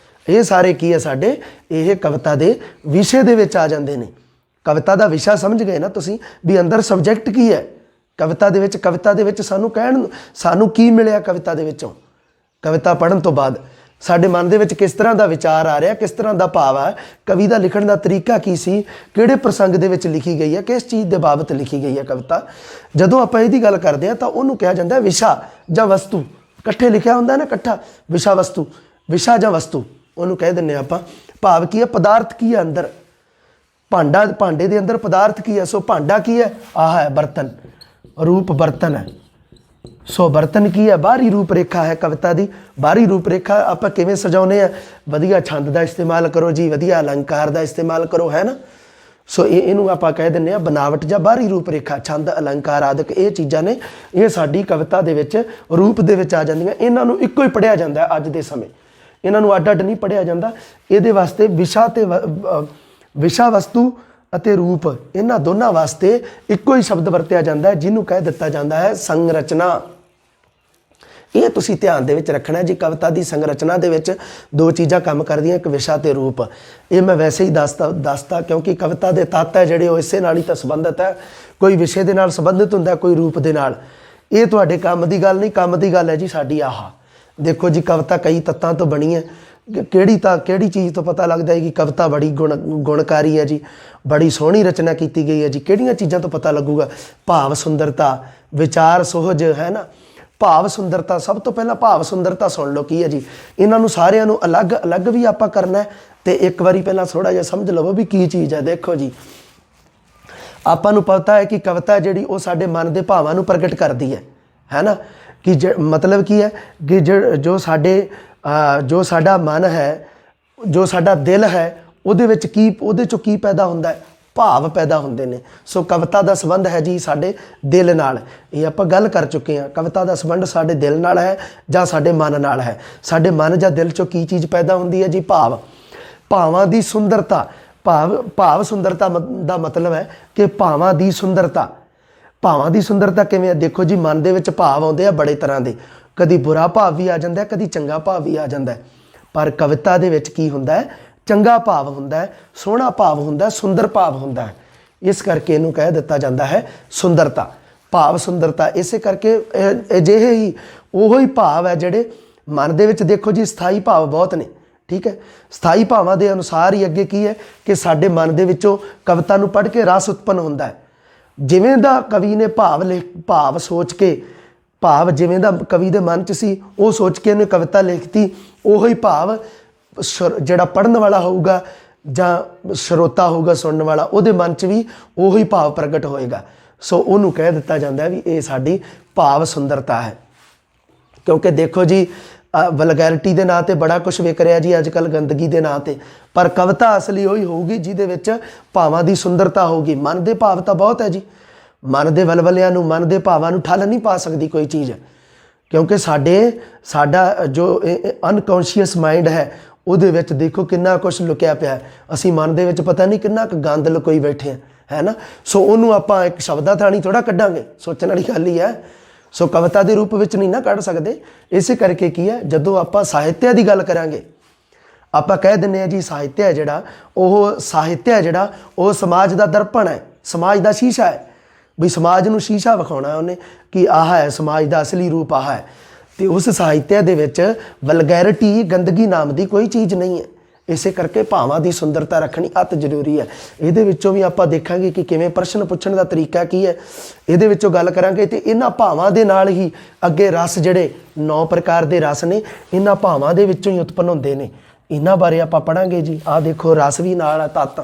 ਇਹ ਸਾਰੇ ਕੀ ਹੈ ਸਾਡੇ, ਇਹ ਕਵਿਤਾ ਦੇ ਵਿਸ਼ੇ ਦੇ ਵਿੱਚ ਆ ਜਾਂਦੇ ਨੇ। ਕਵਿਤਾ ਦਾ ਵਿਸ਼ਾ ਸਮਝ ਗਏ ਨਾ ਤੁਸੀਂ, ਵੀ ਅੰਦਰ ਸਬਜੈਕਟ ਕੀ ਹੈ ਕਵਿਤਾ ਦੇ ਵਿੱਚ। ਕਵਿਤਾ ਦੇ ਵਿੱਚ ਸਾਨੂੰ ਕੀ ਮਿਲਿਆ ਕਵਿਤਾ ਦੇ ਵਿੱਚੋਂ, ਕਵਿਤਾ ਪੜ੍ਹਨ ਤੋਂ ਬਾਅਦ ਸਾਡੇ ਮਨ ਦੇ ਵਿੱਚ ਕਿਸ ਤਰ੍ਹਾਂ ਦਾ ਵਿਚਾਰ ਆ ਰਿਹਾ, ਕਿਸ ਤਰ੍ਹਾਂ ਦਾ ਭਾਵ ਹੈ, ਕਵੀ ਦਾ ਲਿਖਣ ਦਾ ਤਰੀਕਾ ਕੀ ਸੀ, ਕਿਹੜੇ ਪ੍ਰਸੰਗ ਦੇ ਵਿੱਚ ਲਿਖੀ ਗਈ ਹੈ, ਕਿਸ ਚੀਜ਼ ਦੇ ਬਾਬਤ ਲਿਖੀ ਗਈ ਹੈ ਕਵਿਤਾ। ਜਦੋਂ ਆਪਾਂ ਇਹਦੀ ਗੱਲ ਕਰਦੇ ਹਾਂ ਤਾਂ ਉਹਨੂੰ ਕਿਹਾ ਜਾਂਦਾ ਵਿਸ਼ਾ ਜਾਂ ਵਸਤੂ। ਇਕੱਠੇ ਲਿਖਿਆ ਹੁੰਦਾ ਨਾ, ਇਕੱਠਾ ਵਿਸ਼ਾ ਵਸਤੂ, ਵਿਸ਼ਾ ਜਾਂ ਵਸਤੂ ਉਹਨੂੰ ਕਹਿ ਦਿੰਦੇ ਆਪਾਂ। ਭਾਵ ਕੀ ਹੈ, ਪਦਾਰਥ ਕੀ ਹੈ ਅੰਦਰ, ਭਾਂਡੇ ਦੇ ਅੰਦਰ ਪਦਾਰਥ ਕੀ ਹੈ। ਸੋ ਭਾਂਡਾ ਕੀ ਹੈ, ਆਹ ਹੈ ਬਰਤਨ, ਰੂਪ ਬਰਤਨ ਹੈ। ਸੋ ਬਰਤਨ ਕੀ ਹੈ, ਬਾਹਰੀ ਰੂਪ ਰੇਖਾ ਹੈ ਕਵਿਤਾ ਦੀ। ਬਾਹਰੀ ਰੂਪ ਰੇਖਾ ਆਪਾਂ ਕਿਵੇਂ ਸਜਾਉਂਦੇ ਆ, ਵਧੀਆ ਛੰਦ ਦਾ ਇਸਤੇਮਾਲ ਕਰੋ ਜੀ, ਵਧੀਆ ਅਲੰਕਾਰ ਦਾ ਇਸਤੇਮਾਲ ਕਰੋ, ਹੈ ਨਾ। ਸੋ ਇਹਨੂੰ ਆਪਾਂ ਕਹਿ ਦਿੰਦੇ ਆ ਬਨਾਵਟ ਜਾਂ ਬਾਹਰੀ ਰੂਪ ਰੇਖਾ। ਛੰਦ, ਅਲੰਕਾਰ ਆਦਿਕ ਇਹ ਚੀਜ਼ਾਂ ਨੇ, ਇਹ ਸਾਡੀ ਕਵਿਤਾ ਦੇ ਵਿੱਚ ਰੂਪ ਦੇ ਵਿੱਚ ਆ ਜਾਂਦੀਆਂ। ਇਹਨਾਂ ਨੂੰ ਇੱਕੋ ਹੀ ਪੜ੍ਹਿਆ ਜਾਂਦਾ ਅੱਜ ਦੇ ਸਮੇਂ, ਇਹਨਾਂ ਨੂੰ ਅੱਡ ਅੱਡ ਨਹੀਂ ਪੜ੍ਹਿਆ ਜਾਂਦਾ। ਇਹਦੇ ਵਾਸਤੇ ਵਿਸ਼ਾ ਤੇ ਵਿਸ਼ਾ ਵਸਤੂ ਅਤੇ ਰੂਪ, ਇਹਨਾਂ ਦੋਨਾਂ ਵਾਸਤੇ ਇੱਕੋ ਹੀ ਸ਼ਬਦ ਵਰਤਿਆ ਜਾਂਦਾ ਹੈ, ਜਿਹਨੂੰ ਕਹਿ ਦਿੱਤਾ ਜਾਂਦਾ ਹੈ ਸੰਰਚਨਾ। ਇਹ ਤੁਸੀਂ ਧਿਆਨ ਦੇ ਵਿੱਚ ਰੱਖਣਾ ਜੀ। ਕਵਿਤਾ ਦੀ ਸੰਰਚਨਾ ਦੇ ਵਿੱਚ ਦੋ ਚੀਜ਼ਾਂ ਕੰਮ ਕਰਦੀਆਂ, ਇੱਕ ਵਿਸ਼ਾ ਤੇ ਰੂਪ। ਇਹ ਮੈਂ ਵੈਸੇ ਹੀ ਦੱਸਤਾ ਕਿਉਂਕਿ ਕਵਿਤਾ ਦੇ ਤੱਤ ਹੈ ਜਿਹੜੇ ਉਹ ਇਸੇ ਨਾਲ ਹੀ ਤਾਂ ਸੰਬੰਧਿਤ ਹੈ। ਕੋਈ ਵਿਸ਼ੇ ਦੇ ਨਾਲ ਸੰਬੰਧਿਤ ਹੁੰਦਾ, ਕੋਈ ਰੂਪ ਦੇ ਨਾਲ। ਇਹ ਤੁਹਾਡੇ ਕੰਮ ਦੀ ਗੱਲ ਨਹੀਂ, ਕੰਮ ਦੀ ਗੱਲ ਹੈ ਜੀ ਸਾਡੀ ਆਹ ਦੇਖੋ ਜੀ। ਕਵਿਤਾ ਕਈ ਤੱਤਾਂ ਤੋਂ ਬਣੀ ਹੈ। ਕਿਹੜੀ ਚੀਜ਼ ਤੋਂ ਪਤਾ ਲੱਗਦਾ ਹੈ ਕਿ ਕਵਿਤਾ ਬੜੀ ਗੁਣਕਾਰੀ ਹੈ ਜੀ, ਬੜੀ ਸੋਹਣੀ ਰਚਨਾ ਕੀਤੀ ਗਈ ਹੈ ਜੀ? ਕਿਹੜੀਆਂ ਚੀਜ਼ਾਂ ਤੋਂ ਪਤਾ ਲੱਗੂਗਾ? ਭਾਵ ਸੁੰਦਰਤਾ, ਵਿਚਾਰ ਸੁਹਜ, ਹੈ ਨਾ। ਭਾਵ ਸੁੰਦਰਤਾ, ਸਭ ਤੋਂ ਪਹਿਲਾਂ ਭਾਵ ਸੁੰਦਰਤਾ ਸੁਣ ਲਓ ਕੀ ਹੈ ਜੀ। ਇਹਨਾਂ ਨੂੰ ਸਾਰਿਆਂ ਨੂੰ ਅਲੱਗ ਅਲੱਗ ਵੀ ਆਪਾਂ ਕਰਨਾ ਤੇ ਇੱਕ ਵਾਰੀ ਪਹਿਲਾਂ ਥੋੜਾ ਜਿਹਾ ਸਮਝ ਲਵੋ ਵੀ ਕੀ ਚੀਜ਼ ਹੈ। ਦੇਖੋ ਜੀ, ਆਪਾਂ ਨੂੰ ਪਤਾ ਹੈ ਕਿ ਕਵਿਤਾ ਜਿਹੜੀ ਉਹ ਸਾਡੇ ਮਨ ਦੇ ਭਾਵਾਂ ਨੂੰ ਪ੍ਰਗਟ ਕਰਦੀ ਹੈ ਨਾ। ਕਿ ਮਤਲਬ ਕੀ ਹੈ ਕਿ ਜੋ ਸਾਡਾ ਮਨ ਹੈ, ਜੋ ਸਾਡਾ ਦਿਲ ਹੈ, ਉਹਦੇ ਚੋਂ ਕੀ ਪੈਦਾ ਹੁੰਦਾ ਹੈ? ਭਾਵ ਪੈਦਾ ਹੁੰਦੇ ਨੇ। ਸੋ ਕਵਿਤਾ ਦਾ ਸੰਬੰਧ ਹੈ ਜੀ ਸਾਡੇ ਦਿਲ ਨਾਲ। ਇਹ ਆਪਾਂ ਗੱਲ ਕਰ ਚੁੱਕੇ ਹਾਂ। ਕਵਿਤਾ ਦਾ ਸੰਬੰਧ ਸਾਡੇ ਦਿਲ ਨਾਲ ਹੈ ਜਾਂ ਸਾਡੇ ਮਨ ਨਾਲ ਹੈ। ਸਾਡੇ ਮਨ ਜਾਂ ਦਿਲ ਚੋਂ ਕੀ ਚੀਜ਼ ਪੈਦਾ ਹੁੰਦੀ ਹੈ ਜੀ? ਭਾਵ। ਭਾਵਾਂ ਦੀ ਸੁੰਦਰਤਾ, ਭਾਵ ਸੁੰਦਰਤਾ ਦਾ ਮਤਲਬ ਹੈ ਕਿ ਭਾਵਾਂ ਦੀ ਸੁੰਦਰਤਾ। ਭਾਵਾਂ ਦੀ ਸੁੰਦਰਤਾ ਕਿਵੇਂ ਹੈ? ਦੇਖੋ ਜੀ, ਮਨ ਦੇ ਵਿੱਚ ਭਾਵ ਆਉਂਦੇ ਆ ਬੜੇ ਤਰ੍ਹਾਂ ਦੇ। ਕਦੀ ਬੁਰਾ ਭਾਵ ਵੀ ਆ ਜਾਂਦਾ, ਕਦੀ ਚੰਗਾ ਭਾਵ ਵੀ ਆ ਜਾਂਦਾ। ਪਰ ਕਵਿਤਾ ਦੇ ਵਿੱਚ ਕੀ ਹੁੰਦਾ ਹੈ? ਚੰਗਾ ਭਾਵ ਹੁੰਦਾ ਹੈ, ਸੋਹਣਾ ਭਾਵ ਹੁੰਦਾ, ਸੁੰਦਰ ਭਾਵ ਹੁੰਦਾ ਹੈ। ਇਸ ਕਰਕੇ ਇਹਨੂੰ ਕਹਿ ਦਿੱਤਾ ਜਾਂਦਾ ਹੈ ਸੁੰਦਰਤਾ, ਭਾਵ ਸੁੰਦਰਤਾ। ਇਸੇ ਕਰਕੇ ਅਜਿਹੇ ਹੀ ਉਹੋ ਹੀ ਭਾਵ ਹੈ ਜਿਹੜੇ ਮਨ ਦੇ ਵਿੱਚ। ਦੇਖੋ ਜੀ, ਸਥਾਈ ਭਾਵ ਬਹੁਤ ਨੇ, ਠੀਕ ਹੈ। ਸਥਾਈ ਭਾਵਾਂ ਦੇ ਅਨੁਸਾਰ ਹੀ ਅੱਗੇ ਕੀ ਹੈ ਕਿ ਸਾਡੇ ਮਨ ਦੇ ਵਿੱਚੋਂ ਕਵਿਤਾ ਨੂੰ ਪੜ੍ਹ ਕੇ ਰਸ ਉਤਪੰਨ ਹੁੰਦਾ ਹੈ। ਜਿਵੇਂ ਦਾ ਕਵੀ ਨੇ ਭਾਵ ਸੋਚ ਕੇ, ਭਾਵ ਜਿਵੇਂ ਦਾ ਕਵੀ ਦੇ ਮਨ 'ਚ ਸੀ ਉਹ ਸੋਚ ਕੇ ਉਹਨੇ ਕਵਿਤਾ ਲਿਖਤੀ, ਉਹੋ ਹੀ ਭਾਵ ਜਿਹੜਾ ਪੜ੍ਹਨ ਵਾਲਾ ਹੋਊਗਾ ਜਾਂ ਸਰੋਤਾ ਹੋਊਗਾ ਸੁਣਨ ਵਾਲਾ, ਉਹਦੇ ਮਨ 'ਚ ਵੀ ਉਹੋ ਹੀ ਭਾਵ ਪ੍ਰਗਟ ਹੋਏਗਾ। ਸੋ ਉਹਨੂੰ ਕਹਿ ਦਿੱਤਾ ਜਾਂਦਾ ਵੀ ਇਹ ਸਾਡੀ ਭਾਵ ਸੁੰਦਰਤਾ ਹੈ। ਕਿਉਂਕਿ ਦੇਖੋ ਜੀ, ਵਲਗੈਰਿਟੀ ਦੇ ਨਾਂ 'ਤੇ ਬੜਾ ਕੁਝ ਵਿਕ ਰਿਹਾ ਜੀ ਅੱਜ ਕੱਲ੍ਹ, ਗੰਦਗੀ ਦੇ ਨਾਂ 'ਤੇ। ਪਰ ਕਵਿਤਾ ਅਸਲੀ ਉਹੀ ਹੋਊਗੀ ਜਿਹਦੇ ਵਿੱਚ ਭਾਵਾਂ ਦੀ ਸੁੰਦਰਤਾ ਹੋਊਗੀ। ਮਨ ਦੇ ਭਾਵ ਤਾਂ ਬਹੁਤ ਹੈ ਜੀ। ਮਨ ਦੇ ਵਲਵਲਿਆਂ ਨੂੰ, ਮਨ ਦੇ ਭਾਵਾਂ ਨੂੰ ਠੱਲ ਨਹੀਂ ਪਾ ਸਕਦੀ ਕੋਈ ਚੀਜ਼। ਕਿਉਂਕਿ ਸਾਡਾ ਜੋ ਅਨਕੌਂਸ਼ੀਅਸ ਮਾਈਂਡ ਹੈ ਉਹਦੇ ਵਿੱਚ ਦੇਖੋ ਕਿੰਨਾ ਕੁਛ ਲੁਕਿਆ ਪਿਆ। ਅਸੀਂ ਮਨ ਦੇ ਵਿੱਚ ਪਤਾ ਨਹੀਂ ਕਿੰਨਾ ਕੁ ਗੰਦ ਲੁਕੋਈ ਬੈਠੇ ਹਾਂ, ਹੈ ਨਾ। ਸੋ ਉਹਨੂੰ ਆਪਾਂ ਇੱਕ ਸ਼ਬਦਾਂ ਥਾਣੀ ਥੋੜ੍ਹਾ ਕੱਢਾਂਗੇ, ਸੋਚਣ ਵਾਲੀ ਗੱਲ ਹੀ ਹੈ। ਸੋ ਕਵਿਤਾ ਦੇ ਰੂਪ ਵਿੱਚ ਨਹੀਂ ਨਾ ਕੱਢ ਸਕਦੇ। ਇਸੇ ਕਰਕੇ ਕੀ ਹੈ, ਜਦੋਂ ਆਪਾਂ ਸਾਹਿਤਿਆ ਦੀ ਗੱਲ ਕਰਾਂਗੇ, ਆਪਾਂ ਕਹਿ ਦਿੰਦੇ ਹਾਂ ਜੀ ਸਾਹਿਤਿਆ ਹੈ ਜਿਹੜਾ ਉਹ ਸਮਾਜ ਦਾ ਦਰਪਣ ਹੈ, ਸਮਾਜ ਦਾ ਸ਼ੀਸ਼ਾ ਹੈ। ਵੀ ਸਮਾਜ ਨੂੰ ਸ਼ੀਸ਼ਾ ਵਿਖਾਉਣਾ ਉਹਨੇ ਕਿ ਆਹ ਹੈ ਸਮਾਜ ਦਾ ਅਸਲੀ ਰੂਪ, ਆਹ ਹੈ। ਅਤੇ ਉਸ ਸਾਹਿਤਿਆ ਦੇ ਵਿੱਚ ਵਲਗੈਰਿਟੀ, ਗੰਦਗੀ ਨਾਮ ਦੀ ਕੋਈ ਚੀਜ਼ ਨਹੀਂ ਹੈ। ਇਸੇ ਕਰਕੇ ਭਾਵਾਂ ਦੀ ਸੁੰਦਰਤਾ ਰੱਖਣੀ ਅਤ ਜ਼ਰੂਰੀ ਹੈ। ਇਹਦੇ ਵਿੱਚੋਂ ਵੀ ਆਪਾਂ ਦੇਖਾਂਗੇ ਕਿ ਕਿਵੇਂ ਪ੍ਰਸ਼ਨ ਪੁੱਛਣ ਦਾ ਤਰੀਕਾ ਕੀ ਹੈ, ਇਹਦੇ ਵਿੱਚੋਂ ਗੱਲ ਕਰਾਂਗੇ। ਅਤੇ ਇਹਨਾਂ ਭਾਵਾਂ ਦੇ ਨਾਲ ਹੀ ਅੱਗੇ ਰਸ, ਜਿਹੜੇ 9 ਪ੍ਰਕਾਰ ਦੇ ਰਸ ਨੇ, ਇਹਨਾਂ ਭਾਵਾਂ ਦੇ ਵਿੱਚੋਂ ਹੀ ਉਤਪੰਨ ਹੁੰਦੇ ਨੇ। ਇਹਨਾਂ ਬਾਰੇ ਆਪਾਂ ਪੜ੍ਹਾਂਗੇ ਜੀ। ਆਹ ਦੇਖੋ, ਰਸ ਵੀ ਨਾਲ ਆ, ਤੱਤ।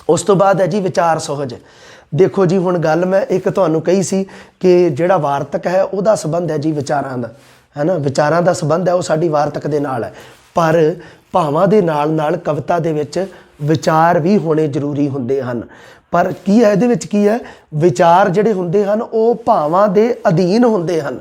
ਉਸ ਤੋਂ ਬਾਅਦ ਹੈ ਜੀ ਵਿਚਾਰ ਸੁਹਜ। ਦੇਖੋ ਜੀ, ਹੁਣ ਗੱਲ ਮੈਂ ਇੱਕ ਤੁਹਾਨੂੰ ਕਹੀ ਸੀ ਕਿ ਜਿਹੜਾ ਵਾਰਤਕ ਹੈ ਉਹਦਾ ਸੰਬੰਧ ਹੈ ਜੀ ਵਿਚਾਰਾਂ ਦਾ, ਹੈ ਨਾ। ਵਿਚਾਰਾਂ ਦਾ ਸੰਬੰਧ ਹੈ ਉਹ ਸਾਡੀ ਵਾਰਤਕ ਦੇ ਨਾਲ ਹੈ। ਪਰ ਭਾਵਾਂ ਦੇ ਨਾਲ ਨਾਲ ਕਵਿਤਾ ਦੇ ਵਿੱਚ ਵਿਚਾਰ ਵੀ ਹੋਣੇ ਜ਼ਰੂਰੀ ਹੁੰਦੇ ਹਨ। ਪਰ ਕੀ ਹੈ ਇਹਦੇ ਵਿੱਚ, ਕੀ ਹੈ, ਵਿਚਾਰ ਜਿਹੜੇ ਹੁੰਦੇ ਹਨ ਉਹ ਭਾਵਾਂ ਦੇ ਅਧੀਨ ਹੁੰਦੇ ਹਨ,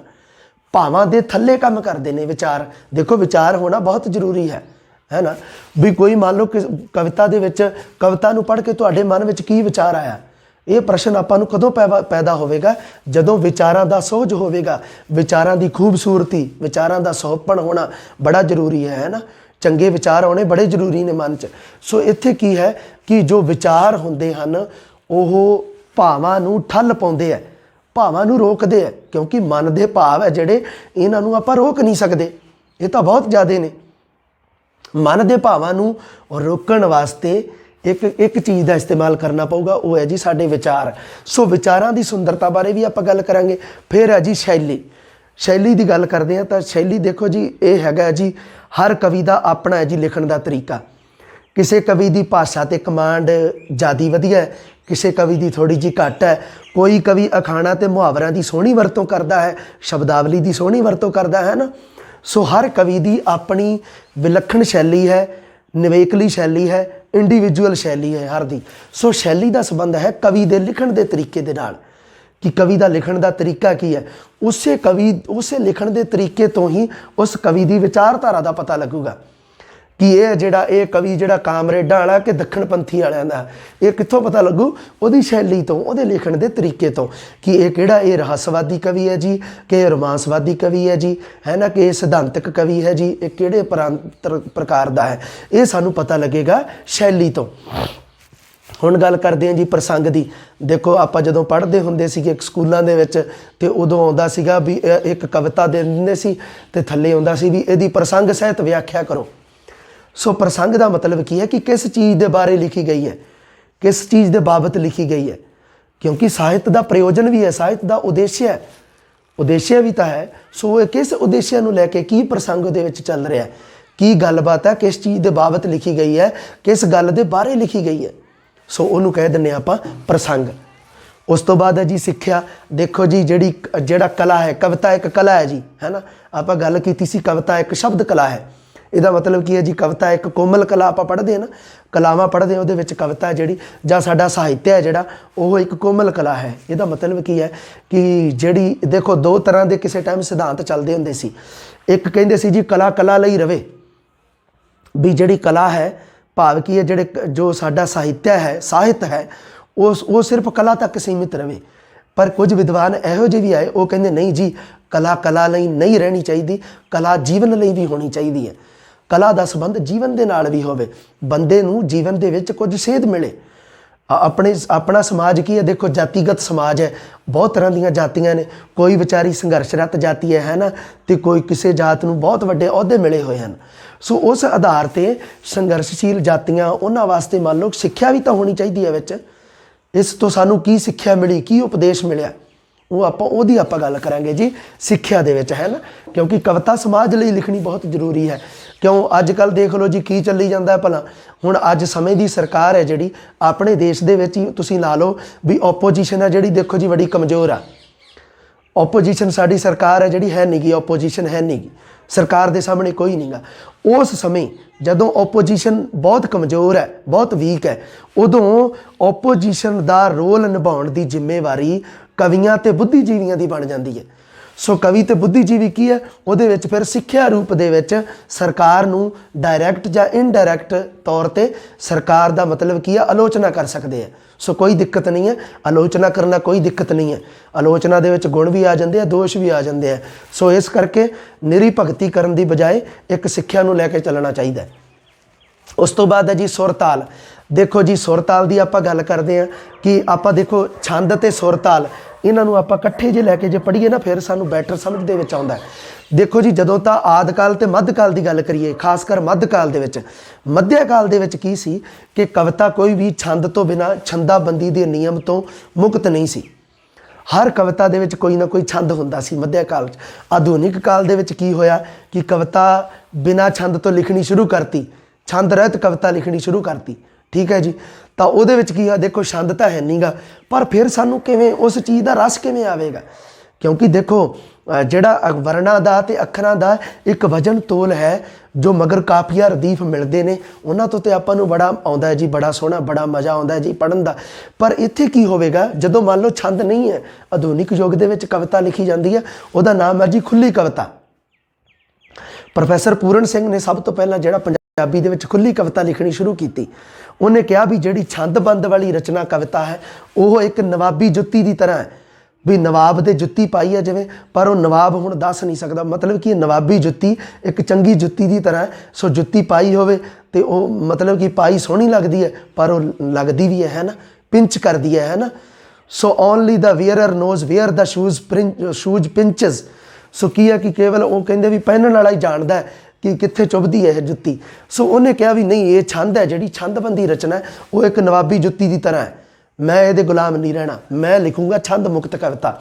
ਭਾਵਾਂ ਦੇ ਥੱਲੇ ਕੰਮ ਕਰਦੇ ਨੇ ਵਿਚਾਰ। ਦੇਖੋ, ਵਿਚਾਰ ਹੋਣਾ ਬਹੁਤ ਜ਼ਰੂਰੀ ਹੈ ਨਾ। ਵੀ ਕੋਈ ਮੰਨ ਲਓ ਕਿ ਕਵਿਤਾ ਦੇ ਵਿੱਚ, ਕਵਿਤਾ ਨੂੰ ਪੜ੍ਹ ਕੇ ਤੁਹਾਡੇ ਮਨ ਵਿੱਚ ਕੀ ਵਿਚਾਰ ਆਇਆ? ਇਹ ਪ੍ਰਸ਼ਨ ਆਪਾਂ ਨੂੰ ਕਦੋਂ ਪੈਦਾ ਹੋਵੇਗਾ? ਜਦੋਂ ਵਿਚਾਰਾਂ ਦਾ ਸੋਝ ਹੋਵੇਗਾ। ਵਿਚਾਰਾਂ ਦੀ ਖੂਬਸੂਰਤੀ, ਵਿਚਾਰਾਂ ਦਾ ਸੁਹੱਪਣ ਹੋਣਾ ਬੜਾ ਜ਼ਰੂਰੀ ਹੈ ਨਾ। ਚੰਗੇ ਵਿਚਾਰ ਆਉਣੇ ਬੜੇ ਜ਼ਰੂਰੀ ਨੇ ਮਨ 'ਚ। ਸੋ ਇੱਥੇ ਕੀ ਹੈ ਕਿ ਜੋ ਵਿਚਾਰ ਹੁੰਦੇ ਹਨ ਉਹ ਭਾਵਾਂ ਨੂੰ ਠੱਲ ਪਾਉਂਦੇ ਹੈ, ਭਾਵਾਂ ਨੂੰ ਰੋਕਦੇ ਹੈ। ਕਿਉਂਕਿ ਮਨ ਦੇ ਭਾਵ ਹੈ ਜਿਹੜੇ, ਇਹਨਾਂ ਨੂੰ ਆਪਾਂ ਰੋਕ ਨਹੀਂ ਸਕਦੇ, ਇਹ ਤਾਂ ਬਹੁਤ ਜ਼ਿਆਦਾ ਨੇ। ਮਨ ਦੇ ਭਾਵਾਂ ਨੂੰ ਰੋਕਣ ਵਾਸਤੇ ਇੱਕ ਚੀਜ਼ ਦਾ ਇਸਤੇਮਾਲ ਕਰਨਾ ਪਊਗਾ, ਉਹ ਹੈ ਜੀ ਸਾਡੇ ਵਿਚਾਰ। ਸੋ ਵਿਚਾਰਾਂ ਦੀ ਸੁੰਦਰਤਾ ਬਾਰੇ ਵੀ ਆਪਾਂ ਗੱਲ ਕਰਾਂਗੇ। ਫਿਰ ਹੈ ਜੀ ਸ਼ੈਲੀ ਦੀ ਗੱਲ ਕਰਦੇ ਹਾਂ ਤਾਂ ਸ਼ੈਲੀ ਦੇਖੋ ਜੀ, ਇਹ ਹੈਗਾ ਜੀ ਹਰ ਕਵੀ ਦਾ ਆਪਣਾ ਹੈ ਜੀ ਲਿਖਣ ਦਾ ਤਰੀਕਾ। ਕਿਸੇ ਕਵੀ ਦੀ ਭਾਸ਼ਾ 'ਤੇ ਕਮਾਂਡ ਜ਼ਿਆਦਾ ਵਧੀਆ ਹੈ, ਕਿਸੇ ਕਵੀ ਦੀ ਥੋੜ੍ਹੀ ਜਿਹੀ ਘੱਟ ਹੈ। ਕੋਈ ਕਵੀ ਅਖਾਣਾਂ ਅਤੇ ਮੁਹਾਵਰਿਆਂ ਦੀ ਸੋਹਣੀ ਵਰਤੋਂ ਕਰਦਾ ਹੈ, ਸ਼ਬਦਾਵਲੀ ਦੀ ਸੋਹਣੀ ਵਰਤੋਂ ਕਰਦਾ ਹੈ ਨਾ। ਸੋ ਹਰ ਕਵੀ ਦੀ ਆਪਣੀ ਵਿਲੱਖਣ ਸ਼ੈਲੀ ਹੈ, ਨਿਵੇਕਲੀ ਸ਼ੈਲੀ ਹੈ, ਇੰਡੀਵਿਜੂਅਲ ਸ਼ੈਲੀ ਹੈ ਹਰ ਦੀ। ਸੋ ਸ਼ੈਲੀ ਦਾ ਸੰਬੰਧ ਹੈ ਕਵੀ ਦੇ ਲਿਖਣ ਦੇ ਤਰੀਕੇ ਦੇ ਨਾਲ, ਕਿ ਕਵੀ ਦਾ ਲਿਖਣ ਦਾ ਤਰੀਕਾ ਕੀ ਹੈ। ਉਸੇ ਲਿਖਣ ਦੇ ਤਰੀਕੇ ਤੋਂ ਹੀ ਉਸ ਕਵੀ ਦੀ ਵਿਚਾਰਧਾਰਾ ਦਾ ਪਤਾ ਲੱਗੂਗਾ। कि ये ਜਿਹੜਾ ਇਹ ਕਵੀ ਜਿਹੜਾ ਕਾਮਰੇਡਾਂ ਵਾਲਾ ਕਿ ਦੱਖਣ ਪੰਥੀ ਵਾਲਿਆਂ ਦਾ, ਇਹ ਕਿੱਥੋਂ ਪਤਾ ਲੱਗੂ? ਉਹਦੀ ਸ਼ੈਲੀ ਤੋਂ, ਉਹਦੇ ਲਿਖਣ ਦੇ ਤਰੀਕੇ ਤੋਂ, ਕਿ ਇਹ ਕਿਹੜਾ ਇਹ ਰਹੱਸਵਾਦੀ ਕਵੀ ਹੈ ਜੀ, ਕਿ ਇਹ ਰੋਮਾਂਸਵਾਦੀ ਕਵੀ ਹੈ ਜੀ, ਹੈ ਨਾ, ਕਿ ਇਹ ਸਿਧਾਂਤਕ ਕਵੀ ਹੈ ਜੀ, ਇਹ ਕਿਹੜੇ ਪ੍ਰਕਾਰ ਦਾ ਹੈ, ਇਹ ਸਾਨੂੰ ਪਤਾ ਲੱਗੇਗਾ ਸ਼ੈਲੀ ਤੋਂ। ਹੁਣ ਗੱਲ ਕਰਦੇ ਹਾਂ ਜੀ ਪ੍ਰਸੰਗ ਦੀ। ਦੇਖੋ ਆਪਾਂ ਜਦੋਂ ਪੜ੍ਹਦੇ ਹੁੰਦੇ ਸੀਗੇ ਸਕੂਲਾਂ ਦੇ ਵਿੱਚ, ਤੇ ਉਦੋਂ ਆਉਂਦਾ ਸੀਗਾ ਵੀ ਇੱਕ ਕਵਿਤਾ ਦੇ ਦਿੰਦੇ ਸੀ ਤੇ ਥੱਲੇ ਆਉਂਦਾ ਸੀ ਵੀ ਇਹਦੀ ਪ੍ਰਸੰਗ ਸਹਿਤ ਵਿਆਖਿਆ ਕਰੋ। ਸੋ ਪ੍ਰਸੰਗ ਦਾ ਮਤਲਬ ਕੀ ਹੈ? ਕਿ ਕਿਸ ਚੀਜ਼ ਦੇ ਬਾਰੇ ਲਿਖੀ ਗਈ ਹੈ, ਕਿਸ ਚੀਜ਼ ਦੇ ਬਾਬਤ ਲਿਖੀ ਗਈ ਹੈ। ਕਿਉਂਕਿ ਸਾਹਿਤ ਦਾ ਪ੍ਰਯੋਜਨ ਵੀ ਹੈ, ਸਾਹਿਤ ਦਾ ਉਦੇਸ਼ ਹੈ, ਉਦੇਸ਼ ਵੀ ਤਾਂ ਹੈ। ਸੋ ਇਹ ਕਿਸ ਉਦੇਸ਼ ਨੂੰ ਲੈ ਕੇ ਕੀ ਪ੍ਰਸੰਗ ਉਹਦੇ ਵਿੱਚ ਚੱਲ ਰਿਹਾ, ਕੀ ਗੱਲਬਾਤ ਹੈ, ਕਿਸ ਚੀਜ਼ ਦੇ ਬਾਬਤ ਲਿਖੀ ਗਈ ਹੈ, ਕਿਸ ਗੱਲ ਦੇ ਬਾਰੇ ਲਿਖੀ ਗਈ ਹੈ। ਸੋ ਉਹਨੂੰ ਕਹਿ ਦਿੰਦੇ ਆਪਾਂ ਪ੍ਰਸੰਗ। ਉਸ ਤੋਂ ਬਾਅਦ ਹੈ ਜੀ ਸਿੱਖਿਆ। ਦੇਖੋ ਜੀ ਜਿਹੜਾ ਕਲਾ ਹੈ, ਕਵਿਤਾ ਇੱਕ ਕਲਾ ਹੈ ਜੀ, ਹੈ ਨਾ। ਆਪਾਂ ਗੱਲ ਕੀਤੀ ਸੀ ਕਵਿਤਾ ਇੱਕ ਸ਼ਬਦ ਕਲਾ ਹੈ। ਇਹਦਾ ਮਤਲਬ ਕੀ ਹੈ ਜੀ? ਕਵਿਤਾ ਇੱਕ ਕੋਮਲ ਕਲਾ, ਆਪਾਂ ਪੜ੍ਹਦੇ ਹਾਂ ਨਾ, ਕਲਾਵਾਂ ਪੜ੍ਹਦੇ ਹਾਂ, ਉਹਦੇ ਵਿੱਚ ਕਵਿਤਾ ਜਿਹੜੀ ਜਾਂ ਸਾਡਾ ਸਾਹਿਤ ਹੈ ਜਿਹੜਾ, ਉਹ ਇੱਕ ਕੋਮਲ ਕਲਾ ਹੈ। ਇਹਦਾ ਮਤਲਬ ਕੀ ਹੈ ਕਿ ਜਿਹੜੀ ਦੇਖੋ ਦੋ ਤਰ੍ਹਾਂ ਦੇ ਕਿਸੇ ਟਾਈਮ ਸਿਧਾਂਤ ਚੱਲਦੇ ਹੁੰਦੇ ਸੀ। ਇੱਕ ਕਹਿੰਦੇ ਸੀ ਜੀ ਕਲਾ ਕਲਾ ਲਈ ਰਵੇ, ਵੀ ਜਿਹੜੀ ਕਲਾ ਹੈ ਭਾਵ ਕੀ ਹੈ, ਜੋ ਸਾਡਾ ਸਾਹਿਤ ਹੈ ਉਹ ਸਿਰਫ ਕਲਾ ਤੱਕ ਸੀਮਿਤ ਰਵੇ। ਪਰ ਕੁਝ ਵਿਦਵਾਨ ਇਹੋ ਜਿਹੇ ਵੀ ਆਏ, ਉਹ ਕਹਿੰਦੇ ਨਹੀਂ ਜੀ, ਕਲਾ ਕਲਾ ਲਈ ਨਹੀਂ ਰਹਿਣੀ ਚਾਹੀਦੀ, ਕਲਾ ਜੀਵਨ ਲਈ ਵੀ ਹੋਣੀ ਚਾਹੀਦੀ ਹੈ। ਕਲਾ ਦਾ ਸੰਬੰਧ ਜੀਵਨ ਦੇ ਨਾਲ ਵੀ ਹੋਵੇ, ਬੰਦੇ ਨੂੰ ਜੀਵਨ ਦੇ ਵਿੱਚ ਕੁਝ ਸੇਧ ਮਿਲੇ। ਆਪਣਾ ਸਮਾਜ ਕੀ ਹੈ? ਦੇਖੋ ਜਾਤੀਗਤ ਸਮਾਜ ਹੈ, ਬਹੁਤ ਤਰ੍ਹਾਂ ਦੀਆਂ ਜਾਤੀਆਂ ਨੇ, ਕੋਈ ਵਿਚਾਰੀ ਸੰਘਰਸ਼ਰਤ ਜਾਤੀ ਹੈ ਨਾ, ਤੇ ਕੋਈ ਕਿਸੇ ਜਾਤ ਨੂੰ ਬਹੁਤ ਵੱਡੇ ਅਹੁਦੇ ਮਿਲੇ ਹੋਏ ਹਨ। ਸੋ ਉਸ ਆਧਾਰ 'ਤੇ ਸੰਘਰਸ਼ਸ਼ੀਲ ਜਾਤੀਆਂ, ਉਹਨਾਂ ਵਾਸਤੇ ਮੰਨ ਲਓ ਸਿੱਖਿਆ ਵੀ ਤਾਂ ਹੋਣੀ ਚਾਹੀਦੀ ਹੈ ਵਿੱਚ। ਇਸ ਤੋਂ ਸਾਨੂੰ ਕੀ ਸਿੱਖਿਆ ਮਿਲੀ, ਕੀ ਉਪਦੇਸ਼ ਮਿਲਿਆ, ਉਹਦੀ ਆਪਾਂ ਗੱਲ ਕਰਾਂਗੇ ਜੀ ਸਿੱਖਿਆ ਦੇ ਵਿੱਚ, ਹੈ ਨਾ। ਕਿਉਂਕਿ ਕਵਿਤਾ ਸਮਾਜ ਲਈ ਲਿਖਣੀ ਬਹੁਤ ਜ਼ਰੂਰੀ ਹੈ। ਕਿਉਂ ਅੱਜ ਕੱਲ੍ਹ ਦੇਖ ਲਓ ਜੀ ਕੀ ਚੱਲੀ ਜਾਂਦਾ ਭਲਾ। ਹੁਣ ਅੱਜ ਸਮੇਂ ਦੀ ਸਰਕਾਰ ਹੈ ਜਿਹੜੀ ਆਪਣੇ ਦੇਸ਼ ਦੇ ਵਿੱਚ ਹੀ ਤੁਸੀਂ ਲਾ ਲਓ ਵੀ ਓਪੋਜੀਸ਼ਨ ਹੈ ਜਿਹੜੀ, ਦੇਖੋ ਜੀ ਬੜੀ ਕਮਜ਼ੋਰ ਆ। ਓਪੋਜੀਸ਼ਨ ਸਾਡੀ ਸਰਕਾਰ ਹੈ ਜਿਹੜੀ ਹੈ ਨਹੀਂ ਗੀ, ਓਪੋਜੀਸ਼ਨ ਹੈ ਨਹੀਂ ਗੀ, ਸਰਕਾਰ ਦੇ ਸਾਹਮਣੇ ਕੋਈ ਨਹੀਂ ਗਾ। ਉਸ ਸਮੇਂ ਜਦੋਂ ਓਪੋਜੀਸ਼ਨ ਬਹੁਤ ਕਮਜ਼ੋਰ ਹੈ, ਬਹੁਤ ਵੀਕ ਹੈ, ਉਦੋਂ ਓਪੋਜੀਸ਼ਨ ਦਾ ਰੋਲ ਨਿਭਾਉਣ ਦੀ ਜ਼ਿੰਮੇਵਾਰੀ ਕਵੀਆਂ ਅਤੇ ਬੁੱਧੀਜੀਵੀਆਂ ਦੀ ਬਣ ਜਾਂਦੀ ਹੈ। ਸੋ ਕਵੀ ਅਤੇ ਬੁੱਧੀਜੀਵੀ ਕੀ ਹੈ? ਉਹਦੇ ਵਿੱਚ ਫਿਰ ਸਿੱਖਿਆ ਰੂਪ ਦੇ ਵਿੱਚ ਸਰਕਾਰ ਨੂੰ ਡਾਇਰੈਕਟ ਜਾਂ ਇਨਡਾਇਰੈਕਟ ਤੌਰ 'ਤੇ ਸਰਕਾਰ ਦਾ ਮਤਲਬ ਕੀ ਹੈ? ਆਲੋਚਨਾ ਕਰ ਸਕਦੇ ਆ। ਸੋ ਕੋਈ ਦਿੱਕਤ ਨਹੀਂ ਹੈ, ਆਲੋਚਨਾ ਕਰਨਾ ਕੋਈ ਦਿੱਕਤ ਨਹੀਂ ਹੈ। ਆਲੋਚਨਾ ਦੇ ਵਿੱਚ ਗੁਣ ਵੀ ਆ ਜਾਂਦੇ ਆ, ਦੋਸ਼ ਵੀ ਆ ਜਾਂਦੇ ਆ। ਸੋ ਇਸ ਕਰਕੇ ਨਿਰੀ ਭਗਤੀ ਕਰਨ ਦੀ ਬਜਾਏ ਇੱਕ ਸਿੱਖਿਆ ਨੂੰ ਲੈ ਕੇ ਚੱਲਣਾ ਚਾਹੀਦਾ। ਉਸ ਤੋਂ ਬਾਅਦ ਹੈ ਜੀ ਸੁਰ ਤਾਲ। ਦੇਖੋ ਜੀ ਸੁਰ ਤਾਲ ਦੀ ਆਪਾਂ ਗੱਲ ਕਰਦੇ ਹਾਂ ਕਿ ਆਪਾਂ ਦੇਖੋ ਛੰਦ ਅਤੇ ਸੁਰ ਤਾਲ, ਇਹਨਾਂ ਨੂੰ ਆਪਾਂ ਇਕੱਠੇ ਜੇ ਲੈ ਕੇ ਜੇ ਪੜ੍ਹੀਏ ਨਾ, ਫਿਰ ਸਾਨੂੰ ਬੈਟਰ ਸਮਝ ਦੇ ਵਿੱਚ ਆਉਂਦਾ। ਦੇਖੋ ਜੀ ਜਦੋਂ ਤਾਂ ਆਦਿਕਾਲ ਅਤੇ ਮੱਧਕਾਲ ਦੀ ਗੱਲ ਕਰੀਏ, ਖਾਸ ਕਰ ਮੱਧਕਾਲ ਦੇ ਵਿੱਚ, ਮੱਧਿਆਕਾਲ ਦੇ ਵਿੱਚ ਕੀ ਸੀ ਕਿ ਕਵਿਤਾ ਕੋਈ ਵੀ ਛੰਦ ਤੋਂ ਬਿਨਾਂ, ਛੰਦਾਬੰਦੀ ਦੇ ਨਿਯਮ ਤੋਂ ਮੁਕਤ ਨਹੀਂ ਸੀ। ਹਰ ਕਵਿਤਾ ਦੇ ਵਿੱਚ ਕੋਈ ਨਾ ਕੋਈ ਛੰਦ ਹੁੰਦਾ ਸੀ ਮੱਧਿਆਕਾਲ 'ਚ। ਆਧੁਨਿਕ ਕਾਲ ਦੇ ਵਿੱਚ ਕੀ ਹੋਇਆ ਕਿ ਕਵਿਤਾ ਬਿਨਾਂ ਛੰਦ ਤੋਂ ਲਿਖਣੀ ਸ਼ੁਰੂ ਕਰਤੀ, ਛੰਦ ਰਹਿਤ ਕਵਿਤਾ ਲਿਖਣੀ ਸ਼ੁਰੂ ਕਰਤੀ। ਠੀਕ ਹੈ ਜੀ। ਤਾਂ ਉਹਦੇ ਵਿੱਚ ਕੀ ਆ? ਦੇਖੋ ਛੰਦ ਤਾਂ ਹੈ ਨਹੀਂ ਗਾ, ਪਰ ਫਿਰ ਸਾਨੂੰ ਕਿਵੇਂ ਉਸ ਚੀਜ਼ ਦਾ ਰਸ ਕਿਵੇਂ ਆਵੇਗਾ? ਕਿਉਂਕਿ ਦੇਖੋ ਜਿਹੜਾ ਵਰਣਾਂ ਦਾ ਅਤੇ ਅੱਖਰਾਂ ਦਾ ਇੱਕ ਵਜਨ ਤੋਲ ਹੈ, ਜੋ ਮਗਰ ਕਾਫੀਆ ਰਦੀਫ ਮਿਲਦੇ ਨੇ, ਉਹਨਾਂ ਤੋਂ ਤਾਂ ਆਪਾਂ ਨੂੰ ਬੜਾ ਆਉਂਦਾ ਹੈ ਜੀ, ਬੜਾ ਸੋਹਣਾ, ਬੜਾ ਮਜ਼ਾ ਆਉਂਦਾ ਹੈ ਜੀ ਪੜ੍ਹਨ ਦਾ। ਪਰ ਇੱਥੇ ਕੀ ਹੋਵੇਗਾ ਜਦੋਂ ਮੰਨ ਲਓ ਛੰਦ ਨਹੀਂ ਹੈ, ਆਧੁਨਿਕ ਯੁੱਗ ਦੇ ਵਿੱਚ ਕਵਿਤਾ ਲਿਖੀ ਜਾਂਦੀ ਹੈ, ਉਹਦਾ ਨਾਮ ਹੈ ਜੀ ਖੁੱਲ੍ਹੀ ਕਵਿਤਾ। ਪ੍ਰੋਫੈਸਰ ਪੂਰਨ ਸਿੰਘ ਨੇ ਸਭ ਤੋਂ ਪਹਿਲਾਂ ਜਿਹੜਾ ਪੰਜਾਬੀ ਦੇ ਵਿੱਚ ਖੁੱਲ੍ਹੀ ਕਵਿਤਾ ਲਿਖਣੀ ਸ਼ੁਰੂ ਕੀਤੀ, ਉਹਨੇ ਕਿਹਾ ਵੀ ਜਿਹੜੀ ਛੰਦਬੰਦ ਵਾਲੀ ਰਚਨਾ ਕਵਿਤਾ ਹੈ ਉਹ ਇੱਕ ਨਵਾਬੀ ਜੁੱਤੀ ਦੀ ਤਰ੍ਹਾਂ ਹੈ। ਵੀ ਨਵਾਬ ਦੇ ਜੁੱਤੀ ਪਾਈ ਹੈ ਜਿਵੇਂ, ਪਰ ਉਹ ਨਵਾਬ ਹੁਣ ਦੱਸ ਨਹੀਂ ਸਕਦਾ, ਮਤਲਬ ਕਿ ਨਵਾਬੀ ਜੁੱਤੀ ਇੱਕ ਚੰਗੀ ਜੁੱਤੀ ਦੀ ਤਰ੍ਹਾਂ ਹੈ। ਸੋ ਜੁੱਤੀ ਪਾਈ ਹੋਵੇ ਤੇ ਉਹ ਮਤਲਬ ਕਿ ਪਾਈ ਸੋਹਣੀ ਲੱਗਦੀ ਹੈ, ਪਰ ਉਹ ਲੱਗਦੀ ਵੀ ਹੈ ਨਾ, ਪਿੰਚ ਕਰਦੀ ਹੈ ਨਾ। So only the wearer knows where the shoes pinches. So ਕੀ ਹੈ ਕਿ ਕੇਵਲ ਉਹ ਕਹਿੰਦੇ ਵੀ ਪਹਿਨਣ ਵਾਲਾ ਹੀ ਜਾਣਦਾ ਹੈ ਕਿ ਕਿੱਥੇ ਚੁੱਭਦੀ ਹੈ ਇਹ ਜੁੱਤੀ। ਸੋ ਉਹਨੇ ਕਿਹਾ ਵੀ ਨਹੀਂ, ਇਹ ਛੰਦ ਹੈ ਜਿਹੜੀ ਛੰਦਬੰਦੀ ਰਚਨਾ ਹੈ, ਉਹ ਇੱਕ ਨਵਾਬੀ ਜੁੱਤੀ ਦੀ ਤਰ੍ਹਾਂ ਹੈ। ਮੈਂ ਇਹਦੇ ਗੁਲਾਮ ਨਹੀਂ ਰਹਿਣਾ, ਮੈਂ ਲਿਖੂੰਗਾ ਛੰਦ ਮੁਕਤ ਕਵਿਤਾ।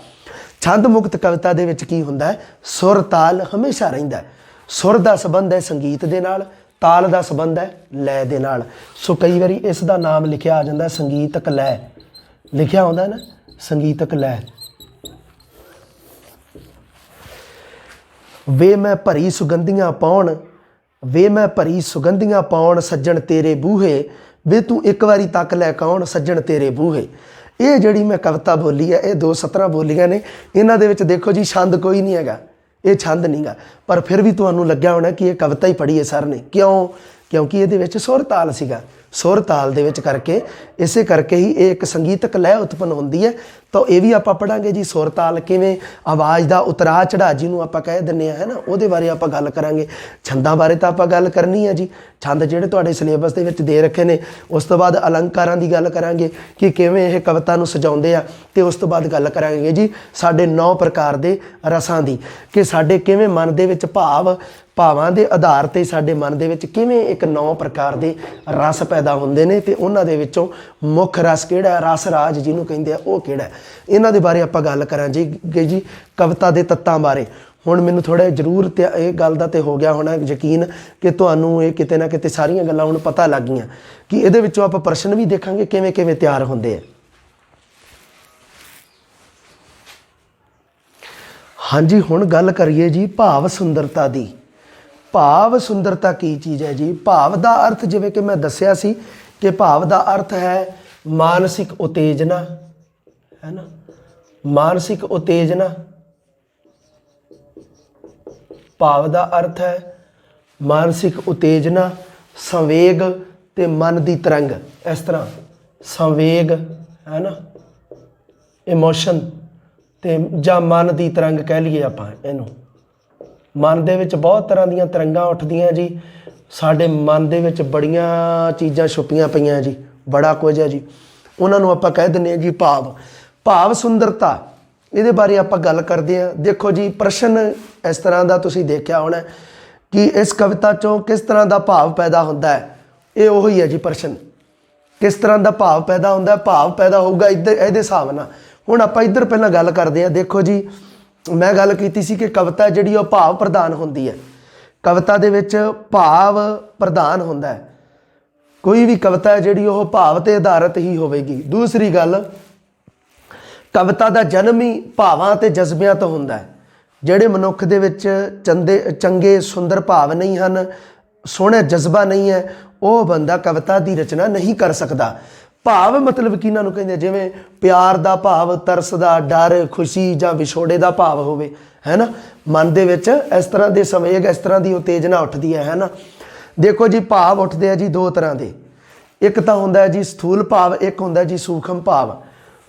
ਛੰਦ ਮੁਕਤ ਕਵਿਤਾ ਦੇ ਵਿੱਚ ਕੀ ਹੁੰਦਾ ਹੈ? ਸੁਰ ਤਾਲ ਹਮੇਸ਼ਾ ਰਹਿੰਦਾ ਹੈ। ਸੁਰ ਦਾ ਸੰਬੰਧ ਹੈ ਸੰਗੀਤ ਦੇ ਨਾਲ, ਤਾਲ ਦਾ ਸੰਬੰਧ ਹੈ ਲੈ ਦੇ ਨਾਲ। ਸੋ ਕਈ ਵਾਰੀ ਇਸ ਦਾ ਨਾਮ ਲਿਖਿਆ ਆ ਜਾਂਦਾ ਸੰਗੀਤਕ ਲੈ, ਲਿਖਿਆ ਹੁੰਦਾ ਨਾ ਸੰਗੀਤਕ ਲੈ। ਵੇ ਮੈਂ ਭਰੀ ਸੁਗੰਧੀਆਂ ਪਾਉਣ, ਵੇ ਮੈਂ ਭਰੀ ਸੁਗੰਧੀਆਂ ਪਾਉਣ ਸੱਜਣ ਤੇਰੇ ਬੂਹੇ, ਵੇ ਤੂੰ ਇੱਕ ਵਾਰੀ ਤੱਕ ਲੈ ਕੌਣ ਸੱਜਣ ਤੇਰੇ ਬੂਹੇ। ਇਹ ਜਿਹੜੀ ਮੈਂ ਕਵਿਤਾ ਬੋਲੀ ਹੈ, ਇਹ 2 ਸਤਰਾਂ ਬੋਲੀਆਂ ਨੇ। ਇਹਨਾਂ ਦੇ ਵਿੱਚ ਦੇਖੋ ਜੀ ਛੰਦ ਕੋਈ ਨਹੀਂ ਹੈਗਾ, ਇਹ ਛੰਦ ਨਹੀਂ ਗਾ, ਪਰ ਫਿਰ ਵੀ ਤੁਹਾਨੂੰ ਲੱਗਿਆ ਹੋਣਾ ਕਿ ਇਹ ਕਵਿਤਾ ਹੀ ਪੜ੍ਹੀ ਹੈ ਸਰ ਨੇ। ਕਿਉਂ? ਕਿਉਂਕਿ ਇਹਦੇ ਵਿੱਚ ਸੁਰ ਤਾਲ ਸੀਗਾ। ਸੁਰ ਤਾਲ ਦੇ ਵਿੱਚ ਕਰਕੇ ਇਸੇ ਕਰਕੇ ਹੀ ਇਹ ਇੱਕ ਸੰਗੀਤਕ ਲਹਿ ਉਤਪੰਨ ਹੁੰਦੀ ਹੈ। ਤਾਂ ਇਹ ਵੀ ਆਪਾਂ ਪੜਾਂਗੇ ਜੀ, ਸੁਰ ਤਾਲ ਕਿਵੇਂ, ਆਵਾਜ਼ ਦਾ ਉਤਰਾਅ ਚੜਾਅ ਜਿਹਨੂੰ ਆਪਾਂ ਕਹਿ ਦਿੰਦੇ ਹਾਂ, ਹੈ ਨਾ, ਉਹਦੇ ਬਾਰੇ ਆਪਾਂ ਗੱਲ ਕਰਾਂਗੇ। ਛੰਦਾਂ ਬਾਰੇ ਤਾਂ ਆਪਾਂ ਗੱਲ ਕਰਨੀ ਹੈ ਜੀ, ਛੰਦ ਜਿਹੜੇ ਤੁਹਾਡੇ ਸਿਲੇਬਸ ਦੇ ਵਿੱਚ ਦੇ ਰੱਖੇ ਨੇ। ਉਸ ਤੋਂ ਬਾਅਦ ਅਲੰਕਾਰਾਂ ਦੀ ਗੱਲ ਕਰਾਂਗੇ ਕਿ ਕਿਵੇਂ ਇਹ ਕਵਿਤਾ ਨੂੰ ਸਜਾਉਂਦੇ ਆ, ਅਤੇ ਉਸ ਤੋਂ ਬਾਅਦ ਗੱਲ ਕਰਾਂਗੇ ਜੀ ਸਾਡੇ 9 ਪ੍ਰਕਾਰ ਦੇ ਰਸਾਂ ਦੀ, ਕਿ ਸਾਡੇ ਕਿਵੇਂ ਮਨ ਦੇ ਵਿੱਚ ਭਾਵਾਂ ਦੇ ਆਧਾਰ 'ਤੇ ਸਾਡੇ ਮਨ ਦੇ ਵਿੱਚ ਕਿਵੇਂ ਇੱਕ 9 ਪ੍ਰਕਾਰ ਦੇ ਰਸ ਪੈਦਾ ਹੁੰਦੇ ਨੇ, ਅਤੇ ਉਹਨਾਂ ਦੇ ਵਿੱਚੋਂ ਮੁੱਖ ਰਸ ਕਿਹੜਾ, ਰਸ ਰਾਜ ਜਿਹਨੂੰ ਕਹਿੰਦੇ ਆ, ਉਹ ਕਿਹੜਾ। ਇਹਨਾਂ ਦੇ ਬਾਰੇ ਆਪਾਂ ਗੱਲ ਕਰਾਂਗੇ ਜੀ, ਕਵਿਤਾ ਦੇ ਤੱਤਾਂ ਬਾਰੇ। ਹੁਣ ਮੈਨੂੰ ਥੋੜ੍ਹਾ ਜ਼ਰੂਰ ਇਹ ਗੱਲ ਦਾ ਤਾਂ ਹੋ ਗਿਆ ਹੋਣਾ ਯਕੀਨ ਕਿ ਤੁਹਾਨੂੰ ਇਹ ਕਿਤੇ ਨਾ ਕਿਤੇ ਸਾਰੀਆਂ ਗੱਲਾਂ ਹੁਣ ਪਤਾ ਲੱਗ ਗਈਆਂ ਕਿ ਇਹਦੇ ਵਿੱਚੋਂ ਆਪਾਂ ਪ੍ਰਸ਼ਨ ਵੀ ਦੇਖਾਂਗੇ ਕਿਵੇਂ ਕਿਵੇਂ ਤਿਆਰ ਹੁੰਦੇ ਆ। ਹਾਂਜੀ, ਹੁਣ ਗੱਲ ਕਰੀਏ ਜੀ ਭਾਵ ਸੁੰਦਰਤਾ ਦੀ। ਭਾਵ ਸੁੰਦਰਤਾ ਕੀ ਚੀਜ਼ ਹੈ ਜੀ? ਭਾਵ ਦਾ ਅਰਥ ਜਿਵੇਂ ਕਿ ਮੈਂ ਦੱਸਿਆ ਸੀ ਕਿ ਭਾਵ ਦਾ ਅਰਥ ਹੈ ਮਾਨਸਿਕ ਉਤੇਜਨਾ, ਹੈ ਨਾ, ਮਾਨਸਿਕ ਉਤੇਜਨਾ। ਭਾਵ ਦਾ ਅਰਥ ਹੈ ਮਾਨਸਿਕ ਉਤੇਜਨਾ, ਸੰਵੇਗ ਤੇ ਮਨ ਦੀ ਤਰੰਗ। ਇਸ ਤਰ੍ਹਾਂ ਸੰਵੇਗ, ਹੈ ਨਾ, ਇਮੋਸ਼ਨ, ਤੇ ਜਾਂ ਮਨ ਦੀ ਤਰੰਗ ਕਹਿ ਲਈਏ ਆਪਾਂ ਇਹਨੂੰ। ਮਨ ਦੇ ਵਿੱਚ ਬਹੁਤ ਤਰ੍ਹਾਂ ਦੀਆਂ ਤਰੰਗਾਂ ਉੱਠਦੀਆਂ ਜੀ। ਸਾਡੇ ਮਨ ਦੇ ਵਿੱਚ ਬੜੀਆਂ ਚੀਜ਼ਾਂ ਛੁਪੀਆਂ ਪਈਆਂ ਜੀ, ਬੜਾ ਕੁਝ ਹੈ ਜੀ। ਉਹਨਾਂ ਨੂੰ ਆਪਾਂ ਕਹਿ ਦਿੰਦੇ ਹਾਂ ਜੀ ਭਾਵ। ਭਾਵ ਸੁੰਦਰਤਾ, ਇਹਦੇ ਬਾਰੇ ਆਪਾਂ ਗੱਲ ਕਰਦੇ ਹਾਂ। ਦੇਖੋ ਜੀ, ਪ੍ਰਸ਼ਨ ਇਸ ਤਰ੍ਹਾਂ ਦਾ ਤੁਸੀਂ ਦੇਖਿਆ ਹੋਣਾ ਕਿ ਇਸ ਕਵਿਤਾ 'ਚੋਂ ਕਿਸ ਤਰ੍ਹਾਂ ਦਾ ਭਾਵ ਪੈਦਾ ਹੁੰਦਾ ਹੈ। ਇਹ ਉਹੀ ਹੈ ਜੀ ਪ੍ਰਸ਼ਨ, ਕਿਸ ਤਰ੍ਹਾਂ ਦਾ ਭਾਵ ਪੈਦਾ ਹੁੰਦਾ। ਭਾਵ ਪੈਦਾ ਹੋਊਗਾ ਇੱਧਰ, ਇਹਦੇ ਹਿਸਾਬ ਨਾਲ। ਹੁਣ ਆਪਾਂ ਇੱਧਰ ਪਹਿਲਾਂ ਗੱਲ ਕਰਦੇ ਹਾਂ। ਦੇਖੋ ਜੀ, ਮੈਂ ਗੱਲ ਕੀਤੀ ਸੀ ਕਿ ਕਵਿਤਾ ਜਿਹੜੀ ਉਹ ਭਾਵ ਪ੍ਰਧਾਨ ਹੁੰਦੀ ਹੈ। ਕਵਿਤਾ ਦੇ ਵਿੱਚ ਭਾਵ ਪ੍ਰਧਾਨ ਹੁੰਦਾ ਹੈ। ਕੋਈ ਵੀ ਕਵਿਤਾ ਹੈ ਜਿਹੜੀ ਉਹ ਭਾਵ 'ਤੇ ਆਧਾਰਿਤ ਹੀ ਹੋਵੇਗੀ। ਦੂਸਰੀ ਗੱਲ, ਕਵਿਤਾ ਦਾ ਜਨਮ ਹੀ ਭਾਵਾਂ ਅਤੇ ਜਜ਼ਬਿਆਂ ਤੋਂ ਹੁੰਦਾ ਹੈ। ਜਿਹੜੇ ਮਨੁੱਖ ਦੇ ਵਿੱਚ ਚੰਗੇ ਸੁੰਦਰ ਭਾਵ ਨਹੀਂ ਹਨ, ਸੋਹਣਾ ਜਜ਼ਬਾ ਨਹੀਂ ਹੈ, ਉਹ ਬੰਦਾ ਕਵਿਤਾ ਦੀ ਰਚਨਾ ਨਹੀਂ ਕਰ ਸਕਦਾ। ਭਾਵ ਮਤਲਬ ਕਿ ਇਹਨਾਂ ਨੂੰ ਕਹਿੰਦੇ, ਜਿਵੇਂ ਪਿਆਰ ਦਾ ਭਾਵ, ਤਰਸ ਦਾ, ਡਰ, ਖੁਸ਼ੀ ਜਾਂ ਵਿਛੋੜੇ ਦਾ ਭਾਵ ਹੋਵੇ, ਹੈ ਨਾ। ਮਨ ਦੇ ਵਿੱਚ ਇਸ ਤਰ੍ਹਾਂ ਦੇ ਸੰਵੇਗ, ਇਸ ਤਰ੍ਹਾਂ ਦੀ ਉਤੇਜਨਾ ਉੱਠਦੀ ਹੈ ਨਾ। ਦੇਖੋ ਜੀ, ਭਾਵ ਉੱਠਦੇ ਆ ਜੀ 2 ਤਰ੍ਹਾਂ ਦੇ। ਇੱਕ ਤਾਂ ਹੁੰਦਾ ਜੀ ਸਥੂਲ ਭਾਵ, ਇੱਕ ਹੁੰਦਾ ਜੀ ਸੂਖਮ ਭਾਵ।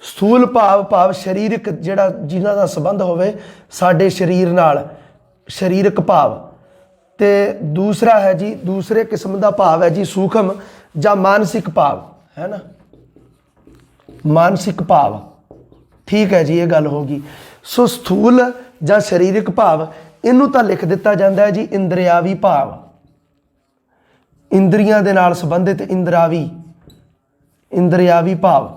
ਸਥੂਲ ਭਾਵ ਸਰੀਰਕ, ਜਿਹੜਾ ਜਿਨ੍ਹਾਂ ਦਾ ਸੰਬੰਧ ਹੋਵੇ ਸਾਡੇ ਸਰੀਰ ਨਾਲ, ਸਰੀਰਕ ਭਾਵ। ਤੇ ਦੂਸਰਾ ਹੈ ਜੀ, ਦੂਸਰੇ ਕਿਸਮ ਦਾ ਭਾਵ ਹੈ ਜੀ ਸੂਖਮ ਜਾਂ ਮਾਨਸਿਕ ਭਾਵ, ਹੈ ਨਾ, ਮਾਨਸਿਕ ਭਾਵ। ਠੀਕ ਹੈ ਜੀ, ਇਹ ਗੱਲ ਹੋ ਗਈ। ਸੋ ਸਥੂਲ ਜਾਂ ਸਰੀਰਕ ਭਾਵ, ਇਹਨੂੰ ਤਾਂ ਲਿਖ ਦਿੱਤਾ ਜਾਂਦਾ ਹੈ ਜੀ ਇੰਦਰਿਆਵੀ ਭਾਵ, ਇੰਦਰੀਆਂ ਦੇ ਨਾਲ ਸੰਬੰਧਿਤ ਇੰਦਰਿਆਵੀ ਭਾਵ।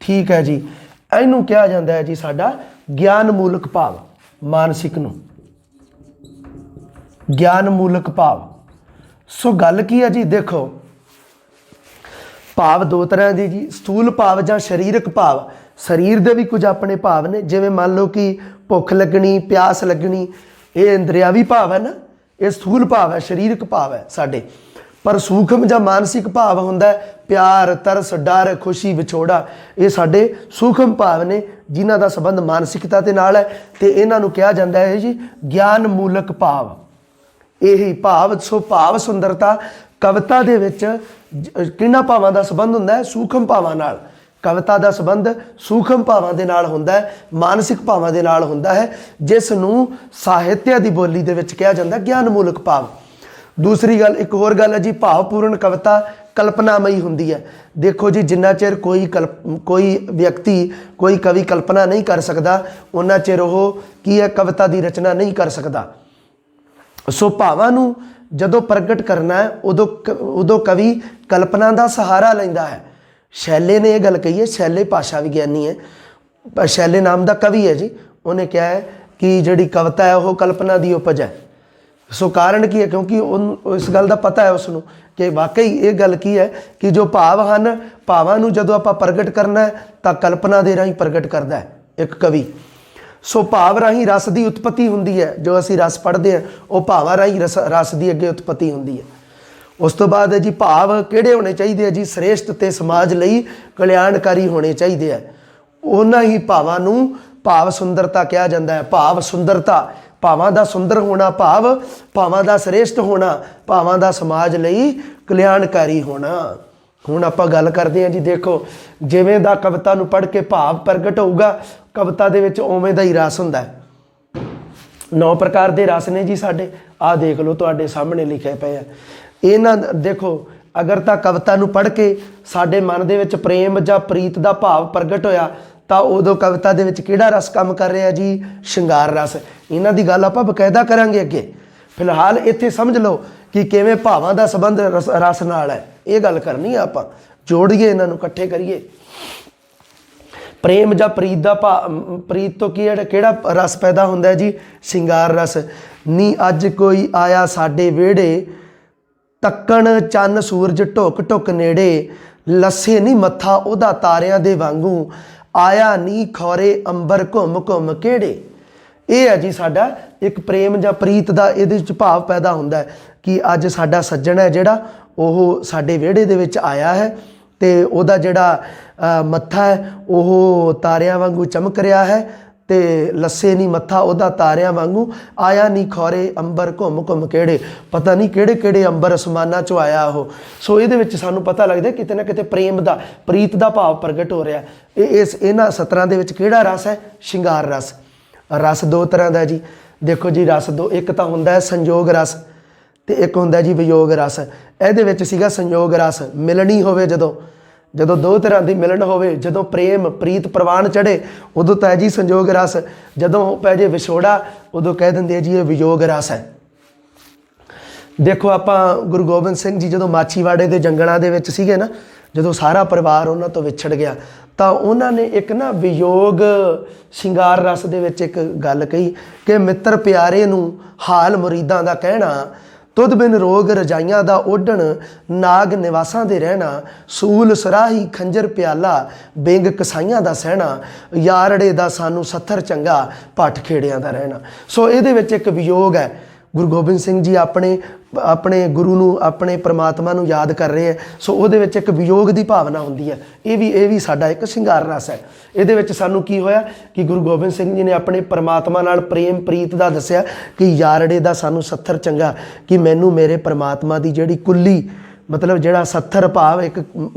ਠੀਕ ਹੈ ਜੀ, ਇਹਨੂੰ ਕਿਹਾ ਜਾਂਦਾ ਹੈ ਜੀ ਸਾਡਾ ਗਿਆਨ ਮੂਲਕ ਭਾਵ। ਮਾਨਸਿਕ ਨੂੰ ਗਿਆਨ ਮੂਲਕ ਭਾਵ। ਸੋ ਗੱਲ ਕੀ ਹੈ ਜੀ, ਦੇਖੋ ਭਾਵ 2 ਤਰ੍ਹਾਂ ਦੇ ਜੀ। ਸਥੂਲ ਭਾਵ ਜਾਂ ਸਰੀਰਕ ਭਾਵ, ਸਰੀਰ ਦੇ ਵੀ ਕੁਝ ਆਪਣੇ ਭਾਵ ਨੇ। ਜਿਵੇਂ ਮੰਨ ਲਓ ਕਿ ਭੁੱਖ ਲੱਗਣੀ, ਪਿਆਸ ਲੱਗਣੀ, ਇਹ ਇੰਦਰਿਆਵੀ ਭਾਵ ਹੈ ਨਾ, ਇਹ ਸਥੂਲ ਭਾਵ ਹੈ, ਸਰੀਰਕ ਭਾਵ ਹੈ ਸਾਡੇ। ਪਰ ਸੂਖਮ ਜਾਂ ਮਾਨਸਿਕ ਭਾਵ ਹੁੰਦਾ ਪਿਆਰ, ਤਰਸ, ਡਰ, ਖੁਸ਼ੀ, ਵਿਛੋੜਾ, ਇਹ ਸਾਡੇ ਸੂਖਮ ਭਾਵ ਨੇ ਜਿਨ੍ਹਾਂ ਦਾ ਸੰਬੰਧ ਮਾਨਸਿਕਤਾ ਦੇ ਨਾਲ ਹੈ। ਅਤੇ ਇਹਨਾਂ ਨੂੰ ਕਿਹਾ ਜਾਂਦਾ ਹੈ ਜੀ ਗਿਆਨ ਮੂਲਕ ਭਾਵ। ਇਹੀ ਭਾਵ। ਸੋ ਭਾਵ ਸੁੰਦਰਤਾ ਕਵਿਤਾ ਦੇ ਵਿੱਚ ਕਿਹਨਾਂ ਭਾਵਾਂ ਦਾ ਸੰਬੰਧ ਹੁੰਦਾ ਹੈ? ਸੂਖਮ ਭਾਵਾਂ ਨਾਲ। ਕਵਿਤਾ ਦਾ ਸੰਬੰਧ ਸੂਖਮ ਭਾਵਾਂ ਦੇ ਨਾਲ ਹੁੰਦਾ ਹੈ, ਮਾਨਸਿਕ ਭਾਵਾਂ ਦੇ ਨਾਲ ਹੁੰਦਾ ਹੈ, ਜਿਸ ਨੂੰ ਸਾਹਿਤਿਆ ਦੀ ਬੋਲੀ ਦੇ ਵਿੱਚ ਕਿਹਾ ਜਾਂਦਾ ਗਿਆਨ ਮੂਲਕ ਭਾਵ। ਦੂਸਰੀ ਗੱਲ, ਇੱਕ ਹੋਰ ਗੱਲ ਹੈ ਜੀ, ਭਾਵਪੂਰਨ ਕਵਿਤਾ ਕਲਪਨਾਮਈ ਹੁੰਦੀ ਹੈ। ਦੇਖੋ ਜੀ, ਜਿੰਨਾ ਚਿਰ ਕੋਈ ਵਿਅਕਤੀ, ਕੋਈ ਕਵੀ ਕਲਪਨਾ ਨਹੀਂ ਕਰ ਸਕਦਾ, ਉਹਨਾਂ ਚਿਰ ਉਹ ਕੀ ਹੈ, ਕਵਿਤਾ ਦੀ ਰਚਨਾ ਨਹੀਂ ਕਰ ਸਕਦਾ। ਸੋ ਭਾਵਾਂ ਨੂੰ ਜਦੋਂ ਪ੍ਰਗਟ ਕਰਨਾ ਹੈ, ਉਦੋਂ ਕਵੀ ਕਲਪਨਾ ਦਾ ਸਹਾਰਾ ਲੈਂਦਾ ਹੈ। ਸ਼ੈਲੇ ਨੇ ਇਹ ਗੱਲ ਕਹੀ ਹੈ, ਸ਼ੈਲੇ ਭਾਸ਼ਾ ਵਿਗਿਆਨੀ ਹੈ, ਸ਼ੈਲੇ ਨਾਮ ਦਾ ਕਵੀ ਹੈ ਜੀ। ਉਹਨੇ ਕਿਹਾ ਹੈ ਕਿ ਜਿਹੜੀ ਕਵਿਤਾ ਹੈ ਉਹ ਕਲਪਨਾ ਦੀ ਉਪਜ ਹੈ। ਸੋ ਕਾਰਨ ਕੀ ਹੈ? ਕਿਉਂਕਿ ਉਹਨੂੰ ਇਸ ਗੱਲ ਦਾ ਪਤਾ ਹੈ ਉਸ ਨੂੰ ਕਿ ਵਾਕਈ ਇਹ ਗੱਲ ਕੀ ਹੈ ਕਿ ਜੋ ਭਾਵ ਹਨ, ਭਾਵਾਂ ਨੂੰ ਜਦੋਂ ਆਪਾਂ ਪ੍ਰਗਟ ਕਰਨਾ ਹੈ ਤਾਂ ਕਲਪਨਾ ਦੇ ਰਾਹੀਂ ਪ੍ਰਗਟ ਕਰਦਾ ਹੈ ਇੱਕ ਕਵੀ। ਸੋ ਭਾਵ ਰਾਹੀਂ ਰਸ ਦੀ ਉਤਪਤੀ ਹੁੰਦੀ ਹੈ। ਜੋ ਅਸੀਂ ਰਸ ਪੜ੍ਹਦੇ ਹਾਂ ਉਹ ਭਾਵਾਂ ਰਾਹੀਂ ਰਸ ਦੀ ਅੱਗੇ ਉਤਪਤੀ ਹੁੰਦੀ ਹੈ। ਉਸ ਤੋਂ ਬਾਅਦ ਹੈ ਜੀ ਭਾਵ ਕਿਹੜੇ ਹੋਣੇ ਚਾਹੀਦੇ ਆ ਜੀ? ਸ੍ਰੇਸ਼ਟ ਤੇ ਸਮਾਜ ਲਈ ਕਲਿਆਣਕਾਰੀ ਹੋਣੇ ਚਾਹੀਦੇ ਆ। ਉਹਨਾਂ ਹੀ ਭਾਵਾਂ ਨੂੰ ਭਾਵ ਸੁੰਦਰਤਾ ਕਿਹਾ ਜਾਂਦਾ ਹੈ। ਭਾਵ ਸੁੰਦਰਤਾ ਭਾਵਾਂ ਦਾ ਸੁੰਦਰ ਹੋਣਾ ਭਾਵ ਭਾਵਾਂ ਦਾ ਸ੍ਰੇਸ਼ਟ ਹੋਣਾ, ਭਾਵਾਂ ਦਾ ਸਮਾਜ ਲਈ ਕਲਿਆਣਕਾਰੀ ਹੋਣਾ। ਹੁਣ ਆਪਾਂ ਗੱਲ ਕਰਦੇ ਹਾਂ ਜੀ, ਦੇਖੋ ਜਿਵੇਂ ਦਾ ਕਵਿਤਾ ਨੂੰ ਪੜ੍ਹ ਕੇ ਭਾਵ ਪ੍ਰਗਟ ਹੋਊਗਾ, ਕਵਿਤਾ ਦੇ ਵਿੱਚ ਉਵੇਂ ਦਾ ਹੀ ਰਸ ਹੁੰਦਾ ਹੈ। 9 ਪ੍ਰਕਾਰ ਦੇ ਰਸ ਨੇ ਜੀ ਸਾਡੇ, ਆਹ ਦੇਖ ਲਓ ਤੁਹਾਡੇ ਸਾਹਮਣੇ ਲਿਖੇ ਪਏ ਆ। ਇਹਨਾਂ ਦੇਖੋ ਅਗਰ ਤਾਂ ਕਵਿਤਾ ਨੂੰ ਪੜ੍ਹ ਕੇ ਸਾਡੇ ਮਨ ਦੇ ਵਿੱਚ ਪ੍ਰੇਮ ਜਾਂ ਪ੍ਰੀਤ ਦਾ ਭਾਵ ਪ੍ਰਗਟ ਹੋਇਆ ਤਾਂ ਉਦੋਂ ਕਵਿਤਾ ਦੇ ਵਿੱਚ ਕਿਹੜਾ ਰਸ ਕੰਮ ਕਰ ਰਿਹਾ ਜੀ? ਸ਼ਿੰਗਾਰ ਰਸ। ਇਹਨਾਂ ਦੀ ਗੱਲ ਆਪਾਂ ਬਕਾਇਦਾ ਕਰਾਂਗੇ ਅੱਗੇ। ਫਿਲਹਾਲ ਇੱਥੇ ਸਮਝ ਲਓ ਕਿ ਕਿਵੇਂ ਭਾਵਾਂ ਦਾ ਸੰਬੰਧ ਰਸ ਨਾਲ ਹੈ, ਇਹ ਗੱਲ ਕਰਨੀ ਹੈ ਆਪਾਂ। ਜੋੜੀਏ ਇਹਨਾਂ ਨੂੰ, ਇਕੱਠੇ ਕਰੀਏ। ਪ੍ਰੇਮ ਜਾਂ ਪ੍ਰੀਤ ਦਾ ਪ੍ਰੀਤ ਤੋਂ ਕਿਹੜਾ ਰਸ ਪੈਦਾ ਹੁੰਦਾ ਜੀ? ਸ਼ਿੰਗਾਰ ਰਸ। ਨੀ ਅੱਜ ਕੋਈ ਆਇਆ ਸਾਡੇ ਵਿਹੜੇ, ਤੱਕਣ ਚੰਨ ਸੂਰਜ ਢੁੱਕ ਢੁੱਕ ਨੇੜੇ, ਲੱਸੇ ਨਹੀਂ ਮੱਥਾ ਉਹਦਾ ਤਾਰਿਆਂ ਦੇ ਵਾਂਗੂ, ਆਇਆ ਨੀ ਖੌਰੇ ਅੰਬਰ ਘੁੰਮ ਘੁੰਮ ਕਿਹੜੇ। ਇਹ ਹੈ ਜੀ ਸਾਡਾ ਇੱਕ ਪ੍ਰੇਮ ਜਾਂ ਪ੍ਰੀਤ ਦਾ ਇਹਦੇ ਵਿੱਚ ਭਾਵ ਪੈਦਾ ਹੁੰਦਾ ਹੈ ਕਿ ਅੱਜ ਸਾਡਾ ਸੱਜਣ ਹੈ ਜਿਹੜਾ ਉਹ ਸਾਡੇ ਵਿਹੜੇ ਦੇ ਵਿੱਚ ਆਇਆ ਹੈ ਅਤੇ ਉਹਦਾ ਜਿਹੜਾ ਮੱਥਾ ਹੈ ਉਹ ਤਾਰਿਆਂ ਵਾਂਗੂ ਚਮਕ ਰਿਹਾ ਹੈ ਅਤੇ ਲੱਸੇ ਨਹੀਂ ਮੱਥਾ ਉਹਦਾ ਤਾਰਿਆਂ ਵਾਂਗੂ, ਆਇਆ ਨਹੀਂ ਖੌਰੇ ਅੰਬਰ ਘੁੰਮ ਘੁੰਮ ਕਿਹੜੇ। ਪਤਾ ਨਹੀਂ ਕਿਹੜੇ ਕਿਹੜੇ ਅੰਬਰ ਅਸਮਾਨਾਂ 'ਚੋਂ ਆਇਆ ਉਹ। ਸੋ ਇਹਦੇ ਵਿੱਚ ਸਾਨੂੰ ਪਤਾ ਲੱਗਦਾ ਕਿਤੇ ਨਾ ਕਿਤੇ ਪ੍ਰੇਮ ਦਾ ਪ੍ਰੀਤ ਦਾ ਭਾਵ ਪ੍ਰਗਟ ਹੋ ਰਿਹਾ। ਇਹਨਾਂ ਸਤਰਾਂ ਦੇ ਵਿੱਚ ਕਿਹੜਾ ਰਸ ਹੈ? ਸ਼ਿੰਗਾਰ ਰਸ। ਰਸ 2 ਤਰ੍ਹਾਂ ਦਾ ਜੀ। ਦੇਖੋ ਜੀ ਰਸ 2, ਇੱਕ ਤਾਂ ਹੁੰਦਾ ਹੈ ਸੰਯੋਗ ਰਸ ਅਤੇ ਇੱਕ ਹੁੰਦਾ ਜੀ ਵਿਯੋਗ ਰਸ। ਇਹਦੇ ਵਿੱਚ ਸੀਗਾ ਸੰਯੋਗ ਰਸ, ਮਿਲਣੀ ਹੋਵੇ ਜਦੋਂ 2 ਤਰ੍ਹਾਂ ਦੀ ਮਿਲਣ ਹੋਵੇ, ਜਦੋਂ ਪ੍ਰੇਮ ਪ੍ਰੀਤ ਪ੍ਰਵਾਨ ਚੜ੍ਹੇ ਉਦੋਂ ਤਾਂ ਹੈ ਜੀ ਸੰਯੋਗ ਰਸ, ਜਦੋਂ ਪੈ ਜੇ ਵਿਛੋੜਾ ਉਦੋਂ ਕਹਿ ਦਿੰਦੇ ਆ ਜੀ ਇਹ ਵਿਯੋਗ ਰਸ ਹੈ। ਦੇਖੋ ਆਪਾਂ ਗੁਰੂ ਗੋਬਿੰਦ ਸਿੰਘ ਜੀ ਜਦੋਂ ਮਾਛੀਵਾੜੇ ਦੇ ਜੰਗਲਾਂ ਦੇ ਵਿੱਚ ਸੀਗੇ ਨਾ, ਜਦੋਂ ਸਾਰਾ ਪਰਿਵਾਰ ਉਹਨਾਂ ਤੋਂ ਵਿਛੜ ਗਿਆ ਤਾਂ ਉਹਨਾਂ ਨੇ ਇੱਕ ਨਾ ਵਿਯੋਗ ਸ਼ਿੰਗਾਰ ਰਸ ਦੇ ਵਿੱਚ ਇੱਕ ਗੱਲ ਕਹੀ ਕਿ ਮਿੱਤਰ ਪਿਆਰੇ ਨੂੰ ਹਾਲ ਮੁਰੀਦਾਂ ਦਾ ਕਹਿਣਾ, ਤੁਧ ਬਿਨ ਰੋਗ ਰਜਾਈਆਂ ਦਾ ਓਢਣ, ਨਾਗ ਨਿਵਾਸਾਂ ਦੇ ਰਹਿਣਾ, ਸੂਲ ਸਰਾਹੀ ਖੰਜਰ ਪਿਆਲਾ, ਬਿੰਗ ਕਸਾਈਆਂ ਦਾ ਸਹਿਣਾ, ਯਾਰੜੇ ਦਾ ਸਾਨੂੰ ਸੱਥਰ ਚੰਗਾ, ਭੱਠ ਖੇੜਿਆਂ ਦਾ ਰਹਿਣਾ। ਸੋ ਇਹਦੇ ਵਿੱਚ ਇੱਕ ਵਿਯੋਗ ਹੈ। ਗੁਰੂ ਗੋਬਿੰਦ ਸਿੰਘ ਜੀ ਆਪਣੇ ਗੁਰੂ ਨੂੰ, ਆਪਣੇ ਪ੍ਰਮਾਤਮਾ ਨੂੰ ਯਾਦ ਕਰ ਰਹੇ ਹੈ। ਸੋ ਉਹਦੇ ਵਿੱਚ ਇੱਕ ਵਿਯੋਗ ਦੀ ਭਾਵਨਾ ਹੁੰਦੀ ਹੈ। ਇਹ ਵੀ ਸਾਡਾ ਇੱਕ ਸ਼ਿੰਗਾਰ ਰਸ ਹੈ। ਇਹਦੇ ਵਿੱਚ ਸਾਨੂੰ ਕੀ ਹੋਇਆ ਕਿ ਗੁਰੂ ਗੋਬਿੰਦ ਸਿੰਘ ਜੀ ਨੇ ਆਪਣੇ ਪ੍ਰਮਾਤਮਾ ਨਾਲ ਪ੍ਰੇਮ ਪ੍ਰੀਤ ਦਾ ਦੱਸਿਆ ਕਿ ਯਾਰੜੇ ਦਾ ਸਾਨੂੰ ਸੱਥਰ ਚੰਗਾ, ਕਿ ਮੈਨੂੰ ਮੇਰੇ ਪ੍ਰਮਾਤਮਾ ਦੀ ਜਿਹੜੀ ਕੁੱਲੀ, ਮਤਲਬ ਜਿਹੜਾ ਸੱਥਰ ਭਾਵ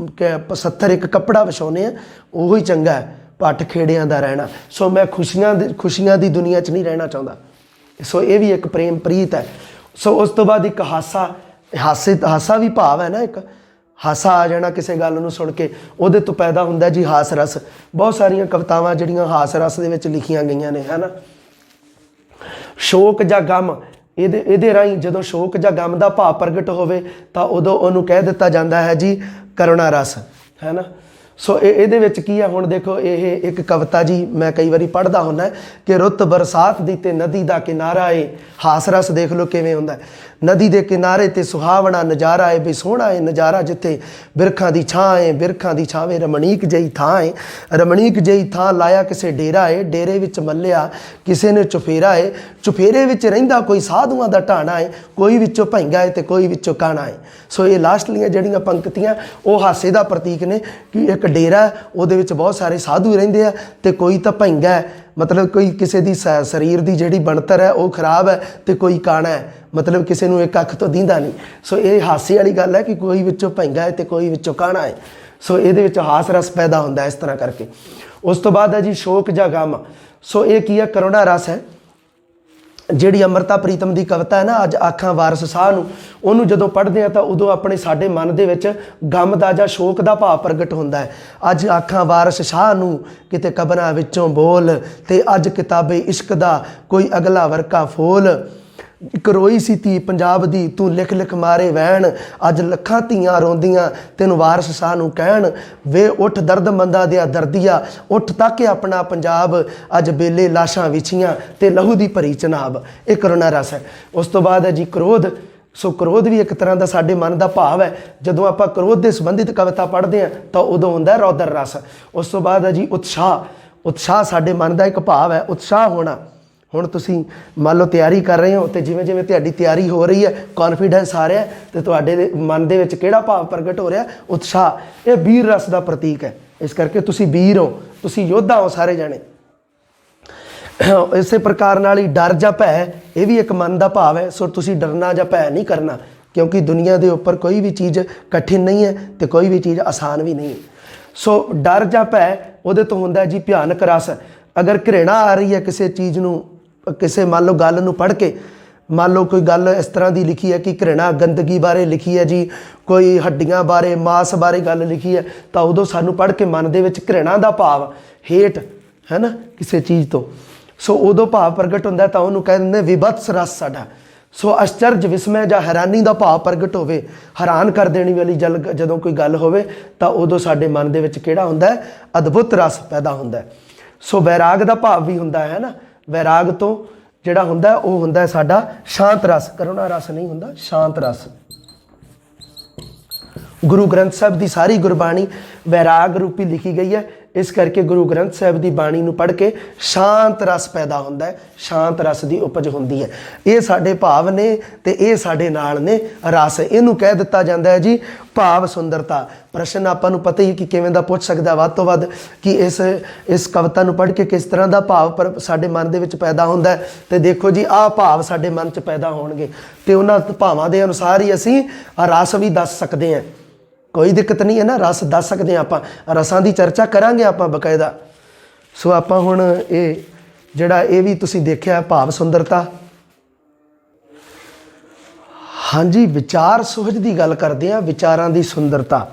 ਸੱਥਰ ਇੱਕ ਕੱਪੜਾ ਵਿਛਾਉਂਦੇ ਆ ਉਹੀ ਚੰਗਾ ਹੈ, ਭੱਠ ਖੇੜਿਆਂ ਦਾ ਰਹਿਣਾ। ਸੋ ਮੈਂ ਖੁਸ਼ੀਆਂ ਦੀ ਦੁਨੀਆ 'ਚ ਨਹੀਂ ਰਹਿਣਾ ਚਾਹੁੰਦਾ। ਸੋ ਇਹ ਵੀ ਇੱਕ ਪ੍ਰੇਮ ਪ੍ਰੀਤ ਹੈ। ਸੋ ਉਸ ਤੋਂ ਬਾਅਦ ਇੱਕ ਹਾਸਾ ਵੀ ਭਾਵ ਹੈ ਨਾ, ਇੱਕ ਹਾਸਾ ਆ ਜਾਣਾ ਕਿਸੇ ਗੱਲ ਨੂੰ ਸੁਣ ਕੇ, ਉਹਦੇ ਤੋਂ ਪੈਦਾ ਹੁੰਦਾ ਜੀ ਹਾਸ ਰਸ। ਬਹੁਤ ਸਾਰੀਆਂ ਕਵਿਤਾਵਾਂ ਜਿਹੜੀਆਂ ਹਾਸ ਰਸ ਦੇ ਵਿੱਚ ਲਿਖੀਆਂ ਗਈਆਂ ਨੇ, ਹੈ ਨਾ। ਸ਼ੋਕ ਜਾਂ ਗਮ, ਇਹਦੇ ਰਾਹੀਂ ਜਦੋਂ ਸ਼ੋਕ ਜਾਂ ਗਮ ਦਾ ਭਾਵ ਪ੍ਰਗਟ ਹੋਵੇ ਤਾਂ ਉਦੋਂ ਉਹਨੂੰ ਕਹਿ ਦਿੱਤਾ ਜਾਂਦਾ ਹੈ ਜੀ ਕਰੁਣਾ ਰਸ, ਹੈ ਨਾ। ਸੋ ਇਹਦੇ ਵਿੱਚ ਕੀ ਹੈ, ਹੁਣ ਦੇਖੋ ਇਹ ਇੱਕ ਕਵਿਤਾ ਜੀ ਮੈਂ ਕਈ ਵਾਰੀ ਪੜ੍ਹਦਾ ਹੁੰਦਾ ਕਿ ਰੁੱਤ ਬਰਸਾਤ ਦੀ ਤੇ ਨਦੀ ਦਾ ਕਿਨਾਰਾ ਏ। ਹਾਸ ਰਸ ਦੇਖ ਲਓ ਕਿਵੇਂ ਹੁੰਦਾ। ਨਦੀ ਦੇ ਕਿਨਾਰੇ ਤੇ ਸੁਹਾਵਣਾ ਨਜ਼ਾਰਾ ਏ, ਵੀ ਸੋਹਣਾ ਏ ਨਜ਼ਾਰਾ ਜਿੱਥੇ ਬਿਰਖਾਂ ਦੀ ਛਾਂ ਏ, ਬਿਰਖਾਂ ਦੀ ਛਾਵੇਂ ਰਮਣੀਕ ਜਿਹੀ ਥਾਂ ਏ, ਰਮਣੀਕ ਜਿਹੀ ਥਾਂ ਲਾਇਆ ਕਿਸੇ ਡੇਰਾ ਏ, ਡੇਰੇ ਵਿੱਚ ਮੱਲਿਆ ਕਿਸੇ ਨੇ ਚੁਫੇਰਾ ਏ, ਚੁਫੇਰੇ ਵਿੱਚ ਰਹਿੰਦਾ ਕੋਈ ਸਾਧੂਆਂ ਦਾ ਢਾਣਾ ਏ, ਕੋਈ ਵਿੱਚੋਂ ਭੈਂਗਾ ਏ ਤੇ ਕੋਈ ਵਿੱਚੋਂ ਕਾਣਾ ਏ। ਸੋ ਇਹ ਲਾਸਟਲੀਆਂ ਜਿਹੜੀਆਂ ਪੰਕਤੀਆਂ ਉਹ ਹਾਸੇ ਦਾ ਪ੍ਰਤੀਕ ਨੇ ਕਿ ਇੱਕ ਡੇਰਾ, ਉਹਦੇ ਵਿੱਚ ਬਹੁਤ ਸਾਰੇ ਸਾਧੂ ਰਹਿੰਦੇ ਆ ਤੇ ਕੋਈ ਤਾਂ ਭੈਂਗਾ ਹੈ, ਮਤਲਬ ਕੋਈ ਕਿਸੇ ਦੀ ਸਰੀਰ ਦੀ ਜਿਹੜੀ ਬਣਤਰ ਹੈ ਉਹ ਖਰਾਬ ਹੈ, ਤੇ ਕੋਈ ਕਾਣਾ ਹੈ, ਮਤਲਬ ਕਿਸੇ ਨੂੰ ਇੱਕ ਅੱਖ ਤੋਂ ਦੀਂਦਾ ਨਹੀਂ। ਸੋ ਇਹ ਹਾਸੇ ਵਾਲੀ ਗੱਲ ਹੈ ਕਿ ਕੋਈ ਵਿੱਚੋਂ ਭੈਂਗਾ ਹੈ ਤੇ ਕੋਈ ਵਿੱਚੋਂ ਕਾਣਾ ਹੈ। ਸੋ ਇਹਦੇ ਵਿੱਚ ਹਾਸ ਰਸ ਪੈਦਾ ਹੁੰਦਾ ਇਸ ਤਰ੍ਹਾਂ ਕਰਕੇ। ਉਸ ਤੋਂ ਬਾਅਦ ਹੈ ਜੀ ਸ਼ੋਕ ਜਾਂ ਗਮ। ਸੋ ਇਹ ਕੀ ਹੈ, ਕਰੁਣਾ ਰਸ ਹੈ। ਜਿਹੜੀ ਅੰਮ੍ਰਿਤਾ ਪ੍ਰੀਤਮ ਦੀ ਕਵਿਤਾ ਹੈ ਨਾ, ਅੱਜ ਆਖਾਂ ਵਾਰਸ ਸਾਹ ਨੂੰ, ਉਹਨੂੰ ਜਦੋਂ ਪੜ੍ਹਦੇ ਹਾਂ ਤਾਂ ਉਦੋਂ ਆਪਣੇ ਸਾਡੇ ਮਨ ਦੇ ਵਿੱਚ ਗਮ ਦਾ ਜਾਂ ਸ਼ੋਕ ਦਾ ਭਾਵ ਪ੍ਰਗਟ ਹੁੰਦਾ ਹੈ। ਅੱਜ ਆਖਾਂ ਵਾਰਸ ਸ਼ਾਹ ਨੂੰ ਕਿਤੇ ਕਬਰਾਂ ਵਿੱਚੋਂ ਬੋਲ, ਤੇ ਅੱਜ ਕਿਤਾਬੇ ਇਸ਼ਕ ਦਾ ਕੋਈ ਅਗਲਾ ਵਰਕਾ ਫੋਲ। ਇੱਕ ਰੋਈ ਸੀ ਧੀ ਪੰਜਾਬ ਦੀ ਤੂੰ ਲਿਖ ਲਿਖ ਮਾਰੇ ਵੈਣ, ਅੱਜ ਲੱਖਾਂ ਧੀਆਂ ਰੋਂਦੀਆਂ ਤੈਨੂੰ ਵਾਰਸ ਸ਼ਾਹ ਨੂੰ ਕਹਿਣ। ਵੇ ਉੱਠ ਦਰਦਮੰਦਾਂ ਦਿਆ ਦਰਦੀਆ, ਉੱਠ ਤੱਕ ਆਪਣਾ ਪੰਜਾਬ, ਅੱਜ ਬੇਲੇ ਲਾਸ਼ਾਂ ਵਿਛੀਆਂ ਤੇ ਲਹੂ ਦੀ ਭਰੀ ਚਨਾਬ। ਇਹ ਕਰੁਣਾ ਰਸ ਹੈ। ਉਸ ਤੋਂ ਬਾਅਦ ਹੈ ਜੀ ਕ੍ਰੋਧ। ਸੋ ਕ੍ਰੋਧ ਵੀ ਇੱਕ ਤਰ੍ਹਾਂ ਦਾ ਸਾਡੇ ਮਨ ਦਾ ਭਾਵ ਹੈ। ਜਦੋਂ ਆਪਾਂ ਕ੍ਰੋਧ ਦੇ ਸੰਬੰਧਿਤ ਕਵਿਤਾ ਪੜ੍ਹਦੇ ਹਾਂ ਤਾਂ ਉਦੋਂ ਹੁੰਦਾ ਰੌਦਰ ਰਸ। ਉਸ ਤੋਂ ਬਾਅਦ ਹੈ ਜੀ ਉਤਸ਼ਾਹ। ਉਤਸ਼ਾਹ ਸਾਡੇ ਮਨ ਦਾ ਇੱਕ ਭਾਵ ਹੈ, ਉਤਸ਼ਾਹ ਹੋਣਾ। ਹੁਣ ਤੁਸੀਂ ਮੰਨ ਲਓ ਤਿਆਰੀ ਕਰ ਰਹੇ ਹੋ, ਅਤੇ ਜਿਵੇਂ ਜਿਵੇਂ ਤੁਹਾਡੀ ਤਿਆਰੀ ਹੋ ਰਹੀ ਹੈ, ਕੌਨਫੀਡੈਂਸ ਆ ਰਿਹਾ, ਅਤੇ ਤੁਹਾਡੇ ਮਨ ਦੇ ਵਿੱਚ ਕਿਹੜਾ ਭਾਵ ਪ੍ਰਗਟ ਹੋ ਰਿਹਾ? ਉਤਸ਼ਾਹ। ਇਹ ਵੀਰ ਰਸ ਦਾ ਪ੍ਰਤੀਕ ਹੈ। ਇਸ ਕਰਕੇ ਤੁਸੀਂ ਵੀਰ ਹੋ, ਤੁਸੀਂ ਯੋਧਾ ਹੋ ਸਾਰੇ ਜਾਣੇ। ਇਸੇ ਪ੍ਰਕਾਰ ਨਾਲ ਹੀ ਡਰ ਜਾਂ ਭੈ ਇਹ ਵੀ ਇੱਕ ਮਨ ਦਾ ਭਾਵ ਹੈ। ਸੋ ਤੁਸੀਂ ਡਰਨਾ ਜਾਂ ਭੈ ਨਹੀਂ ਕਰਨਾ, ਕਿਉਂਕਿ ਦੁਨੀਆ ਦੇ ਉੱਪਰ ਕੋਈ ਵੀ ਚੀਜ਼ ਕਠਿਨ ਨਹੀਂ ਹੈ ਤੇ ਕੋਈ ਵੀ ਚੀਜ਼ ਆਸਾਨ ਵੀ ਨਹੀਂ ਹੈ। ਸੋ ਡਰ ਜਾਂ ਭੈ ਉਹਦੇ ਤੋਂ ਹੁੰਦਾ ਜੀ ਭਿਆਨਕ ਰਸ। ਅਗਰ ਘ੍ਰਿਣਾ ਆ ਰਹੀ ਹੈ ਕਿਸੇ ਚੀਜ਼ ਨੂੰ, ਕਿਸੇ ਮੰਨ ਲਓ ਗੱਲ ਨੂੰ ਪੜ੍ਹ ਕੇ, ਮੰਨ ਲਓ ਕੋਈ ਗੱਲ ਇਸ ਤਰ੍ਹਾਂ ਦੀ ਲਿਖੀ ਹੈ ਕਿ ਘ੍ਰਿਣਾ ਗੰਦਗੀ ਬਾਰੇ ਲਿਖੀ ਹੈ ਜੀ, ਕੋਈ ਹੱਡੀਆਂ ਬਾਰੇ ਮਾਸ ਬਾਰੇ ਗੱਲ ਲਿਖੀ ਹੈ, ਤਾਂ ਉਦੋਂ ਸਾਨੂੰ ਪੜ੍ਹ ਕੇ ਮਨ ਦੇ ਵਿੱਚ ਘ੍ਰਿਣਾ ਦਾ ਭਾਵ, ਹੇਟ ਹੈ ਨਾ ਕਿਸੇ ਚੀਜ਼ ਤੋਂ, ਸੋ ਉਦੋਂ ਭਾਵ ਪ੍ਰਗਟ ਹੁੰਦਾ ਤਾਂ ਉਹਨੂੰ ਕਹਿ ਦਿੰਦੇ ਵਿਭਤਸ ਰਸ ਸਾਡਾ। ਸੋ ਅਚਰਜ ਵਿਸਮੈ ਜਾਂ ਹੈਰਾਨੀ ਦਾ ਭਾਵ ਪ੍ਰਗਟ ਹੋਵੇ, ਹੈਰਾਨ ਕਰ ਦੇਣੀ ਵਾਲੀ ਜਦੋਂ ਕੋਈ ਗੱਲ ਹੋਵੇ ਤਾਂ ਉਦੋਂ ਸਾਡੇ ਮਨ ਦੇ ਵਿੱਚ ਕਿਹੜਾ ਹੁੰਦਾ ਹੈ, ਅਦਭੁਤ ਰਸ ਪੈਦਾ ਹੁੰਦਾ ਹੈ। ਸੋ ਵੈਰਾਗ ਦਾ ਭਾਵ ਵੀ ਹੁੰਦਾ ਹੈ ਨਾ, ਵੈਰਾਗ ਤੋਂ ਜਿਹੜਾ ਹੁੰਦਾ ਉਹ ਹੁੰਦਾ ਸਾਡਾ ਸ਼ਾਂਤ ਰਸ, ਕਰੁਣਾ ਰਸ ਨਹੀਂ ਹੁੰਦਾ, ਸ਼ਾਂਤ ਰਸ। ਗੁਰੂ ਗ੍ਰੰਥ ਸਾਹਿਬ ਦੀ ਸਾਰੀ ਗੁਰਬਾਣੀ ਵੈਰਾਗ ਰੂਪੀ ਲਿਖੀ ਗਈ ਹੈ, ਇਸ ਕਰਕੇ ਗੁਰੂ ਗ੍ਰੰਥ ਸਾਹਿਬ ਦੀ ਬਾਣੀ ਨੂੰ ਪੜ੍ਹ ਕੇ ਸ਼ਾਂਤ ਰਸ ਪੈਦਾ ਹੁੰਦਾ ਹੈ, ਸ਼ਾਂਤ ਰਸ ਦੀ ਉਪਜ ਹੁੰਦੀ ਹੈ। ਇਹ ਸਾਡੇ ਭਾਵ ਨੇ ਤੇ ਇਹ ਸਾਡੇ ਨਾਲ ਨੇ ਰਸ, ਇਹਨੂੰ ਕਹਿ ਦਿੱਤਾ ਜਾਂਦਾ ਹੈ ਜੀ ਭਾਵ ਸੁੰਦਰਤਾ। ਪ੍ਰਸ਼ਨ ਆਪਾਂ ਨੂੰ ਪਤਾ ਹੀ ਕਿ ਕਿਵੇਂ ਦਾ ਪੁੱਛ ਸਕਦਾ ਵੱਧ ਤੋਂ ਵੱਧ ਕਿ ਇਸ ਕਵਿਤਾ ਨੂੰ ਪੜ੍ਹ ਕੇ ਕਿਸ ਤਰ੍ਹਾਂ ਦਾ ਭਾਵ ਸਾਡੇ ਮਨ ਦੇ ਵਿੱਚ ਪੈਦਾ ਹੁੰਦਾ ਹੈ। ਤੇ ਦੇਖੋ ਜੀ ਆਹ ਭਾਵ ਸਾਡੇ ਮਨ 'ਚ ਪੈਦਾ ਹੋਣਗੇ ਤੇ ਉਹਨਾਂ ਭਾਵਾਂ ਦੇ ਅਨੁਸਾਰ ਹੀ ਅਸੀਂ ਰਸ ਵੀ ਦੱਸ ਸਕਦੇ ਹਾਂ, ਕੋਈ ਦਿੱਕਤ ਨਹੀਂ ਹੈ ਨਾ, ਰਸ ਦੱਸ ਸਕਦੇ ਹਾਂ ਆਪਾਂ, ਰਸਾਂ ਦੀ ਚਰਚਾ ਕਰਾਂਗੇ ਆਪਾਂ ਬਕਾਇਦਾ। ਸੋ ਆਪਾਂ ਹੁਣ ਇਹ ਜਿਹੜਾ ਇਹ ਵੀ ਤੁਸੀਂ ਦੇਖਿਆ ਭਾਵ ਸੁੰਦਰਤਾ। ਹਾਂਜੀ, ਵਿਚਾਰ ਸੁਹਜ ਦੀ ਗੱਲ ਕਰਦੇ ਹਾਂ, ਵਿਚਾਰਾਂ ਦੀ ਸੁੰਦਰਤਾ।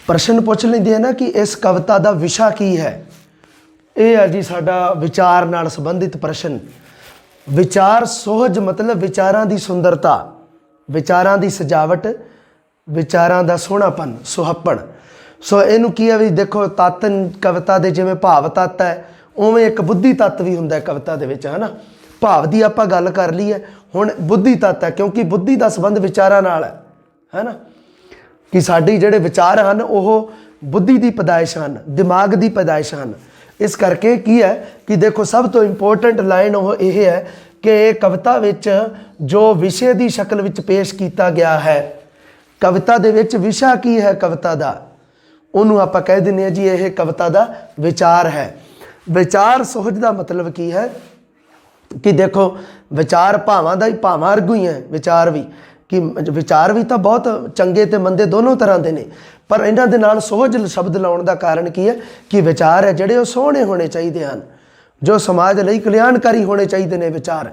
ਪ੍ਰਸ਼ਨ ਪੁੱਛ ਲੈਂਦੇ ਆ ਨਾ ਕਿ ਇਸ ਕਵਿਤਾ ਦਾ ਵਿਸ਼ਾ ਕੀ ਹੈ। ਇਹ ਹੈ ਜੀ ਸਾਡਾ ਵਿਚਾਰ ਨਾਲ ਸੰਬੰਧਿਤ ਪ੍ਰਸ਼ਨ। ਵਿਚਾਰ ਸੁਹਜ ਮਤਲਬ ਵਿਚਾਰਾਂ ਦੀ ਸੁੰਦਰਤਾ, ਵਿਚਾਰਾਂ ਦੀ ਸਜਾਵਟ, ਵਿਚਾਰਾਂ ਦਾ ਸੋਹਣਾਪਨ, ਸੁਹੱਪਣ। ਸੋ ਇਹਨੂੰ ਕੀ ਹੈ ਵੀ ਦੇਖੋ ਤੱਤ ਕਵਿਤਾ ਦੇ ਜਿਵੇਂ ਭਾਵ ਤੱਤ ਹੈ ਉਵੇਂ ਇੱਕ ਬੁੱਧੀ ਤੱਤ ਵੀ ਹੁੰਦਾ ਕਵਿਤਾ ਦੇ ਵਿੱਚ, ਹੈ ਨਾ। ਭਾਵ ਦੀ ਆਪਾਂ ਗੱਲ ਕਰ ਲਈ ਹੈ, ਹੁਣ ਬੁੱਧੀ ਤੱਤ ਹੈ ਕਿਉਂਕਿ ਬੁੱਧੀ ਦਾ ਸੰਬੰਧ ਵਿਚਾਰਾਂ ਨਾਲ ਹੈ ਨਾ, ਕਿ ਸਾਡੇ ਜਿਹੜੇ ਵਿਚਾਰ ਹਨ ਉਹ ਬੁੱਧੀ ਦੀ ਪੈਦਾਇਸ਼ ਹਨ, ਦਿਮਾਗ ਦੀ ਪੈਦਾਇਸ਼ ਹਨ। ਇਸ ਕਰਕੇ ਕੀ ਹੈ ਕਿ ਦੇਖੋ ਸਭ ਤੋਂ ਇੰਪੋਰਟੈਂਟ ਲਾਈਨ ਉਹ ਇਹ ਹੈ ਕਿ ਕਵਿਤਾ ਵਿੱਚ ਜੋ ਵਿਸ਼ੇ ਦੀ ਸ਼ਕਲ ਵਿੱਚ ਪੇਸ਼ ਕੀਤਾ ਗਿਆ ਹੈ, ਕਵਿਤਾ ਦੇ ਵਿੱਚ ਵਿਸ਼ਾ ਕੀ ਹੈ ਕਵਿਤਾ ਦਾ, ਉਹਨੂੰ ਆਪਾਂ ਕਹਿ ਦਿੰਦੇ ਹਾਂ ਜੀ ਇਹ ਕਵਿਤਾ ਦਾ ਵਿਚਾਰ ਹੈ। ਵਿਚਾਰ ਸੁਹਜ ਦਾ ਮਤਲਬ ਕੀ ਹੈ ਕਿ ਦੇਖੋ ਵਿਚਾਰ ਭਾਵਾਂ ਦਾ ਹੀ, ਭਾਵਾਂ ਵਰਗੂ ਹੀ ਹੈ ਵਿਚਾਰ ਵੀ, ਕਿ ਵਿਚਾਰ ਵੀ ਤਾਂ ਬਹੁਤ ਚੰਗੇ ਤੇ ਮੰਦੇ ਦੋਨੋਂ ਤਰ੍ਹਾਂ ਦੇ ਨੇ, ਪਰ ਇਹਨਾਂ ਦੇ ਨਾਲ ਸੁਹਜ ਸ਼ਬਦ ਲਾਉਣ ਦਾ ਕਾਰਨ ਕੀ ਹੈ ਕਿ ਵਿਚਾਰ ਹੈ ਜਿਹੜੇ ਉਹ ਸੋਹਣੇ ਹੋਣੇ ਚਾਹੀਦੇ ਹਨ, ਜੋ ਸਮਾਜ ਲਈ ਕਲਿਆਣਕਾਰੀ ਹੋਣੇ ਚਾਹੀਦੇ ਨੇ ਵਿਚਾਰ।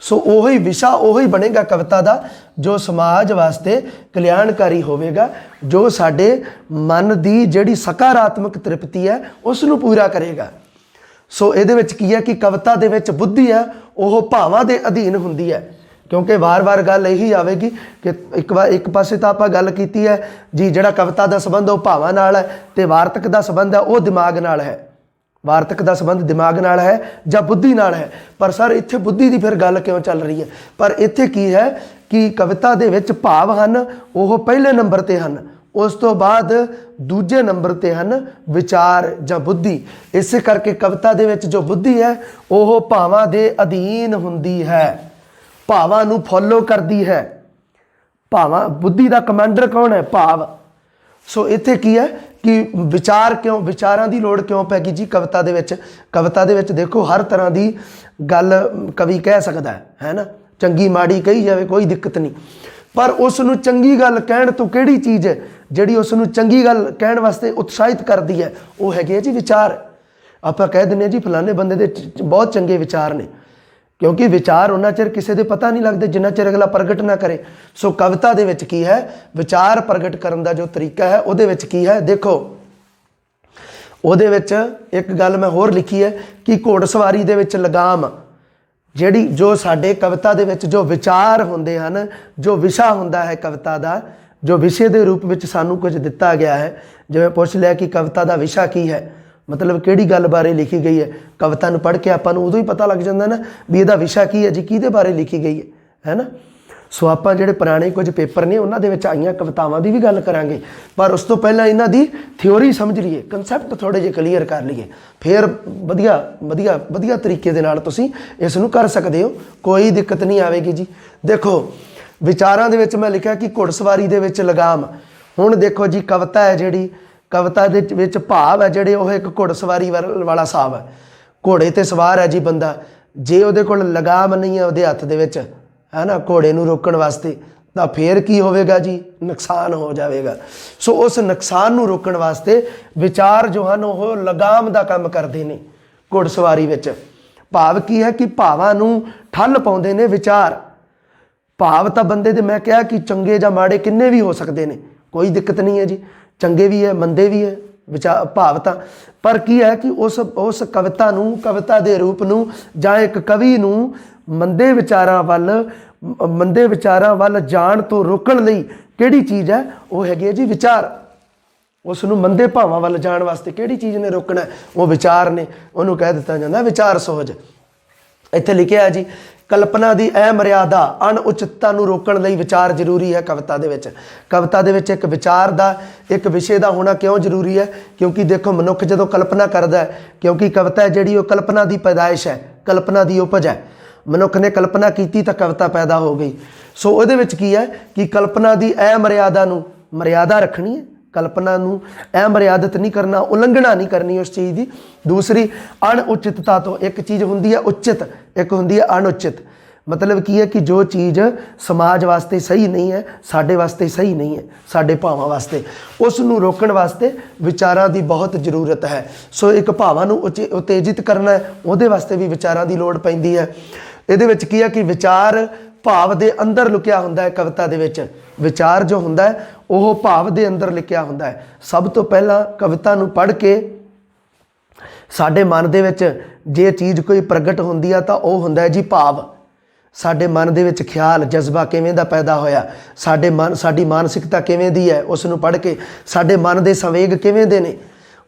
ਸੋ ਉਹੀ ਵਿਸ਼ਾ ਉਹੀ ਬਣੇਗਾ ਕਵਿਤਾ ਦਾ ਜੋ ਸਮਾਜ ਵਾਸਤੇ ਕਲਿਆਣਕਾਰੀ ਹੋਵੇਗਾ, ਜੋ ਸਾਡੇ ਮਨ ਦੀ ਜਿਹੜੀ ਸਕਾਰਾਤਮਕ ਤ੍ਰਿਪਤੀ ਹੈ ਉਸ ਨੂੰ ਪੂਰਾ ਕਰੇਗਾ। ਸੋ ਇਹਦੇ ਵਿੱਚ ਕੀ ਹੈ ਕਿ ਕਵਿਤਾ ਦੇ ਵਿੱਚ ਬੁੱਧੀ ਹੈ ਉਹ ਭਾਵਾਂ ਦੇ ਅਧੀਨ ਹੁੰਦੀ ਹੈ, ਕਿਉਂਕਿ ਵਾਰ-ਵਾਰ ਗੱਲ ਇਹੀ ਆਵੇਗੀ ਕਿ ਇੱਕ ਪਾਸੇ ਤਾਂ ਆਪਾਂ ਗੱਲ ਕੀਤੀ ਹੈ ਜੀ ਜਿਹੜਾ ਕਵਿਤਾ ਦਾ ਸੰਬੰਧ ਉਹ ਭਾਵਾਂ ਨਾਲ ਹੈ ਤੇ ਵਾਰਤਕ ਦਾ ਸੰਬੰਧ ਹੈ ਉਹ ਦਿਮਾਗ ਨਾਲ ਹੈ, ਵਾਰਤਕ ਦਾ ਸੰਬੰਧ ਦਿਮਾਗ ਨਾਲ ਹੈ ਜਾਂ ਬੁੱਧੀ ਨਾਲ ਹੈ। ਪਰ ਸਰ ਇੱਥੇ ਬੁੱਧੀ ਦੀ ਫਿਰ ਗੱਲ ਕਿਉਂ ਚੱਲ ਰਹੀ ਹੈ? ਪਰ ਇੱਥੇ ਕੀ ਹੈ ਕਿ ਕਵਿਤਾ ਦੇ ਵਿੱਚ ਭਾਵ ਹਨ ਉਹ ਪਹਿਲੇ ਨੰਬਰ ਤੇ ਹਨ, ਉਸ ਤੋਂ ਬਾਅਦ ਦੂਜੇ ਨੰਬਰ ਤੇ ਹਨ ਵਿਚਾਰ ਜਾਂ ਬੁੱਧੀ। ਇਸੇ ਕਰਕੇ ਕਵਿਤਾ ਦੇ ਵਿੱਚ ਜੋ ਬੁੱਧੀ ਹੈ ਉਹ ਭਾਵਾਂ ਦੇ ਅਧੀਨ ਹੁੰਦੀ ਹੈ, ਭਾਵਾਂ ਨੂੰ ਫੋਲੋ ਕਰਦੀ ਹੈ। ਭਾਵਾਂ ਬੁੱਧੀ ਦਾ ਕਮਾਂਡਰ ਕੌਣ ਹੈ? ਭਾਵ। ਸੋ ਇੱਥੇ ਕੀ ਹੈ ਕਿ ਵਿਚਾਰ ਕਿਉਂ, ਵਿਚਾਰਾਂ ਦੀ ਲੋੜ ਕਿਉਂ ਪੈ ਗਈ ਜੀ ਕਵਿਤਾ ਦੇ ਵਿੱਚ? ਕਵਿਤਾ ਦੇ ਵਿੱਚ ਦੇਖੋ ਹਰ ਤਰ੍ਹਾਂ ਦੀ ਗੱਲ ਕਵੀ ਕਹਿ ਸਕਦਾ ਹੈ ਨਾ, ਚੰਗੀ ਮਾੜੀ ਕਹੀ ਜਾਵੇ ਕੋਈ ਦਿੱਕਤ ਨਹੀਂ, ਪਰ ਉਸ ਨੂੰ ਚੰਗੀ ਗੱਲ ਕਹਿਣ ਤੋਂ ਕਿਹੜੀ ਚੀਜ਼ ਹੈ ਜਿਹੜੀ ਉਸ ਨੂੰ ਚੰਗੀ ਗੱਲ ਕਹਿਣ ਵਾਸਤੇ ਉਤਸ਼ਾਹਿਤ ਕਰਦੀ ਹੈ? ਉਹ ਹੈਗੇ ਹੈ ਜੀ ਵਿਚਾਰ। ਆਪਾਂ ਕਹਿ ਦਿੰਦੇ ਹਾਂ ਜੀ ਫਲਾਣੇ ਬੰਦੇ ਦੇ ਬਹੁਤ ਚੰਗੇ ਵਿਚਾਰ ਨੇ, ਕਿਉਂਕਿ ਵਿਚਾਰ ਉਹਨਾਂ ਚਿਰ ਕਿਸੇ ਦੇ ਪਤਾ ਨਹੀਂ ਲੱਗਦੇ ਜਿੰਨਾ ਚਿਰ ਅਗਲਾ ਪ੍ਰਗਟ ਨਾ ਕਰੇ। ਸੋ ਕਵਿਤਾ ਦੇ ਵਿੱਚ ਕੀ ਹੈ, ਵਿਚਾਰ ਪ੍ਰਗਟ ਕਰਨ ਦਾ ਜੋ ਤਰੀਕਾ ਹੈ ਉਹਦੇ ਵਿੱਚ ਕੀ ਹੈ, ਦੇਖੋ ਉਹਦੇ ਵਿੱਚ ਇੱਕ ਗੱਲ ਮੈਂ ਹੋਰ ਲਿਖੀ ਹੈ ਕਿ ਘੋੜਸਵਾਰੀ ਦੇ ਵਿੱਚ ਲਗਾਮ, ਜਿਹੜੀ ਜੋ ਸਾਡੇ ਕਵਿਤਾ ਦੇ ਵਿੱਚ ਜੋ ਵਿਚਾਰ ਹੁੰਦੇ ਹਨ, ਜੋ ਵਿਸ਼ਾ ਹੁੰਦਾ ਹੈ ਕਵਿਤਾ ਦਾ, ਜੋ ਵਿਸ਼ੇ ਦੇ ਰੂਪ ਵਿੱਚ ਸਾਨੂੰ ਕੁਝ ਦਿੱਤਾ ਗਿਆ ਹੈ। ਜਿਵੇਂ ਪੁੱਛ ਲਿਆ ਕਿ ਕਵਿਤਾ ਦਾ ਵਿਸ਼ਾ ਕੀ ਹੈ, ਮਤਲਬ ਕਿਹੜੀ ਗੱਲ ਬਾਰੇ ਲਿਖੀ ਗਈ ਹੈ। ਕਵਿਤਾ ਨੂੰ ਪੜ੍ਹ ਕੇ ਆਪਾਂ ਨੂੰ ਉਦੋਂ ਹੀ ਪਤਾ ਲੱਗ ਜਾਂਦਾ ਨਾ ਵੀ ਇਹਦਾ ਵਿਸ਼ਾ ਕੀ ਹੈ ਜੀ, ਕਿਹਦੇ ਬਾਰੇ ਲਿਖੀ ਗਈ ਹੈ ਨਾ। ਸੋ ਆਪਾਂ ਜਿਹੜੇ ਪੁਰਾਣੇ ਕੁਝ ਪੇਪਰ ਨੇ ਉਹਨਾਂ ਦੇ ਵਿੱਚ ਆਈਆਂ ਕਵਿਤਾਵਾਂ ਦੀ ਵੀ ਗੱਲ ਕਰਾਂਗੇ, ਪਰ ਉਸ ਤੋਂ ਪਹਿਲਾਂ ਇਹਨਾਂ ਦੀ ਥਿਓਰੀ ਸਮਝ ਲਈਏ, ਕਨਸੈਪਟ ਥੋੜ੍ਹੇ ਜਿਹੇ ਕਲੀਅਰ ਕਰ ਲਈਏ, ਫਿਰ ਵਧੀਆ ਤਰੀਕੇ ਦੇ ਨਾਲ ਤੁਸੀਂ ਇਸ ਨੂੰ ਕਰ ਸਕਦੇ ਹੋ, ਕੋਈ ਦਿੱਕਤ ਨਹੀਂ ਆਵੇਗੀ ਜੀ। ਦੇਖੋ ਵਿਚਾਰਾਂ ਦੇ ਵਿੱਚ ਮੈਂ ਲਿਖਿਆ ਕਿ ਘੋੜਸਵਾਰੀ ਦੇ ਵਿੱਚ ਲਗਾਮ। ਹੁਣ ਦੇਖੋ ਜੀ ਕਵਿਤਾ ਹੈ ਜਿਹੜੀ, ਕਵਿਤਾ ਦੇ ਵਿੱਚ ਭਾਵ ਹੈ ਜਿਹੜੇ ਉਹ ਇੱਕ ਘੋੜਸਵਾਰੀ ਵਾਲਾ ਹਿਸਾਬ ਹੈ। ਘੋੜੇ ਤੇ ਸਵਾਰ ਹੈ ਜੀ ਬੰਦਾ, ਜੇ ਉਹਦੇ ਕੋਲ ਲਗਾਮ ਨਹੀਂ ਹੈ ਉਹਦੇ ਹੱਥ ਦੇ ਵਿੱਚ, ਹੈ ਨਾ, ਘੋੜੇ ਨੂੰ ਰੋਕਣ ਵਾਸਤੇ, ਤਾਂ ਫੇਰ ਕੀ ਹੋਵੇਗਾ ਜੀ, ਨੁਕਸਾਨ ਹੋ ਜਾਵੇਗਾ। ਸੋ ਉਸ ਨੁਕਸਾਨ ਨੂੰ ਰੋਕਣ ਵਾਸਤੇ ਵਿਚਾਰ ਜੋ ਹਨ ਉਹ ਲਗਾਮ ਦਾ ਕੰਮ ਕਰਦੇ ਨੇ ਘੋੜਸਵਾਰੀ ਵਿੱਚ। ਭਾਵ ਕੀ ਹੈ ਕਿ ਭਾਵਾਂ ਨੂੰ ਠੱਲ ਪਾਉਂਦੇ ਨੇ ਵਿਚਾਰ। ਭਾਵ ਤਾਂ ਬੰਦੇ ਦੇ ਮੈਂ ਕਿਹਾ ਕਿ ਚੰਗੇ ਜਾਂ ਮਾੜੇ ਕਿੰਨੇ ਵੀ ਹੋ ਸਕਦੇ ਨੇ, ਕੋਈ ਦਿੱਕਤ ਨਹੀਂ ਹੈ ਜੀ, ਚੰਗੇ ਵੀ ਹੈ ਮੰਦੇ ਵੀ ਹੈ ਵਿਚਾਰ ਭਾਵ ਤਾਂ। ਪਰ ਕੀ ਹੈ ਕਿ ਉਸ ਕਵਿਤਾ ਨੂੰ, ਕਵਿਤਾ ਦੇ ਰੂਪ ਨੂੰ ਜਾਂ ਇੱਕ ਕਵੀ ਨੂੰ ਮੰਦੇ ਵਿਚਾਰਾਂ ਵੱਲ ਜਾਣ ਤੋਂ ਰੋਕਣ ਲਈ ਕਿਹੜੀ ਚੀਜ਼ ਹੈ, ਉਹ ਹੈਗੀ ਹੈ ਜੀ ਵਿਚਾਰ। ਉਸ ਨੂੰ ਮੰਦੇ ਭਾਵਾਂ ਵੱਲ ਜਾਣ ਵਾਸਤੇ ਕਿਹੜੀ ਚੀਜ਼ ਨੇ ਰੋਕਣਾ, ਉਹ ਵਿਚਾਰ ਨੇ। ਉਹਨੂੰ ਕਹਿ ਦਿੱਤਾ ਜਾਂਦਾ ਵਿਚਾਰ ਸੁਹਜ। ਇੱਥੇ ਲਿਖਿਆ ਜੀ, ਕਲਪਨਾ ਦੀ ਅਮਰਿਆਦਾ ਅਣਉਚਿਤਤਾ ਨੂੰ ਰੋਕਣ ਲਈ ਵਿਚਾਰ ਜ਼ਰੂਰੀ ਹੈ ਕਵਿਤਾ ਦੇ ਵਿੱਚ। ਕਵਿਤਾ ਦੇ ਵਿੱਚ ਇੱਕ ਵਿਚਾਰ ਦਾ, ਇੱਕ ਵਿਸ਼ੇ ਦਾ ਹੋਣਾ ਕਿਉਂ ਜ਼ਰੂਰੀ ਹੈ? ਕਿਉਂਕਿ ਦੇਖੋ ਮਨੁੱਖ ਜਦੋਂ ਕਲਪਨਾ ਕਰਦਾ ਹੈ, ਕਿਉਂਕਿ ਕਵਿਤਾ ਹੈ ਜਿਹੜੀ ਉਹ ਕਲਪਨਾ ਦੀ ਪੈਦਾਇਸ਼ ਹੈ, ਕਲਪਨਾ ਦੀ ਉਪਜ ਹੈ। ਮਨੁੱਖ ਨੇ ਕਲਪਨਾ ਕੀਤੀ ਤਾਂ ਕਵਿਤਾ ਪੈਦਾ ਹੋ ਗਈ। ਸੋ ਉਹਦੇ ਵਿੱਚ ਕੀ ਹੈ ਕਿ ਕਲਪਨਾ ਦੀ ਅਮਰਿਆਦਾ ਨੂੰ ਮਰਿਆਦਾ ਰੱਖਣੀ ਹੈ, ਕਲਪਨਾ ਨੂੰ ਅਮਰਿਆਦਤ ਨਹੀਂ ਕਰਨਾ, ਉਲੰਘਣਾ ਨਹੀਂ ਕਰਨੀ ਉਸ ਚੀਜ਼ ਦੀ। ਦੂਸਰੀ ਅਣਉਚਿਤਤਾ ਤੋਂ, ਇੱਕ ਚੀਜ਼ ਹੁੰਦੀ ਹੈ ਉਚਿਤ, ਇੱਕ ਹੁੰਦੀ ਹੈ ਅਣਉਚਿਤ। ਮਤਲਬ ਕੀ ਹੈ ਕਿ ਜੋ ਚੀਜ਼ ਸਮਾਜ ਵਾਸਤੇ ਸਹੀ ਨਹੀਂ ਹੈ, ਸਾਡੇ ਵਾਸਤੇ ਸਹੀ ਨਹੀਂ ਹੈ, ਸਾਡੇ ਭਾਵਾਂ ਵਾਸਤੇ, ਉਸ ਨੂੰ ਰੋਕਣ ਵਾਸਤੇ ਵਿਚਾਰਾਂ ਦੀ ਬਹੁਤ ਜ਼ਰੂਰਤ ਹੈ। ਸੋ ਇੱਕ ਭਾਵਾਂ ਨੂੰ ਉਤੇਜਿਤ ਕਰਨਾ ਹੈ, ਉਹਦੇ ਵਾਸਤੇ ਵੀ ਵਿਚਾਰਾਂ ਦੀ ਲੋੜ ਪੈਂਦੀ ਹੈ। ਇਹਦੇ ਵਿੱਚ ਕੀ ਹੈ ਕਿ ਵਿਚਾਰ ਭਾਵ ਦੇ ਅੰਦਰ ਲੁਕਿਆ ਹੁੰਦਾ ਹੈ। ਕਵਿਤਾ ਦੇ ਵਿੱਚ ਵਿਚਾਰ ਜੋ ਹੁੰਦਾ ਹੈ ਉਹ ਭਾਵ ਦੇ ਅੰਦਰ ਲਿਖਿਆ ਹੁੰਦਾ ਹੈ। ਸਭ ਤੋਂ ਪਹਿਲਾਂ ਕਵਿਤਾ ਨੂੰ ਪੜ੍ਹ ਕੇ ਸਾਡੇ ਮਨ ਦੇ ਵਿੱਚ ਜੇ ਚੀਜ਼ ਕੋਈ ਪ੍ਰਗਟ ਹੁੰਦੀ ਆ ਤਾਂ ਉਹ ਹੁੰਦਾ ਹੈ ਜੀ ਭਾਵ। ਸਾਡੇ ਮਨ ਦੇ ਵਿੱਚ ਖਿਆਲ ਜਜ਼ਬਾ ਕਿਵੇਂ ਦਾ ਪੈਦਾ ਹੋਇਆ, ਸਾਡੀ ਮਾਨਸਿਕਤਾ ਕਿਵੇਂ ਦੀ ਹੈ, ਉਸ ਨੂੰ ਪੜ੍ਹ ਕੇ ਸਾਡੇ ਮਨ ਦੇ ਸੰਵੇਗ ਕਿਵੇਂ ਦੇ ਨੇ,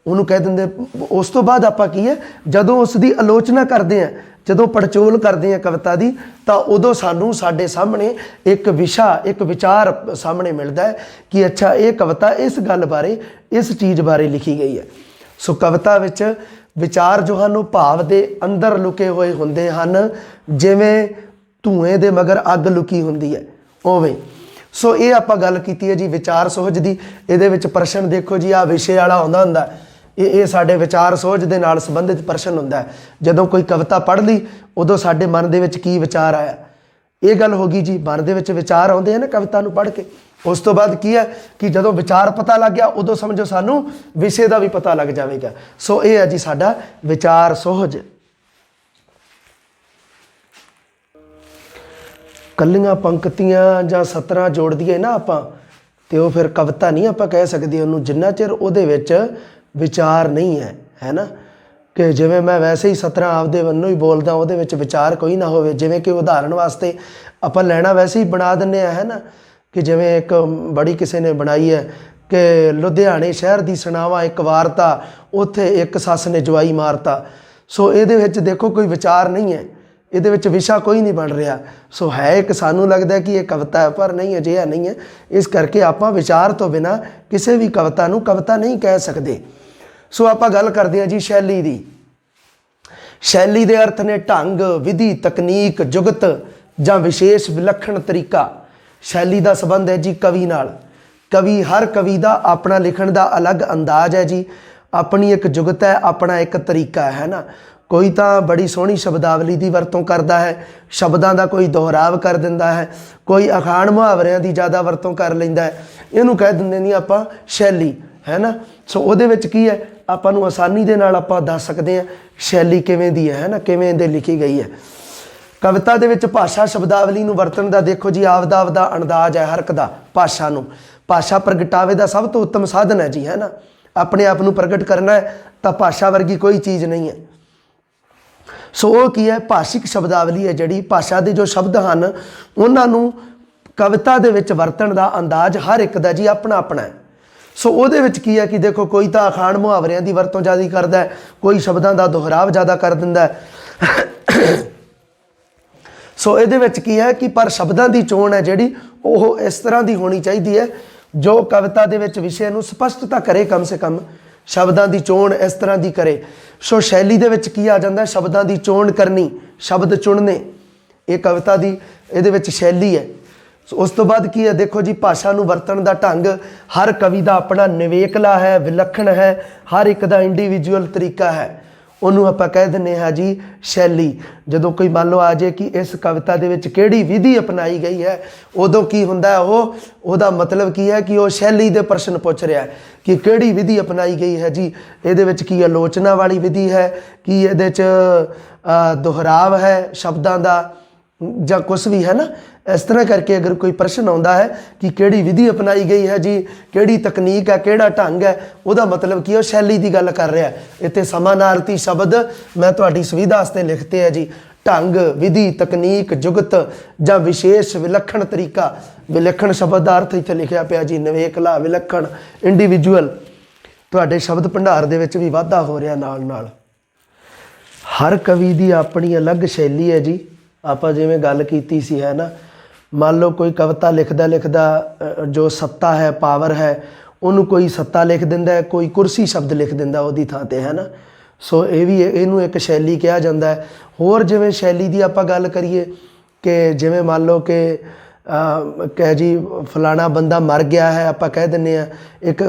ਉਹਨੂੰ ਕਹਿ ਦਿੰਦੇ। ਉਸ ਤੋਂ ਬਾਅਦ ਆਪਾਂ ਕੀ ਹੈ, ਜਦੋਂ ਉਸ ਦੀ ਆਲੋਚਨਾ ਕਰਦੇ ਹਾਂ, ਜਦੋਂ ਪੜਚੋਲ ਕਰਦੇ ਹਾਂ ਕਵਿਤਾ ਦੀ, ਤਾਂ ਉਦੋਂ ਸਾਨੂੰ ਸਾਡੇ ਸਾਹਮਣੇ ਇੱਕ ਵਿਸ਼ਾ, ਇੱਕ ਵਿਚਾਰ ਸਾਹਮਣੇ ਮਿਲਦਾ ਹੈ ਕਿ ਅੱਛਾ ਇਹ ਕਵਿਤਾ ਇਸ ਗੱਲ ਬਾਰੇ, ਇਸ ਚੀਜ਼ ਬਾਰੇ ਲਿਖੀ ਗਈ ਹੈ। ਸੋ ਕਵਿਤਾ ਵਿੱਚ ਵਿਚਾਰ ਜੋ ਹਨ ਉਹ ਭਾਵ ਦੇ ਅੰਦਰ ਲੁਕੇ ਹੋਏ ਹੁੰਦੇ ਹਨ, ਜਿਵੇਂ ਧੂਏ ਦੇ ਮਗਰ ਅੱਗ ਲੁਕੀ ਹੁੰਦੀ ਹੈ ਉਵੇਂ। ਸੋ ਇਹ ਆਪਾਂ ਗੱਲ ਕੀਤੀ ਹੈ ਜੀ ਵਿਚਾਰ ਸੁਹਜ ਦੀ। ਇਹਦੇ ਵਿੱਚ ਪ੍ਰਸ਼ਨ ਦੇਖੋ ਜੀ, ਆਹ ਵਿਸ਼ੇ ਵਾਲਾ ਆਉਂਦਾ ਹੁੰਦਾ, ਇਹ ਸਾਡੇ ਵਿਚਾਰ ਸੁਹਜ ਦੇ ਨਾਲ ਸੰਬੰਧਿਤ ਪ੍ਰਸ਼ਨ ਹੁੰਦਾ ਹੈ। ਜਦੋਂ ਕੋਈ ਕਵਿਤਾ ਪੜ੍ਹ ਲਈ ਉਦੋਂ ਸਾਡੇ ਮਨ ਦੇ ਵਿੱਚ ਕੀ ਵਿਚਾਰ ਆਇਆ, ਇਹ ਗੱਲ ਹੋ ਗਈ ਜੀ। ਮਨ ਦੇ ਵਿੱਚ ਵਿਚਾਰ ਆਉਂਦੇ ਆ ਨਾ ਕਵਿਤਾ ਨੂੰ ਪੜ੍ਹ ਕੇ। ਉਸ ਤੋਂ ਬਾਅਦ ਕੀ ਹੈ ਕਿ ਜਦੋਂ ਵਿਚਾਰ ਪਤਾ ਲੱਗ ਗਿਆ ਉਦੋਂ ਸਮਝੋ ਸਾਨੂੰ ਵਿਸ਼ੇ ਦਾ ਵੀ ਪਤਾ ਲੱਗ ਜਾਵੇਗਾ। ਸੋ ਇਹ ਹੈ ਜੀ ਸਾਡਾ ਵਿਚਾਰ ਸੁਹਜ। ਕੱਲੀਆਂ ਪੰਕਤੀਆਂ ਜਾਂ ਸਤਰਾਂ ਜੋੜ ਦਈਏ ਨਾ ਆਪਾਂ, ਤੇ ਉਹ ਫਿਰ ਕਵਿਤਾ ਨਹੀਂ ਆਪਾਂ ਕਹਿ ਸਕਦੇ ਉਹਨੂੰ, ਜਿੰਨਾ ਚਿਰ ਉਹਦੇ ਵਿੱਚ ਵਿਚਾਰ ਨਹੀਂ ਹੈ ਨਾ। ਕਿ ਜਿਵੇਂ ਮੈਂ ਵੈਸੇ ਹੀ ਸਤਰਾਂ ਆਪਦੇ ਵੱਲੋਂ ਹੀ ਬੋਲਦਾ, ਉਹਦੇ ਵਿੱਚ ਵਿਚਾਰ ਕੋਈ ਨਾ ਹੋਵੇ। ਜਿਵੇਂ ਕਿ ਉਦਾਹਰਣ ਵਾਸਤੇ ਆਪਾਂ ਲੈਣਾ ਵੈਸੇ ਹੀ ਬਣਾ ਦਿੰਦੇ ਹਾਂ, ਹੈ ਨਾ। ਕਿ ਜਿਵੇਂ ਇੱਕ ਬੜੀ ਕਿਸੇ ਨੇ ਬਣਾਈ ਹੈ ਕਿ ਲੁਧਿਆਣੇ ਸ਼ਹਿਰ ਦੀ ਸੁਣਾਵਾਂ ਇੱਕ ਵਾਰਤਾ, ਉੱਥੇ ਇੱਕ ਸੱਸ ਨੇ ਜਵਾਈ ਮਾਰਤਾ। ਸੋ ਇਹਦੇ ਵਿੱਚ ਦੇਖੋ ਕੋਈ ਵਿਚਾਰ ਨਹੀਂ ਹੈ, ਇਹਦੇ ਵਿੱਚ ਵਿਸ਼ਾ ਕੋਈ ਨਹੀਂ ਬਣ ਰਿਹਾ। ਸੋ ਹੈ ਇੱਕ, ਸਾਨੂੰ ਲੱਗਦਾ ਕਿ ਇਹ ਕਵਿਤਾ ਹੈ, ਪਰ ਨਹੀਂ, ਅਜਿਹਾ ਨਹੀਂ ਹੈ। ਇਸ ਕਰਕੇ ਆਪਾਂ ਵਿਚਾਰ ਤੋਂ ਬਿਨਾਂ ਕਿਸੇ ਵੀ ਕਵਿਤਾ ਨੂੰ ਕਵਿਤਾ ਨਹੀਂ ਕਹਿ ਸਕਦੇ। ਸੋ ਆਪਾਂ ਗੱਲ ਕਰਦੇ ਹਾਂ ਜੀ ਸ਼ੈਲੀ ਦੀ। ਸ਼ੈਲੀ ਦੇ ਅਰਥ ਨੇ ਢੰਗ, ਵਿਧੀ, ਤਕਨੀਕ, ਜੁਗਤ ਜਾਂ ਵਿਸ਼ੇਸ਼ ਵਿਲੱਖਣ ਤਰੀਕਾ। ਸ਼ੈਲੀ ਦਾ ਸੰਬੰਧ ਹੈ ਜੀ ਕਵੀ ਨਾਲ। ਹਰ ਕਵੀ ਦਾ ਆਪਣਾ ਲਿਖਣ ਦਾ ਅਲੱਗ ਅੰਦਾਜ਼ ਹੈ ਜੀ, ਆਪਣੀ ਇੱਕ ਜੁਗਤ ਹੈ, ਆਪਣਾ ਇੱਕ ਤਰੀਕਾ ਹੈ ਨਾ। ਕੋਈ ਤਾਂ ਬੜੀ ਸੋਹਣੀ ਸ਼ਬਦਾਵਲੀ ਦੀ ਵਰਤੋਂ ਕਰਦਾ ਹੈ, ਸ਼ਬਦਾਂ ਦਾ ਕੋਈ ਦੁਹਰਾਵ ਕਰ ਦਿੰਦਾ ਹੈ, ਕੋਈ ਅਖਾਣ ਮੁਹਾਵਰਿਆਂ ਦੀ ਜ਼ਿਆਦਾ ਵਰਤੋਂ ਕਰ ਲੈਂਦਾ ਹੈ। ਇਹਨੂੰ ਕਹਿ ਦਿੰਦੇ ਨਹੀਂ ਆਪਾਂ ਸ਼ੈਲੀ, ਹੈ ਨਾ। ਸੋ ਉਹਦੇ ਵਿੱਚ ਕੀ ਹੈ, ਆਪਾਂ ਨੂੰ ਆਸਾਨੀ ਦੇ ਨਾਲ ਆਪਾਂ ਦੱਸ ਸਕਦੇ ਹਾਂ ਸ਼ੈਲੀ ਕਿਵੇਂ ਦੀ ਹੈ ਨਾ, ਕਿਵੇਂ ਦੇ ਲਿਖੀ ਗਈ ਹੈ। ਕਵਿਤਾ ਦੇ ਵਿੱਚ ਭਾਸ਼ਾ ਸ਼ਬਦਾਵਲੀ ਨੂੰ ਵਰਤਣ ਦਾ ਦੇਖੋ ਜੀ ਆਪਦਾ ਅੰਦਾਜ਼ ਹੈ ਹਰ ਇੱਕ ਦਾ। ਭਾਸ਼ਾ ਪ੍ਰਗਟਾਵੇ ਦਾ ਸਭ ਤੋਂ ਉੱਤਮ ਸਾਧਨ ਹੈ ਜੀ, ਹੈ ਨਾ। ਆਪਣੇ ਆਪ ਨੂੰ ਪ੍ਰਗਟ ਕਰਨਾ ਹੈ ਤਾਂ ਭਾਸ਼ਾ ਵਰਗੀ ਕੋਈ ਚੀਜ਼ ਨਹੀਂ ਹੈ। ਸੋ ਉਹ ਕੀ ਹੈ, ਭਾਸ਼ਿਕ ਸ਼ਬਦਾਵਲੀ ਹੈ ਜਿਹੜੀ। ਭਾਸ਼ਾ ਦੇ ਜੋ ਸ਼ਬਦ ਹਨ ਉਹਨਾਂ ਨੂੰ ਕਵਿਤਾ ਦੇ ਵਿੱਚ ਵਰਤਣ ਦਾ ਅੰਦਾਜ਼ ਹਰ ਇੱਕ ਦਾ ਜੀ ਆਪਣਾ ਆਪਣਾ ਹੈ। ਸੋ ਉਹਦੇ ਵਿੱਚ ਕੀ ਹੈ ਕਿ ਦੇਖੋ ਕੋਈ ਤਾਂ ਅਖਾਣ ਮੁਹਾਵਰਿਆਂ ਦੀ ਵਰਤੋਂ ਜ਼ਿਆਦਾ ਕਰਦਾ, ਕੋਈ ਸ਼ਬਦਾਂ ਦਾ ਦੁਹਰਾਵ ਜ਼ਿਆਦਾ ਕਰ ਦਿੰਦਾ। ਸੋ ਇਹਦੇ ਵਿੱਚ ਕੀ ਹੈ ਕਿ ਪਰ ਸ਼ਬਦਾਂ ਦੀ ਚੋਣ ਹੈ ਜਿਹੜੀ ਉਹ ਇਸ ਤਰ੍ਹਾਂ ਦੀ ਹੋਣੀ ਚਾਹੀਦੀ ਹੈ ਜੋ ਕਵਿਤਾ ਦੇ ਵਿੱਚ ਵਿਸ਼ੇ ਨੂੰ ਸਪਸ਼ਟ ਤਾਂ ਕਰੇ, ਕਮ ਸੇ ਕਮ ਸ਼ਬਦਾਂ ਦੀ ਚੋਣ ਇਸ ਤਰ੍ਹਾਂ ਦੀ ਕਰੇ। ਸੋ ਸ਼ੈਲੀ ਦੇ ਵਿੱਚ ਕੀ ਆ ਜਾਂਦਾ, ਸ਼ਬਦਾਂ ਦੀ ਚੋਣ ਕਰਨੀ, ਸ਼ਬਦ ਚੁਣਨੇ, ਇਹ ਕਵਿਤਾ ਦੀ ਇਹਦੇ ਵਿੱਚ ਸ਼ੈਲੀ ਹੈ। ਸੋ ਉਸ ਤੋਂ ਬਾਅਦ ਕੀ ਹੈ, ਦੇਖੋ ਜੀ ਭਾਸ਼ਾ ਨੂੰ ਵਰਤਣ ਦਾ ਢੰਗ ਹਰ ਕਵੀ ਦਾ ਆਪਣਾ ਨਿਵੇਕਲਾ ਹੈ, ਵਿਲੱਖਣ ਹੈ, ਹਰ ਇੱਕ ਦਾ ਇੰਡੀਵਿਜੂਅਲ ਤਰੀਕਾ ਹੈ। ਉਹਨੂੰ ਆਪਾਂ ਕਹਿ ਦਿੰਦੇ ਹਾਂ ਜੀ ਸ਼ੈਲੀ। ਜਦੋਂ ਕੋਈ ਮੰਨ ਲਓ ਆ ਜੇ ਕਿ ਇਸ ਕਵਿਤਾ ਦੇ ਵਿੱਚ ਕਿਹੜੀ ਵਿਧੀ ਅਪਣਾਈ ਗਈ ਹੈ, ਉਦੋਂ ਕੀ ਹੁੰਦਾ ਉਹਦਾ ਮਤਲਬ ਕੀ ਹੈ ਕਿ ਉਹ ਸ਼ੈਲੀ ਦੇ ਪ੍ਰਸ਼ਨ ਪੁੱਛ ਰਿਹਾ ਕਿ ਕਿਹੜੀ ਵਿਧੀ ਅਪਣਾਈ ਗਈ ਹੈ ਜੀ। ਇਹਦੇ ਵਿੱਚ ਕੀ ਆਲੋਚਨਾ ਵਾਲੀ ਵਿਧੀ ਹੈ, ਕੀ ਇਹਦੇ 'ਚ ਦੁਹਰਾਵ ਹੈ ਸ਼ਬਦਾਂ ਦਾ, ਜਾਂ ਕੁਛ ਵੀ ਹੈ ਨਾ। ਇਸ ਤਰ੍ਹਾਂ ਕਰਕੇ ਅਗਰ ਕੋਈ ਪ੍ਰਸ਼ਨ ਆਉਂਦਾ ਹੈ ਕਿ ਕਿਹੜੀ ਵਿਧੀ ਅਪਣਾਈ ਗਈ ਹੈ ਜੀ, ਕਿਹੜੀ ਤਕਨੀਕ ਹੈ, ਕਿਹੜਾ ਢੰਗ ਹੈ, ਉਹਦਾ ਮਤਲਬ ਕੀ ਉਹ ਸ਼ੈਲੀ ਦੀ ਗੱਲ ਕਰ ਰਿਹਾ। ਇੱਥੇ ਸਮਾਨਾਰਥੀ ਸ਼ਬਦ ਮੈਂ ਤੁਹਾਡੀ ਸੁਵਿਧਾ ਵਾਸਤੇ ਲਿਖਤੇ ਹੈ ਜੀ। ਢੰਗ, ਵਿਧੀ, ਤਕਨੀਕ, ਜੁਗਤ ਜਾਂ ਵਿਸ਼ੇਸ਼ ਵਿਲੱਖਣ ਤਰੀਕਾ। ਵਿਲੱਖਣ ਸ਼ਬਦ ਦਾ ਅਰਥ ਇੱਥੇ ਲਿਖਿਆ ਪਿਆ ਜੀ ਨਿਵੇਕਲਾ, ਵਿਲੱਖਣ, ਇੰਡੀਵਿਜੂਅਲ। ਤੁਹਾਡੇ ਸ਼ਬਦ ਭੰਡਾਰ ਦੇ ਵਿੱਚ ਵੀ ਵਾਧਾ ਹੋ ਰਿਹਾ ਨਾਲ ਨਾਲ। ਹਰ ਕਵੀ ਦੀ ਆਪਣੀ ਅਲੱਗ ਸ਼ੈਲੀ ਹੈ ਜੀ। ਆਪਾਂ ਜਿਵੇਂ ਗੱਲ ਕੀਤੀ ਸੀ ਹੈ ਨਾ, ਮੰਨ ਲਓ ਕੋਈ ਕਵਿਤਾ ਲਿਖਦਾ ਜੋ ਸੱਤਾ ਹੈ, ਪਾਵਰ ਹੈ, ਉਹਨੂੰ ਕੋਈ ਸੱਤਾ ਲਿਖ ਦਿੰਦਾ ਹੈ, ਕੋਈ ਕੁਰਸੀ ਸ਼ਬਦ ਲਿਖ ਦਿੰਦਾ ਉਹਦੀ ਥਾਂ 'ਤੇ ਹੈ ਨਾ। ਸੋ ਇਹਨੂੰ ਇੱਕ ਸ਼ੈਲੀ ਕਿਹਾ ਜਾਂਦਾ ਹੈ। ਹੋਰ ਜਿਵੇਂ ਸ਼ੈਲੀ ਦੀ ਆਪਾਂ ਗੱਲ ਕਰੀਏ ਕਿ ਜਿਵੇਂ ਮੰਨ ਲਓ ਕਿ ਕਹਿ ਜੀ ਫਲਾਣਾ ਬੰਦਾ ਮਰ ਗਿਆ ਹੈ, ਆਪਾਂ ਕਹਿ ਦਿੰਦੇ ਹਾਂ। ਇੱਕ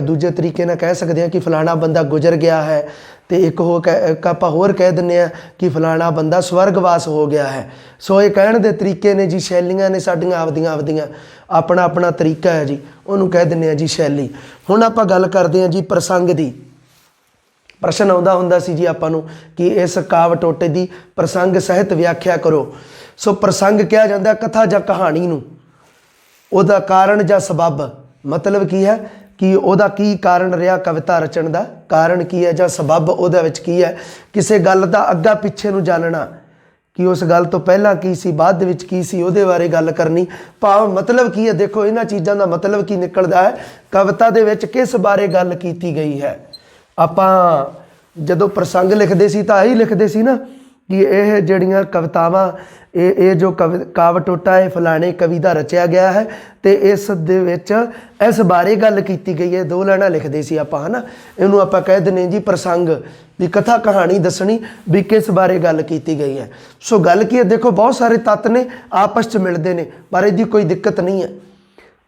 ਦੂਜੇ ਤਰੀਕੇ ਨਾਲ ਕਹਿ ਸਕਦੇ ਹਾਂ ਕਿ ਫਲਾਣਾ ਬੰਦਾ ਗੁਜ਼ਰ ਗਿਆ ਹੈ। ਅਤੇ ਇੱਕ ਆਪਾਂ ਹੋਰ ਕਹਿ ਦਿੰਦੇ ਹਾਂ ਕਿ ਫਲਾਣਾ ਬੰਦਾ ਸਵਰਗਵਾਸ ਹੋ ਗਿਆ ਹੈ। ਸੋ ਇਹ ਕਹਿਣ ਦੇ ਤਰੀਕੇ ਨੇ ਜੀ, ਸ਼ੈਲੀਆਂ ਨੇ ਸਾਡੀਆਂ ਆਪਦੀਆਂ ਆਪਣਾ ਤਰੀਕਾ ਹੈ ਜੀ, ਉਹਨੂੰ ਕਹਿ ਦਿੰਦੇ ਹਾਂ ਜੀ ਸ਼ੈਲੀ। ਹੁਣ ਆਪਾਂ ਗੱਲ ਕਰਦੇ ਹਾਂ ਜੀ ਪ੍ਰਸੰਗ ਦੀ। ਪ੍ਰਸ਼ਨ ਆਉਂਦਾ ਹੁੰਦਾ ਸੀ ਜੀ ਆਪਾਂ ਨੂੰ ਕਿ ਇਸ ਕਾਵਿ ਟੋਟੇ ਦੀ ਪ੍ਰਸੰਗ ਸਹਿਤ ਵਿਆਖਿਆ ਕਰੋ। ਸੋ ਪ੍ਰਸੰਗ ਕਿਹਾ ਜਾਂਦਾ ਕਥਾ ਜਾਂ ਕਹਾਣੀ ਨੂੰ, ਉਹਦਾ ਕਾਰਨ ਜਾਂ ਸਬੱਬ। ਮਤਲਬ ਕੀ ਹੈ ਕਿ ਉਹਦਾ ਕੀ ਕਾਰਨ ਰਿਹਾ ਕਵਿਤਾ ਰਚਣ ਦਾ, ਕਾਰਨ ਕੀ ਹੈ ਜਾਂ ਸਬੱਬ ਉਹਦੇ ਵਿੱਚ ਕੀ ਹੈ। ਕਿਸੇ ਗੱਲ ਦਾ ਅੱਗਾ ਪਿੱਛੇ ਨੂੰ ਜਾਣਨਾ ਕਿ ਉਸ ਗੱਲ ਤੋਂ ਪਹਿਲਾਂ ਕੀ ਸੀ, ਬਾਅਦ ਦੇ ਵਿੱਚ ਕੀ ਸੀ, ਉਹਦੇ ਬਾਰੇ ਗੱਲ ਕਰਨੀ। ਭਾਵ ਮਤਲਬ ਕੀ ਹੈ, ਦੇਖੋ ਇਹਨਾਂ ਚੀਜ਼ਾਂ ਦਾ ਮਤਲਬ ਕੀ ਨਿਕਲਦਾ ਹੈ, ਕਵਿਤਾ ਦੇ ਵਿੱਚ ਕਿਸ ਬਾਰੇ ਗੱਲ ਕੀਤੀ ਗਈ ਹੈ। ਆਪਾਂ ਜਦੋਂ ਪ੍ਰਸੰਗ ਲਿਖਦੇ ਸੀ ਤਾਂ ਇਹੀ ਲਿਖਦੇ ਸੀ ਨਾ ਕਿ ਇਹ ਜਿਹੜੀਆਂ ਕਵਿਤਾਵਾਂ, ਇਹ ਜੋ ਕਾਵਿ ਟੋਟਾ ਇਹ ਫਲਾਣੇ ਕਵੀ ਦਾ ਰਚਿਆ ਗਿਆ ਹੈ ਅਤੇ ਇਸ ਦੇ ਵਿੱਚ ਇਸ ਬਾਰੇ ਗੱਲ ਕੀਤੀ ਗਈ ਹੈ। 2 ਲਾਈਨਾਂ ਲਿਖਦੇ ਸੀ ਆਪਾਂ ਹੈ ਨਾ। ਇਹਨੂੰ ਆਪਾਂ ਕਹਿ ਦਿੰਦੇ ਜੀ ਪ੍ਰਸੰਗ, ਵੀ ਕਥਾ ਕਹਾਣੀ ਦੱਸਣੀ ਵੀ ਕਿਸ ਬਾਰੇ ਗੱਲ ਕੀਤੀ ਗਈ ਹੈ। ਸੋ ਗੱਲ ਕੀ ਹੈ, ਦੇਖੋ ਬਹੁਤ ਸਾਰੇ ਤੱਤ ਨੇ ਆਪਸ 'ਚ ਮਿਲਦੇ ਨੇ, ਪਰ ਇਹਦੀ ਕੋਈ ਦਿੱਕਤ ਨਹੀਂ ਹੈ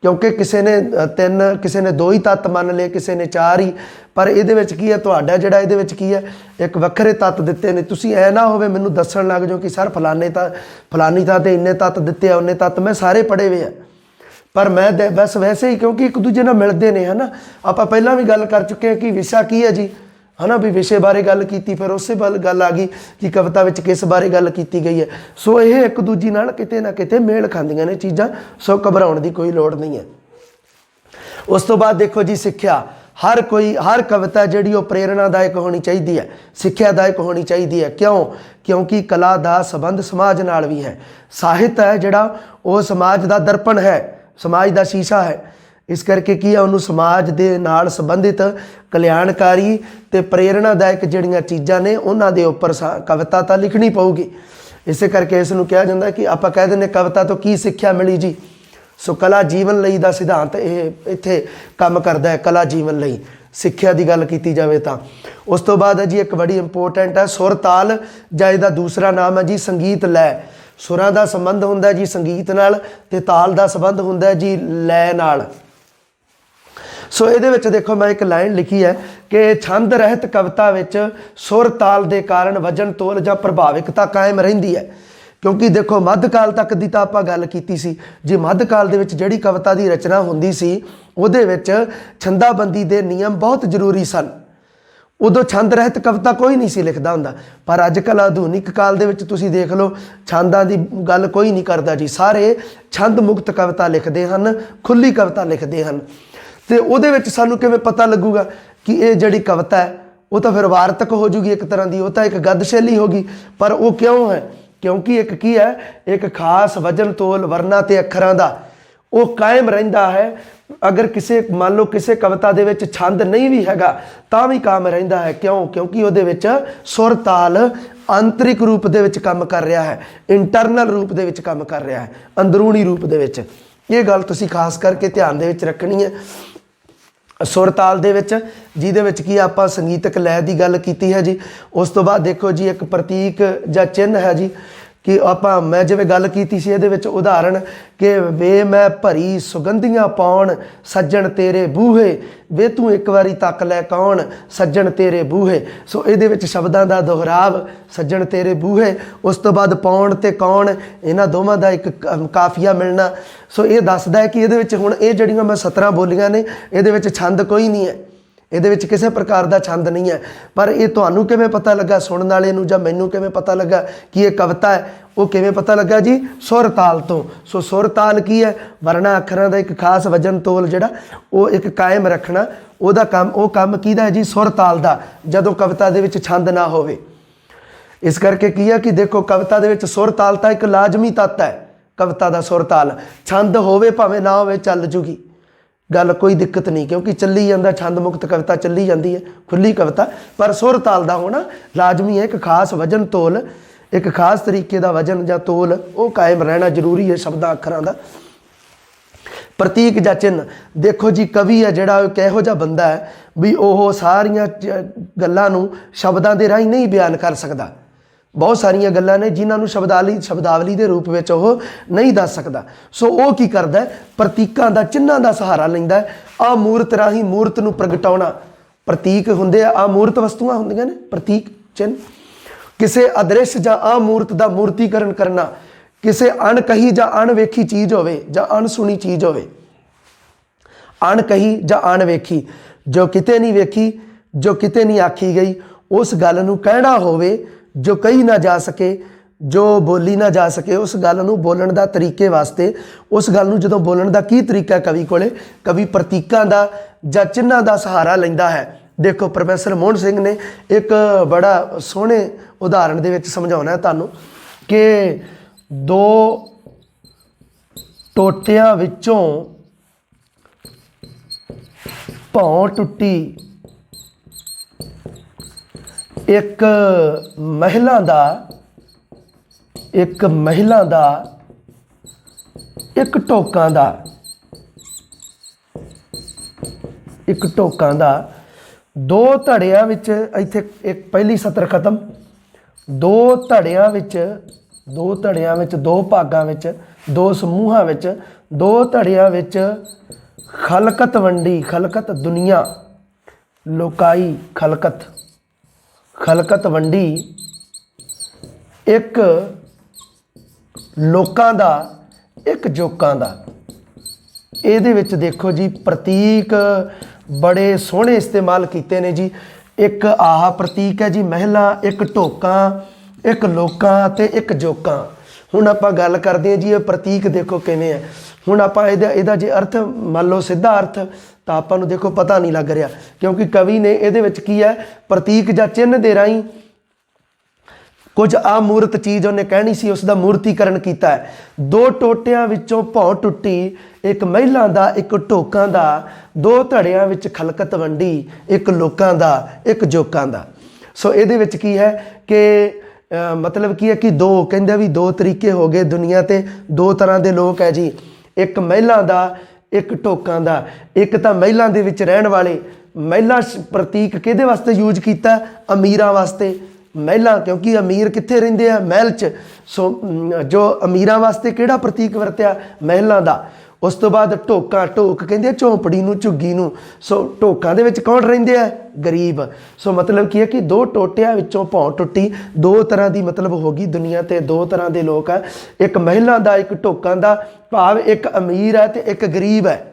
ਕਿਉਂਕਿ ਕਿਸੇ ਨੇ 3, ਕਿਸੇ ਨੇ 2 ਹੀ ਤੱਤ ਮੰਨ ਲਏ, ਕਿਸੇ ਨੇ 4 ਹੀ। ਪਰ ਇਹਦੇ ਵਿੱਚ ਕੀ ਹੈ, ਤੁਹਾਡਾ ਜਿਹੜਾ ਇਹਦੇ ਵਿੱਚ ਕੀ ਹੈ, ਇੱਕ ਵੱਖਰੇ ਤੱਤ ਦਿੱਤੇ ਨੇ। ਤੁਸੀਂ ਐ ਨਾ ਹੋਵੇ ਮੈਨੂੰ ਦੱਸਣ ਲੱਗ ਜਾਓ ਕਿ ਸਰ ਫਲਾਨੀ ਥਾਂ 'ਤੇ ਇੰਨੇ ਤੱਤ ਦਿੱਤੇ ਆ, ਉਹਨੇ ਤੱਤ ਮੈਂ ਸਾਰੇ ਪੜ੍ਹੇ ਹੋਏ ਆ। ਪਰ ਮੈਂ ਬਸ ਵੈਸੇ ਹੀ, ਕਿਉਂਕਿ ਇੱਕ ਦੂਜੇ ਨਾਲ ਮਿਲਦੇ ਨੇ ਹੈ ਨਾ। ਆਪਾਂ ਪਹਿਲਾਂ ਵੀ ਗੱਲ ਕਰ ਚੁੱਕੇ ਹਾਂ ਕਿ ਵਿਸ਼ਾ ਕੀ ਹੈ ਜੀ, ਹੈ ਨਾ, ਵੀ ਵਿਸ਼ੇ ਬਾਰੇ ਗੱਲ ਕੀਤੀ, ਫਿਰ ਉਸੇ ਵੱਲ ਗੱਲ ਆ ਗਈ ਕਿ ਕਵਿਤਾ ਵਿੱਚ ਕਿਸ ਬਾਰੇ ਗੱਲ ਕੀਤੀ ਗਈ ਹੈ। ਸੋ ਇਹ ਇੱਕ ਦੂਜੀ ਨਾਲ ਕਿਤੇ ਨਾ ਕਿਤੇ ਮੇਲ ਖਾਂਦੀਆਂ ਨੇ ਚੀਜ਼ਾਂ। ਸੋ ਘਬਰਾਉਣ ਦੀ ਕੋਈ ਲੋੜ ਨਹੀਂ ਹੈ। ਉਸ ਤੋਂ ਬਾਅਦ ਦੇਖੋ ਜੀ ਸਿੱਖਿਆ। ਹਰ ਕਵਿਤਾ ਜਿਹੜੀ ਉਹ ਪ੍ਰੇਰਨਾਦਾਇਕ ਹੋਣੀ ਚਾਹੀਦੀ ਹੈ, ਸਿੱਖਿਆਦਾਇਕ ਹੋਣੀ ਚਾਹੀਦੀ ਹੈ। ਕਿਉਂਕਿ ਕਲਾ ਦਾ ਸੰਬੰਧ ਸਮਾਜ ਨਾਲ ਵੀ ਹੈ। ਸਾਹਿਤ ਹੈ ਜਿਹੜਾ ਉਹ ਸਮਾਜ ਦਾ ਦਰਪਣ ਹੈ, ਸਮਾਜ ਦਾ ਸ਼ੀਸ਼ਾ ਹੈ। ਇਸ ਕਰਕੇ ਕੀ ਹੈ, ਉਹਨੂੰ ਸਮਾਜ ਦੇ ਨਾਲ ਸੰਬੰਧਿਤ ਕਲਿਆਣਕਾਰੀ ਅਤੇ ਪ੍ਰੇਰਨਾਦਾਇਕ ਜਿਹੜੀਆਂ ਚੀਜ਼ਾਂ ਨੇ ਉਹਨਾਂ ਦੇ ਉੱਪਰ ਕਵਿਤਾ ਤਾਂ ਲਿਖਣੀ ਪਊਗੀ। ਇਸੇ ਕਰਕੇ ਇਸ ਨੂੰ ਕਿਹਾ ਜਾਂਦਾ ਕਿ ਆਪਾਂ ਕਹਿ ਦਿੰਦੇ ਕਵਿਤਾ ਤੋਂ ਕੀ ਸਿੱਖਿਆ ਮਿਲੀ ਜੀ। ਸੋ ਕਲਾ ਜੀਵਨ ਲਈ ਦਾ ਸਿਧਾਂਤ ਇਹ ਇੱਥੇ ਕੰਮ ਕਰਦਾ ਹੈ। ਕਲਾ ਜੀਵਨ ਲਈ ਸਿੱਖਿਆ ਦੀ ਗੱਲ ਕੀਤੀ ਜਾਵੇ ਤਾਂ। ਉਸ ਤੋਂ ਬਾਅਦ ਹੈ ਜੀ ਇੱਕ ਬੜੀ ਇੰਪੋਰਟੈਂਟ ਹੈ ਸੁਰ ਤਾਲ, ਜਾਂ ਇਹਦਾ ਦੂਸਰਾ ਨਾਮ ਹੈ ਜੀ ਸੰਗੀਤ ਲੈ। ਸੁਰਾਂ ਦਾ ਸੰਬੰਧ ਹੁੰਦਾ ਜੀ ਸੰਗੀਤ ਨਾਲ, ਅਤੇ ਤਾਲ ਦਾ ਸੰਬੰਧ ਹੁੰਦਾ ਜੀ ਲੈ ਨਾਲ। ਸੋ ਇਹਦੇ ਵਿੱਚ ਦੇਖੋ ਮੈਂ ਇੱਕ ਲਾਈਨ ਲਿਖੀ ਹੈ ਕਿ ਛੰਦ ਰਹਿਤ ਕਵਿਤਾ ਵਿੱਚ ਸੁਰ ਤਾਲ ਦੇ ਕਾਰਨ ਵਜਨ ਤੋਲ ਜਾਂ ਪ੍ਰਭਾਵਿਕਤਾ ਕਾਇਮ ਰਹਿੰਦੀ ਹੈ। ਕਿਉਂਕਿ ਦੇਖੋ ਮੱਧਕਾਲ ਤੱਕ ਦੀ ਤਾਂ ਆਪਾਂ ਗੱਲ ਕੀਤੀ ਸੀ ਜੀ। ਮੱਧਕਾਲ ਦੇ ਵਿੱਚ ਜਿਹੜੀ ਕਵਿਤਾ ਦੀ ਰਚਨਾ ਹੁੰਦੀ ਸੀ ਉਹਦੇ ਵਿੱਚ ਛੰਦਾਬੰਦੀ ਦੇ ਨਿਯਮ ਬਹੁਤ ਜ਼ਰੂਰੀ ਸਨ। ਉਦੋਂ ਛੰਦ ਰਹਿਤ ਕਵਿਤਾ ਕੋਈ ਨਹੀਂ ਸੀ ਲਿਖਦਾ ਹੁੰਦਾ। ਪਰ ਅੱਜ ਕੱਲ੍ਹ ਆਧੁਨਿਕ ਕਾਲ ਦੇ ਵਿੱਚ ਤੁਸੀਂ ਦੇਖ ਲਓ ਛੰਦਾਂ ਦੀ ਗੱਲ ਕੋਈ ਨਹੀਂ ਕਰਦਾ ਜੀ। ਸਾਰੇ ਛੰਦ ਮੁਕਤ ਕਵਿਤਾ ਲਿਖਦੇ ਹਨ, ਖੁੱਲ੍ਹੀ ਕਵਿਤਾ ਲਿਖਦੇ ਹਨ। ਅਤੇ ਉਹਦੇ ਵਿੱਚ ਸਾਨੂੰ ਕਿਵੇਂ ਪਤਾ ਲੱਗੂਗਾ ਕਿ ਇਹ ਜਿਹੜੀ ਕਵਿਤਾ ਹੈ ਉਹ ਤਾਂ ਫਿਰ ਵਾਰਤਕ ਹੋ ਜੂਗੀ ਇੱਕ ਤਰ੍ਹਾਂ ਦੀ, ਉਹ ਤਾਂ ਇੱਕ ਗਦ ਸ਼ੈਲੀ ਹੋ ਗਈ। ਪਰ ਉਹ ਕਿਉਂ ਹੈ? ਕਿਉਂਕਿ ਇੱਕ ਕੀ ਹੈ, ਇੱਕ ਖਾਸ ਵਜਨ ਤੋਲ ਵਰਨਾਂ ਅਤੇ ਅੱਖਰਾਂ ਦਾ ਉਹ ਕਾਇਮ ਰਹਿੰਦਾ ਹੈ। ਅਗਰ ਮੰਨ ਲਓ ਕਿਸੇ ਕਵਿਤਾ ਦੇ ਵਿੱਚ ਛੰਦ ਨਹੀਂ ਵੀ ਹੈਗਾ ਤਾਂ ਵੀ ਕਾਇਮ ਰਹਿੰਦਾ ਹੈ। ਕਿਉਂਕਿ ਉਹਦੇ ਵਿੱਚ ਸੁਰ ਤਾਲ ਆਂਤਰਿਕ ਰੂਪ ਦੇ ਵਿੱਚ ਕੰਮ ਕਰ ਰਿਹਾ ਹੈ, ਇੰਟਰਨਲ ਰੂਪ ਦੇ ਵਿੱਚ ਕੰਮ ਕਰ ਰਿਹਾ ਹੈ, ਅੰਦਰੂਨੀ ਰੂਪ ਦੇ ਵਿੱਚ। ਇਹ ਗੱਲ ਤੁਸੀਂ ਖਾਸ ਕਰਕੇ ਧਿਆਨ ਦੇ ਵਿੱਚ ਰੱਖਣੀ ਹੈ। ਸੁਰ ਤਾਲ ਦੇ ਵਿੱਚ, ਜਿਹਦੇ ਵਿੱਚ ਕੀ ਆਪਾਂ ਸੰਗੀਤਕ ਲੈਅ ਦੀ ਗੱਲ ਕੀਤੀ ਹੈ ਜੀ। ਉਸ ਤੋਂ ਬਾਅਦ ਦੇਖੋ ਜੀ ਇੱਕ ਪ੍ਰਤੀਕ ਜਾਂ ਚਿੰਨ੍ਹ ਹੈ ਜੀ, कि ਆਪਾਂ मैं जिवें गल कीती सी ਇਹਦੇ ਵਿੱਚ उदाहरण कि वे मैं भरी सुगंधियां पाउण सज्जण तेरे बूहे वे तू एक वारी तक लै कौन सज्जण तेरे बूहे। सो ਇਹਦੇ ਵਿੱਚ ਸ਼ਬਦਾਂ ਦਾ ਦੁਹਰਾਵ सज्जण तेरे बूहे उस तो बाद पाउण ते कौन ਇਹਨਾਂ ਦੋਵਾਂ ਦਾ ਇੱਕ ਕਾਫੀਆ ਮਿਲਣਾ। ਸੋ ਇਹ ਦੱਸਦਾ ਹੈ ਕਿ ਇਹਦੇ ਵਿੱਚ ਹੁਣ ਇਹ ਜਿਹੜੀਆਂ ਮੈਂ 17 ਬੋਲੀਆਂ ਨੇ ਇਹਦੇ ਵਿੱਚ ਛੰਦ ਕੋਈ ਨਹੀਂ ਹੈ, ਇਹਦੇ ਵਿੱਚ ਕਿਸੇ ਪ੍ਰਕਾਰ ਦਾ ਛੰਦ ਨਹੀਂ ਹੈ। ਪਰ ਇਹ ਤੁਹਾਨੂੰ ਕਿਵੇਂ ਪਤਾ ਲੱਗਾ ਸੁਣਨ ਵਾਲੇ ਨੂੰ ਜਾਂ ਮੈਨੂੰ ਕਿਵੇਂ ਪਤਾ ਲੱਗਾ ਕਿ ਇਹ ਕਵਿਤਾ ਹੈ? ਉਹ ਕਿਵੇਂ ਪਤਾ ਲੱਗਾ ਜੀ? ਸੁਰ ਤਾਲ ਤੋਂ। ਸੋ ਸੁਰ ਤਾਲ ਕੀ ਹੈ? ਵਰਨਾ ਅੱਖਰਾਂ ਦਾ ਇੱਕ ਖਾਸ ਵਜਨ ਤੋਲ ਜਿਹੜਾ ਉਹ ਇੱਕ ਕਾਇਮ ਰੱਖਣਾ, ਉਹਦਾ ਕੰਮ, ਉਹ ਕੰਮ ਕਿਹਦਾ ਹੈ ਜੀ? ਸੁਰ ਤਾਲ ਦਾ, ਜਦੋਂ ਕਵਿਤਾ ਦੇ ਵਿੱਚ ਛੰਦ ਨਾ ਹੋਵੇ। ਇਸ ਕਰਕੇ ਕੀ ਹੈ ਕਿ ਦੇਖੋ ਕਵਿਤਾ ਦੇ ਵਿੱਚ ਸੁਰ ਤਾਲ ਤਾਂ ਇੱਕ ਲਾਜ਼ਮੀ ਤੱਤ ਹੈ, ਕਵਿਤਾ ਦਾ ਸੁਰ ਤਾਲ। ਛੰਦ ਹੋਵੇ ਭਾਵੇਂ ਨਾ ਹੋਵੇ ਚੱਲ ਜੂਗੀ ਗੱਲ, ਕੋਈ ਦਿੱਕਤ ਨਹੀਂ, ਕਿਉਂਕਿ ਚੱਲੀ ਜਾਂਦਾ ਛੰਦ ਮੁਕਤ ਕਵਿਤਾ ਚੱਲੀ ਜਾਂਦੀ ਹੈ, ਖੁੱਲੀ ਕਵਿਤਾ। ਪਰ ਸੁਰ ਤਾਲ ਦਾ ਹੋਣਾ ਲਾਜ਼ਮੀ ਹੈ, ਇੱਕ ਖਾਸ ਵਜਨ ਤੋਲ, ਇੱਕ ਖਾਸ ਤਰੀਕੇ ਦਾ ਵਜਨ ਜਾਂ ਤੋਲ ਉਹ ਕਾਇਮ ਰਹਿਣਾ ਜ਼ਰੂਰੀ ਹੈ ਸ਼ਬਦਾਂ ਅੱਖਰਾਂ ਦਾ। ਪ੍ਰਤੀਕ ਜਾਂ ਚਿੰਨ੍ਹ, ਦੇਖੋ ਜੀ ਕਵੀ ਹੈ ਜਿਹੜਾ ਉਹ ਕਿਹੋ ਜਿਹਾ ਬੰਦਾ ਹੈ ਵੀ ਉਹ ਸਾਰੀਆਂ ਗੱਲਾਂ ਨੂੰ ਸ਼ਬਦਾਂ ਦੇ ਰਾਹੀਂ ਨਹੀਂ ਬਿਆਨ ਕਰ ਸਕਦਾ। ਬਹੁਤ ਸਾਰੀਆਂ ਗੱਲਾਂ ਨੇ ਜਿਨ੍ਹਾਂ ਨੂੰ ਸ਼ਬਦਾਵਲੀ ਦੇ ਰੂਪ ਵਿੱਚ ਉਹ ਨਹੀਂ ਦੱਸ ਸਕਦਾ। ਸੋ ਉਹ ਕੀ ਕਰਦਾ? ਪ੍ਰਤੀਕਾਂ ਦਾ, ਚਿੰਨ੍ਹਾਂ ਦਾ ਸਹਾਰਾ ਲੈਂਦਾ ਹੈ। ਅਮੂਰਤ ਰਾਹੀਂ ਮੂਰਤ ਨੂੰ ਪ੍ਰਗਟਾਉਣਾ, ਪ੍ਰਤੀਕ ਹੁੰਦੇ ਆ, ਅਮੂਰਤ ਵਸਤੂਆਂ ਹੁੰਦੀਆਂ ਨੇ ਪ੍ਰਤੀਕ ਚਿੰਨ੍ਹ। ਕਿਸੇ ਅਦ੍ਰਿਸ਼ ਜਾਂ ਅਮੂਰਤ ਦਾ ਮੂਰਤੀਕਰਨ ਕਰਨਾ, ਕਿਸੇ ਅਣਕਹੀ ਜਾਂ ਅਣਵੇਖੀ ਚੀਜ਼ ਹੋਵੇ ਜਾਂ ਅਣਸੁਣੀ ਚੀਜ਼ ਹੋਵੇ, ਅਣਕਹੀ ਜਾਂ ਅਣਵੇਖੀ, ਜੋ ਕਿਤੇ ਨਹੀਂ ਵੇਖੀ, ਜੋ ਕਿਤੇ ਨਹੀਂ ਆਖੀ ਗਈ, ਉਸ ਗੱਲ ਨੂੰ ਕਹਿਣਾ ਹੋਵੇ ਜੋ ਕਹੀ ਨਾ ਜਾ ਸਕੇ, ਜੋ ਬੋਲੀ ਨਾ ਜਾ ਸਕੇ, ਉਸ ਗੱਲ ਨੂੰ ਬੋਲਣ ਦਾ ਤਰੀਕੇ ਵਾਸਤੇ, ਉਸ ਗੱਲ ਨੂੰ ਜਦੋਂ ਬੋਲਣ ਦਾ ਕੀ ਤਰੀਕਾ ਕਵੀ ਕੋਲੇ, ਕਵੀ ਪ੍ਰਤੀਕਾਂ ਦਾ ਜਾਂ ਚਿੰਨ੍ਹਾਂ ਦਾ ਸਹਾਰਾ ਲੈਂਦਾ ਹੈ। ਦੇਖੋ ਪ੍ਰੋਫੈਸਰ ਮੋਹਨ ਸਿੰਘ ਨੇ ਇੱਕ ਬੜਾ ਸੋਹਣੇ ਉਦਾਹਰਣ ਦੇ ਵਿੱਚ ਸਮਝਾਉਣਾ ਤੁਹਾਨੂੰ ਕਿ ਦੋ ਟੋਟਿਆਂ ਵਿੱਚੋਂ ਭੌਂ ਟੁੱਟੀ, ਇੱਕ ਮਹਿਲਾ ਦਾ ਇੱਕ ਟੋਕਾਂ ਦਾ ਦੋ ਧੜਿਆਂ ਵਿੱਚ, ਇੱਥੇ ਇੱਕ ਪਹਿਲੀ ਸਤਰ ਖਤਮ, ਦੋ ਧੜਿਆਂ ਵਿੱਚ, ਦੋ ਭਾਗਾਂ ਵਿੱਚ, ਦੋ ਸਮੂਹਾਂ ਵਿੱਚ, ਦੋ ਧੜਿਆਂ ਵਿੱਚ ਖਲਕਤ ਵੰਡੀ, ਖਲਕਤ ਦੁਨੀਆ, ਲੋਕਾਈ, ਖਲਕਤ ਵੰਡੀ, ਇੱਕ ਲੋਕਾਂ ਦਾ, ਇੱਕ ਜੋਕਾਂ ਦਾ। ਇਹਦੇ ਵਿੱਚ ਦੇਖੋ ਜੀ ਪ੍ਰਤੀਕ ਬੜੇ ਸੋਹਣੇ ਇਸਤੇਮਾਲ ਕੀਤੇ ਨੇ ਜੀ। ਇੱਕ ਆਹ ਪ੍ਰਤੀਕ ਹੈ ਜੀ ਮਹਿਲਾ, ਇੱਕ ਢੋਕਾਂ, ਇੱਕ ਲੋਕਾਂ ਤੇ ਇੱਕ ਜੋਕਾਂ। ਹੁਣ ਆਪਾਂ ਗੱਲ ਕਰਦੇ ਹਾਂ ਜੀ ਇਹ ਪ੍ਰਤੀਕ ਦੇਖੋ ਕਿਵੇਂ ਹੈ। ਹੁਣ ਆਪਾਂ ਇਹਦਾ ਜੇ ਅਰਥ ਮੰਨ ਲਓ ਸਿੱਧਾ ਅਰਥ ਤਾਂ ਆਪਾਂ ਨੂੰ ਦੇਖੋ ਪਤਾ ਨਹੀਂ ਲੱਗ ਰਿਹਾ, ਕਿਉਂਕਿ ਕਵੀ ਨੇ ਇਹਦੇ ਵਿੱਚ ਕੀ ਹੈ ਪ੍ਰਤੀਕ ਜਾਂ ਚਿੰਨ੍ਹ ਦੇ ਰਾਹੀਂ ਕੁਝ ਅਮੂਰਤ ਚੀਜ਼ ਉਹਨੇ ਕਹਿਣੀ ਸੀ, ਉਸ ਦਾ ਮੂਰਤੀਕਰਨ ਕੀਤਾ ਹੈ। ਦੋ ਟੋਟਿਆਂ ਵਿੱਚੋਂ ਭੌਂ ਟੁੱਟੀ, ਇੱਕ ਮਹਿਲਾ ਦਾ, ਇੱਕ ਢੋਕਾਂ ਦਾ, ਦੋ ਧੜਿਆਂ ਵਿੱਚ ਖਲਕਤ ਵੰਡੀ, ਇੱਕ ਲੋਕਾਂ ਦਾ, ਇੱਕ ਜੋਕਾਂ ਦਾ। ਸੋ ਇਹਦੇ ਵਿੱਚ ਕੀ ਹੈ ਕਿ ਮਤਲਬ ਕੀ ਹੈ ਕਿ ਦੋ ਕਹਿੰਦੇ ਵੀ ਦੋ ਤਰੀਕੇ ਹੋ ਗਏ ਦੁਨੀਆ ਤੇ, ਦੋ ਤਰ੍ਹਾਂ ਦੇ ਲੋਕ ਹੈ ਜੀ, ਇੱਕ ਮਹਿਲਾ ਦਾ, ਇੱਕ ਢੋਕਾਂ ਦਾ। ਇੱਕ ਤਾਂ ਮਹਿਲਾਂ ਦੇ ਵਿੱਚ ਰਹਿਣ ਵਾਲੇ, ਮਹਿਲਾ ਪ੍ਰਤੀਕ ਕਿਹਦੇ ਵਾਸਤੇ ਯੂਜ ਕੀਤਾ? ਅਮੀਰਾਂ ਵਾਸਤੇ। ਮਹਿਲਾ ਕਿਉਂਕਿ ਅਮੀਰ ਕਿੱਥੇ ਰਹਿੰਦੇ ਆ? ਮਹਿਲ 'ਚ। ਸੋ ਜੋ ਅਮੀਰਾਂ ਵਾਸਤੇ ਕਿਹੜਾ ਪ੍ਰਤੀਕ ਵਰਤਿਆ? ਮਹਿਲਾਂ ਦਾ। ਉਸ ਤੋਂ ਬਾਅਦ ਢੋਕਾਂ, ਢੋਕ ਕਹਿੰਦੇ ਆ ਝੌਂਪੜੀ ਨੂੰ, ਝੁੱਗੀ ਨੂੰ। ਸੋ ਢੋਕਾਂ ਦੇ ਵਿੱਚ ਕੌਣ ਰਹਿੰਦੇ ਆ? ਗਰੀਬ। ਸੋ ਮਤਲਬ ਕੀ ਹੈ ਕਿ ਦੋ ਟੋਟਿਆਂ ਵਿੱਚੋਂ ਭੌਂ ਟੁੱਟੀ, ਦੋ ਤਰ੍ਹਾਂ ਦੀ ਮਤਲਬ ਹੋ ਗਈ ਦੁਨੀਆ ਤੇ, ਦੋ ਤਰ੍ਹਾਂ ਦੇ ਲੋਕ ਆ, ਇੱਕ ਮਹਿਲਾਂ ਦਾ, ਇੱਕ ਢੋਕਾਂ ਦਾ, ਭਾਵ ਇੱਕ ਅਮੀਰ ਹੈ ਤੇ ਇੱਕ ਗਰੀਬ ਹੈ,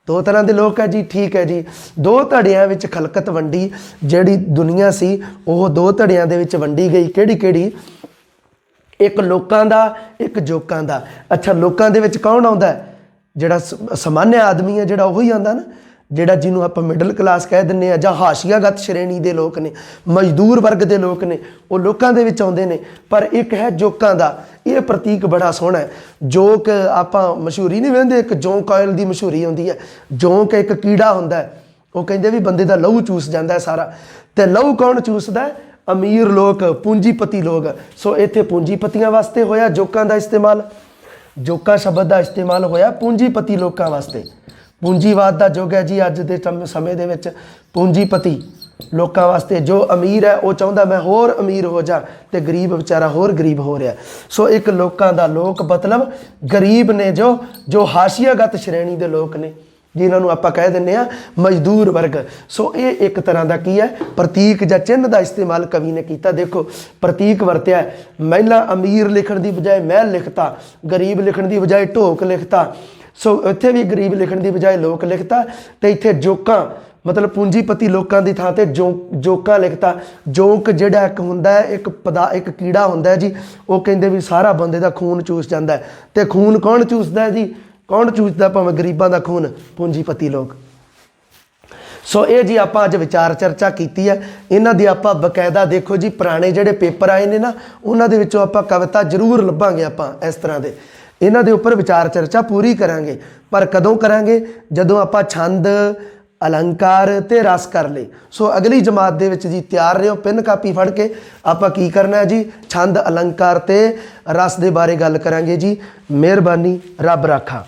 ਦੋ ਤਰ੍ਹਾਂ ਦੇ ਲੋਕ ਹੈ ਜੀ। ਠੀਕ ਹੈ ਜੀ। ਦੋ ਧੜਿਆਂ ਵਿੱਚ ਖਲਕਤ ਵੰਡੀ, ਜਿਹੜੀ ਦੁਨੀਆ ਸੀ ਉਹ ਦੋ ਧੜਿਆਂ ਦੇ ਵਿੱਚ ਵੰਡੀ ਗਈ। ਕਿਹੜੀ ਕਿਹੜੀ? ਇੱਕ ਲੋਕਾਂ ਦਾ, ਇੱਕ ਜੋਕਾਂ ਦਾ। ਅੱਛਾ, ਲੋਕਾਂ ਦੇ ਵਿੱਚ ਕੌਣ ਆਉਂਦਾ? ਜਿਹੜਾ ਸਮਾਨਿਆ ਆਦਮੀ ਹੈ, ਜਿਹੜਾ ਉਹੀ ਆਉਂਦਾ ਨਾ, ਜਿਹੜਾ ਜਿਹਨੂੰ ਆਪਾਂ ਮਿਡਲ ਕਲਾਸ ਕਹਿ ਦਿੰਦੇ ਹਾਂ, ਜਾਂ ਹਾਸ਼ੀਆਗਤ ਸ਼੍ਰੇਣੀ ਦੇ ਲੋਕ ਨੇ, ਮਜ਼ਦੂਰ ਵਰਗ ਦੇ ਲੋਕ ਨੇ, ਉਹ ਲੋਕਾਂ ਦੇ ਵਿੱਚ ਆਉਂਦੇ ਨੇ। ਪਰ ਇੱਕ ਹੈ ਜੋਕਾਂ ਦਾ। ਇਹ ਪ੍ਰਤੀਕ ਬੜਾ ਸੋਹਣਾ ਹੈ। ਜੋਕ ਆਪਾਂ ਮਸ਼ਹੂਰੀ ਨਹੀਂ ਵੇਖਦੇ, ਇੱਕ ਜੌਂਕ ਆਇਲ ਦੀ ਮਸ਼ਹੂਰੀ ਆਉਂਦੀ ਹੈ। ਜੌਂਕ ਇੱਕ ਕੀੜਾ ਹੁੰਦਾ ਹੈ, ਉਹ ਕਹਿੰਦੇ ਵੀ ਬੰਦੇ ਦਾ ਲਹੂ ਚੂਸ ਜਾਂਦਾ ਹੈ ਸਾਰਾ। ਤੇ ਲਹੂ ਕੌਣ ਚੂਸਦਾ? ਅਮੀਰ ਲੋਕ, ਪੂੰਜੀਪਤੀ ਲੋਕ। ਸੋ ਇੱਥੇ ਪੂੰਜੀਪਤੀਆਂ ਵਾਸਤੇ ਹੋਇਆ ਜੋਕਾਂ ਦਾ ਇਸਤੇਮਾਲ, ਜੋਕਾਂ ਸ਼ਬਦ ਦਾ ਇਸਤੇਮਾਲ ਹੋਇਆ ਪੂੰਜੀਪਤੀ ਲੋਕਾਂ ਵਾਸਤੇ। ਪੂੰਜੀਵਾਦ ਦਾ ਯੁੱਗ ਹੈ ਜੀ ਅੱਜ ਦੇ ਸਮੇਂ ਦੇ ਵਿੱਚ। ਪੂੰਜੀਪਤੀ ਲੋਕਾਂ ਵਾਸਤੇ। ਜੋ ਅਮੀਰ ਹੈ ਉਹ ਚਾਹੁੰਦਾ ਮੈਂ ਹੋਰ ਅਮੀਰ ਹੋ ਜਾ, ਤੇ ਗਰੀਬ ਵਿਚਾਰਾ ਹੋਰ ਗਰੀਬ ਹੋ ਰਿਹਾ। ਸੋ ਇੱਕ ਲੋਕਾਂ ਦਾ ਲੋਕ ਮਤਲਬ ਗਰੀਬ ਨੇ ਜੋ ਹਾਸ਼ੀਆਗਤ ਸ਼੍ਰੇਣੀ ਦੇ ਲੋਕ ਨੇ, ਜਿਨ੍ਹਾਂ ਨੂੰ ਆਪਾਂ ਕਹਿ ਦਿੰਦੇ ਆ ਮਜ਼ਦੂਰ ਵਰਗ। ਸੋ ਇਹ ਇੱਕ ਤਰ੍ਹਾਂ ਦਾ ਕੀ ਹੈ, ਪ੍ਰਤੀਕ ਜਾਂ ਚਿੰਨ੍ਹ ਦਾ ਇਸਤੇਮਾਲ ਕਵੀ ਨੇ ਕੀਤਾ। ਦੇਖੋ ਪ੍ਰਤੀਕ ਵਰਤਿਆ, ਮਹਿਲਾ ਅਮੀਰ ਲਿਖਣ ਦੀ ਬਜਾਏ ਮਹਿਲ ਲਿਖਤਾ, ਗਰੀਬ ਲਿਖਣ ਦੀ ਬਜਾਏ ਢੋਕ ਲਿਖਤਾ। ਸੋ ਇੱਥੇ ਵੀ ਗਰੀਬ ਲਿਖਣ ਦੀ ਬਜਾਏ ਲੋਕ ਲਿਖਤਾ, ਤੇ ਇੱਥੇ ਜੋਕਾਂ ਮਤਲਬ ਪੂੰਜੀਪਤੀ ਲੋਕਾਂ ਦੀ ਥਾਂ ਤੇ ਜੋਕਾਂ ਲਿਖਤਾ। ਜੋਕ ਜਿਹੜਾ ਇੱਕ ਹੁੰਦਾ ਹੈ, ਇੱਕ ਕੀੜਾ ਹੁੰਦਾ ਹੈ ਜੀ, ਉਹ ਕਹਿੰਦੇ ਵੀ ਸਾਰਾ ਬੰਦੇ ਦਾ ਖੂਨ ਚੂਸ ਜਾਂਦਾ ਹੈ। ਤੇ ਖੂਨ ਕੌਣ ਚੂਸਦਾ ਹੈ ਜੀ? ਕੌਣ ਚੂਸਦਾ ਭਾਵੇਂ ਗਰੀਬਾਂ ਦਾ ਖੂਨ? ਪੂੰਜੀਪਤੀ ਲੋਕ। ਸੋ ਇਹ ਜੀ ਆਪਾਂ ਅੱਜ ਵਿਚਾਰ ਚਰਚਾ ਕੀਤੀ ਹੈ। ਇਹਨਾਂ ਦੀ ਆਪਾਂ ਬਕਾਇਦਾ ਦੇਖੋ ਜੀ ਪੁਰਾਣੇ ਜਿਹੜੇ ਪੇਪਰ ਆਏ ਨੇ ਨਾ, ਉਹਨਾਂ ਦੇ ਵਿੱਚੋਂ ਆਪਾਂ ਕਵਿਤਾ ਜ਼ਰੂਰ ਲੱਭਾਂਗੇ ਆਪਾਂ ਇਸ ਤਰ੍ਹਾਂ ਦੇ। ਇਹਨਾਂ ਦੇ ਉੱਪਰ ਵਿਚਾਰ ਚਰਚਾ ਪੂਰੀ ਕਰਾਂਗੇ। ਪਰ ਕਦੋਂ ਕਰਾਂਗੇ? ਜਦੋਂ ਆਪਾਂ ਛੰਦ, अलंकार ते रस कर ले। सो अगली जमात दे विच जी तैयार रहो, पेन कापी फड़ के आपां की करना है जी, छंद अलंकार ते रस दे बारे गल करांगे जी। मेहरबानी, रब राखा।